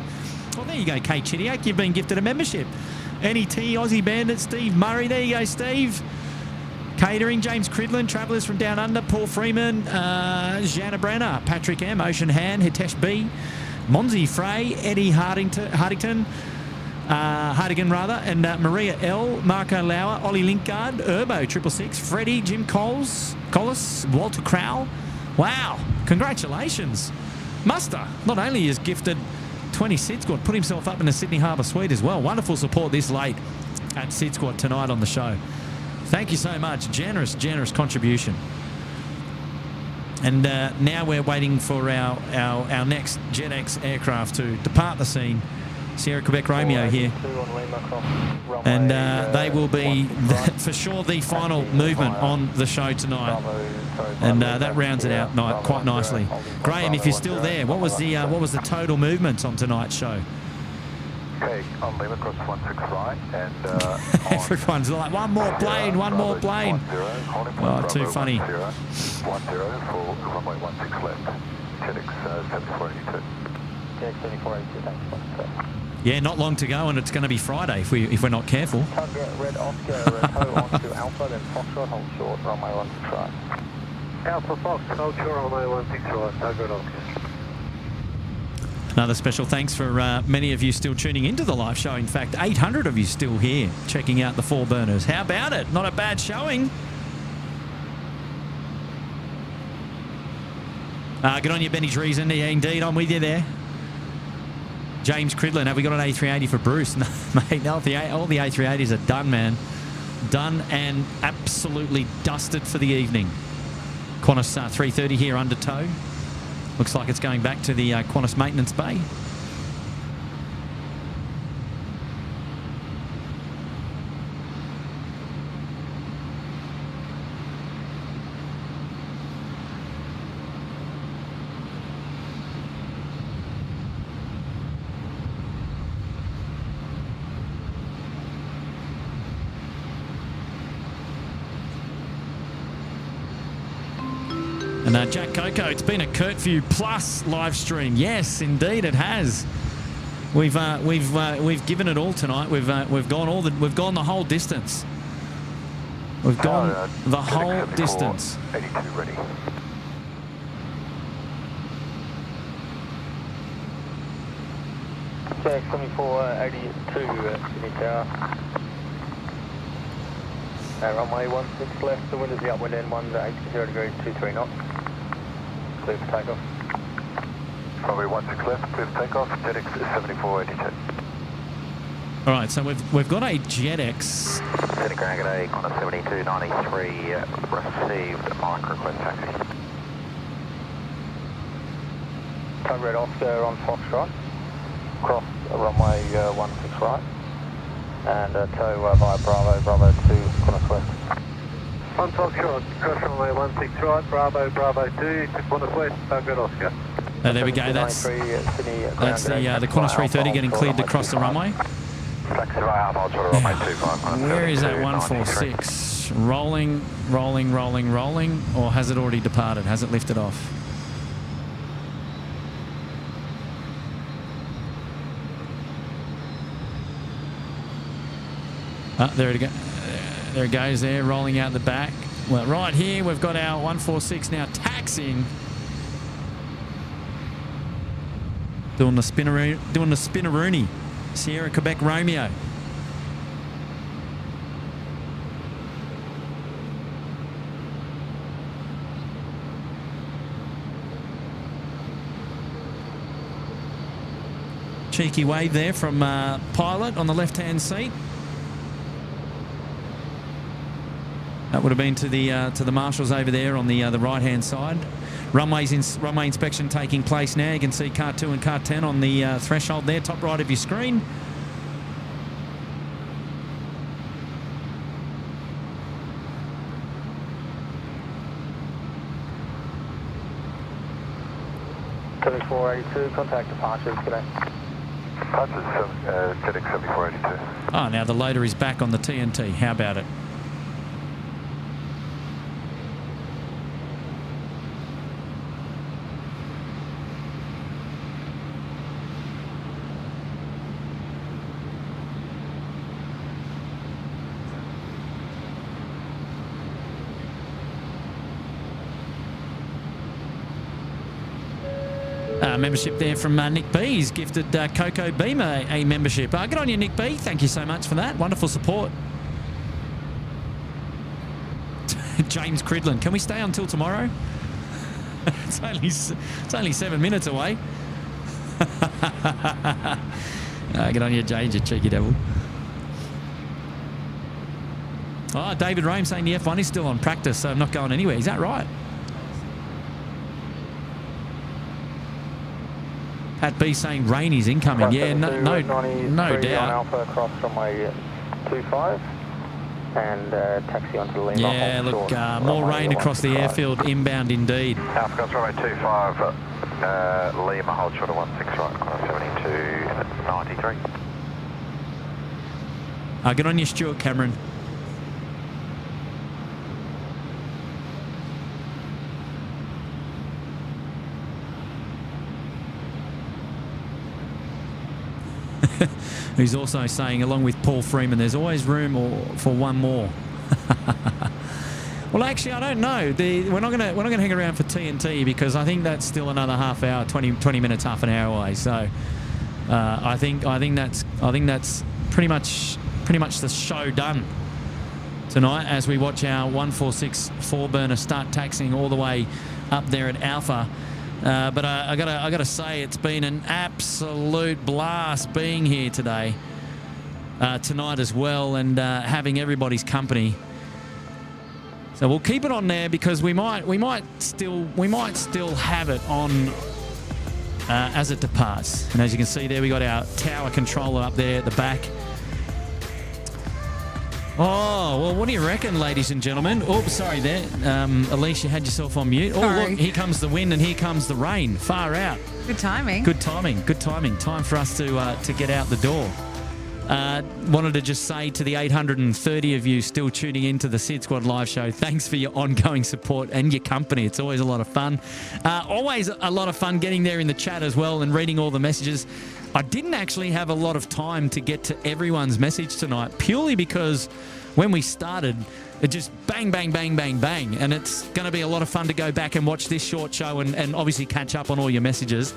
Well, there you go, Kate Chidiak. You've been gifted a membership. NET, Aussie Bandit, Steve Murray. There you go, Steve. Catering, James Cridlin, Travellers from Down Under, Paul Freeman, Jana Brenner, Patrick M, Ocean Han, Hitesh B, Monzi Frey, Eddie Hardigan, and Maria L, Marco Lauer, Ollie Linkard, Urbo 666, Freddie, Jim Collis, Walter Crowell. Wow, congratulations. Muster not only is gifted 20 SydSquad, put himself up in the Sydney Harbour Suite as well. Wonderful support this late at SydSquad tonight on the show. Thank you so much. Generous contribution. And now we're waiting for our next JetX aircraft to depart the scene. Sierra Quebec Romeo here, and they will be for sure the final movement on the show tonight, and that rounds it out quite nicely. Graham, if you're still there, what was the total movement on tonight's show? Okay, on Lima cross 16 right, and everyone's like, one more plane. Oh, too funny. 10 for runway 16 left, JetX 7482. JetX 7482, thanks. Yeah, not long to go, and it's going to be Friday if we're not careful. Red Oscar, Reto onto Alpha, then Foxtrot, hold short, runway 1 to try. Alpha Fox, hold short runway 16 right, no good Oscar. Another special thanks for many of you still tuning into the live show. In fact, 800 of you still here checking out the 4 burners. How about it? Not a bad showing. Good on you, Benny Treason. Yeah, indeed, I'm with you there. James Cridlin, have we got an A380 for Bruce? No, mate, no, all the A380s are done, man. Done and absolutely dusted for the evening. Qantas 330 here under tow. Looks like it's going back to the Qantas maintenance bay. And Jack Coco, it's been a Curfew Plus live stream. Yes, indeed, it has. We've given it all tonight. We've gone the whole distance. We've gone the whole distance. 82 ready. Jack 7482 Sydney Tower. Runway 16 left, the wind is the upwind end 180 degrees 23 knots. Clear for takeoff. Runway 16 left, clear for takeoff, JetX 7482. All right, so we've got a JetX. Sydney Ground A, Qantas 7293, received micro-clean taxi. Tow Red Oscar on Foxtrot, cross runway 16 right, and tow via Bravo 2, Qantas West. 1 Foxtrot, cross runway 16 right, Bravo 2 to Qantas West, Tow Red Oscar. There we go, that's the Qantas 330 getting cleared to cross the runway. Where is that 146? Rolling, or has it already departed? Has it lifted off? There it goes there, rolling out the back. Well, right here, we've got our 146 now taxiing. Doing the spinneroony. Sierra Quebec Romeo. Cheeky wave there from pilot on the left-hand seat. That would have been to the marshals over there on the right-hand side. Runway inspection taking place now. You can see car 2 and car 10 on the threshold there, top right of your screen. Contact departures, g'day. Departures, JetX 7482. Oh, now the loader is back on the TNT. How about it? Membership there from Nick B. He's gifted Coco Beamer a membership. Good on you, Nick B. Thank you so much for that. Wonderful support. James Cridlin. Can we stay until tomorrow? It's only 7 minutes away. Good on you, James, you cheeky devil. Oh, David Rome saying the F1 is still on practice, so I'm not going anywhere. Is that right? Pat B saying rain is incoming. Yeah, no doubt. Alpha across runway 25 and taxi onto Lima. Yeah, look, more rain across the airfield inbound indeed. Alpha across runway 25, Lima, hold short of 16 right, Qantas 7293. Get on your Stuart Cameron. Who's also saying, along with Paul Freeman, there's always room for one more. Well, actually, I don't know. We're not gonna hang around for TNT because I think that's still another half hour, 20 minutes, half an hour away. So I think that's pretty much the show done tonight as we watch our 146 4-burner start taxiing all the way up there at Alpha. But I gotta say, it's been an absolute blast being here today, tonight as well, and having everybody's company. So we'll keep it on there because we might still have it on as it departs. And as you can see there, we got our tower controller up there at the back. Oh, well, what do you reckon, ladies and gentlemen? Oh, sorry there. Elise, you had yourself on mute. Oh, Sorry. look, here comes the wind and here comes the rain. Far out. Good timing. Good timing. Good timing. Time for us to get out the door. Wanted to just say to the 830 of you still tuning into the SydSquad live show, thanks for your ongoing support and your company. It's always a lot of fun. Always a lot of fun getting there in the chat as well and reading all the messages. I didn't actually have a lot of time to get to everyone's message tonight, purely because when we started, it just bang, bang, bang, bang, bang. And it's going to be a lot of fun to go back and watch this short show and obviously catch up on all your messages.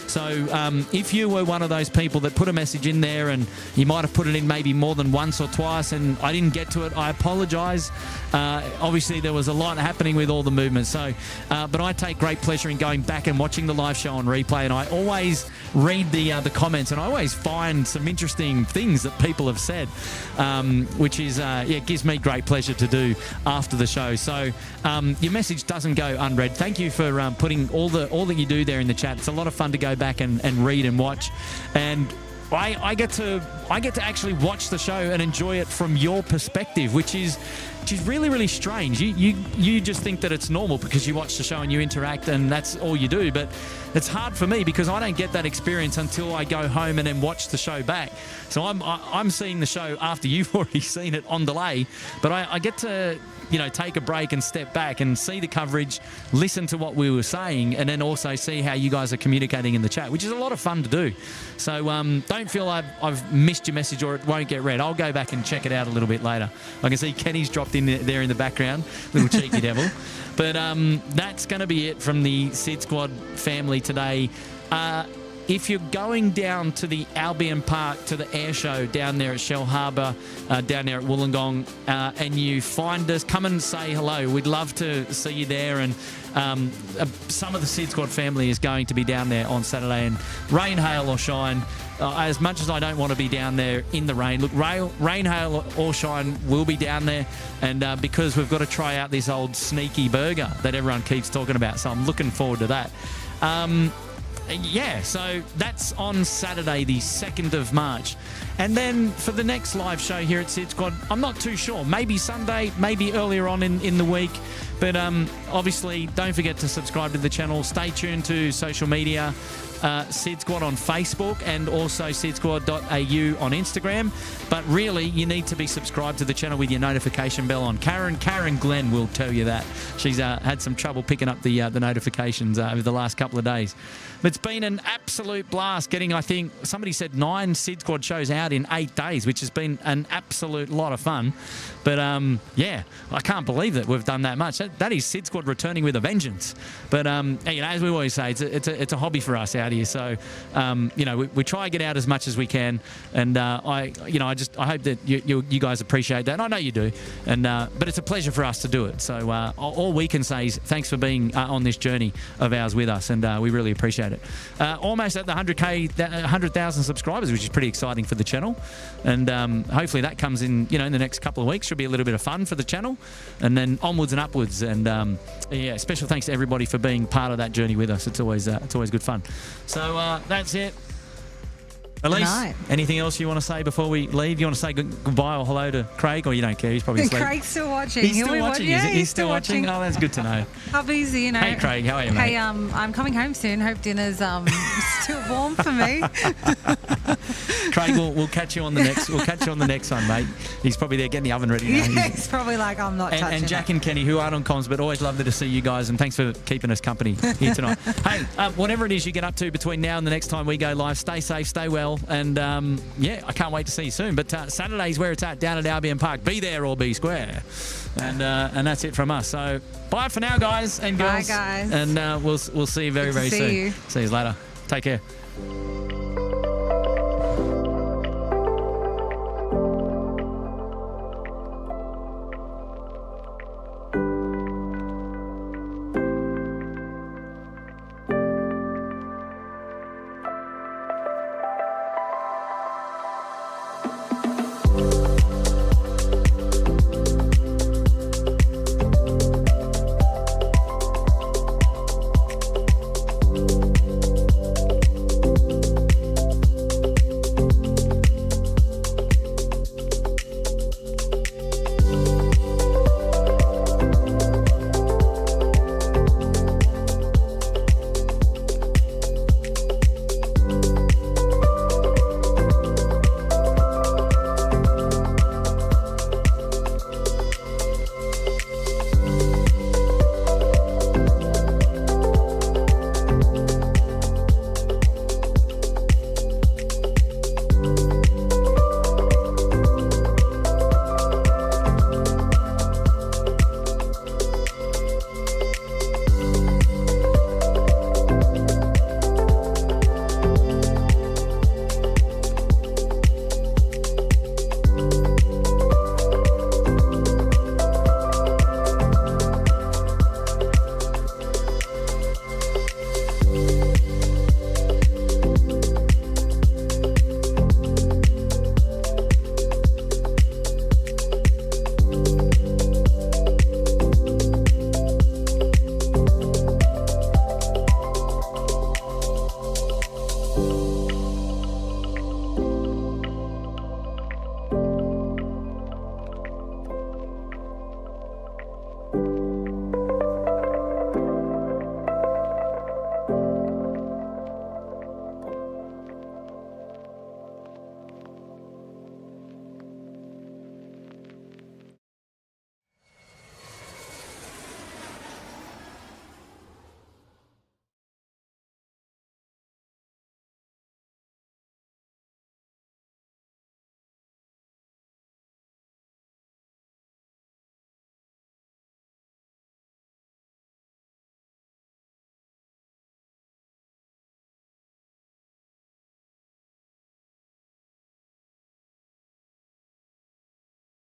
So if you were one of those people that put a message in there and you might have put it in maybe more than once or twice and I didn't get to it, I apologise. Obviously, there was a lot happening with all the movements. So, but I take great pleasure in going back and watching the live show on replay, and I always read the comments, and I always find some interesting things that people have said, which is it gives me great pleasure to do after the show. So your message doesn't go unread. Thank you for putting all that you do there in the chat. It's a lot of fun to go back and read and watch, and I get to actually watch the show and enjoy it from your perspective, which is really, really strange. You just think that it's normal because you watch the show and you interact and that's all you do, but it's hard for me because I don't get that experience until I go home and then watch the show back. So I'm seeing the show after you've already seen it on delay, but I get to take a break and step back and see the coverage, listen to what we were saying, and then also see how you guys are communicating in the chat, which is a lot of fun to do. So don't feel I've missed your message or it won't get read. I'll go back and check it out a little bit later. I can see Kenny's dropped in there in the background, little cheeky devil. But that's going to be it from the SydSquad family today. If you're going down to the Albion Park, to the air show down there at Shell Harbour, down there at Wollongong, and you find us, come and say hello. We'd love to see you there. And some of the SydSquad family is going to be down there on Saturday. And rain, hail or shine, as much as I don't want to be down there in the rain, look, rain, hail or shine, we'll be down there. And because we've got to try out this old sneaky burger that everyone keeps talking about. So I'm looking forward to that. Yeah, so that's on Saturday, the 2nd of March. And then for the next live show here at SydSquad, I'm not too sure. Maybe Sunday, maybe earlier on in the week. But obviously, don't forget to subscribe to the channel. Stay tuned to social media. SydSquad on Facebook and also SydSquad.au on Instagram. But really, you need to be subscribed to the channel with your notification bell on. Karen Glenn will tell you that. She's had some trouble picking up the notifications over the last couple of days. But it's been an absolute blast getting, I think, somebody said 9 SydSquad shows out in 8 days, which has been an absolute lot of fun. But yeah, I can't believe that we've done that much. That is SydSquad returning with a vengeance. But as we always say, it's a hobby for us out here. So we try and get out as much as we can. And I hope that you guys appreciate that. And I know you do. And but it's a pleasure for us to do it. So all we can say is thanks for being on this journey of ours with us, and we really appreciate it. Almost at the 100,000 subscribers, which is pretty exciting for the channel. And hopefully that comes in in the next couple of weeks. Should be a little bit of fun for the channel, and then onwards and upwards. And yeah, special thanks to everybody for being part of that journey with us. It's always good fun. So that's it. Elise, anything else you want to say before we leave? You want to say goodbye or hello to Craig, or you don't care? He's probably asleep. Craig's still watching. He's still watching. Yeah, he's still watching. Oh, that's good to know. How busy, Hey, Craig, how are you, mate? Hey, I'm coming home soon. Hope dinner's still warm for me. Craig, we'll catch you on the next. We'll catch you on the next one, mate. He's probably there getting the oven ready now. Yeah, he's probably like, I'm not touching And Jack it. and Kenny, who aren't on comms, but always lovely to see you guys, and thanks for keeping us company here tonight. Hey, whatever it is you get up to between now and the next time we go live, stay safe, stay well, and yeah, I can't wait to see you soon. But Saturday's where it's at, down at Albion Park. Be there or be square. And that's it from us. So bye for now, guys and girls. Bye, guys. And we'll see you very, very soon. See you. See you later. Take care.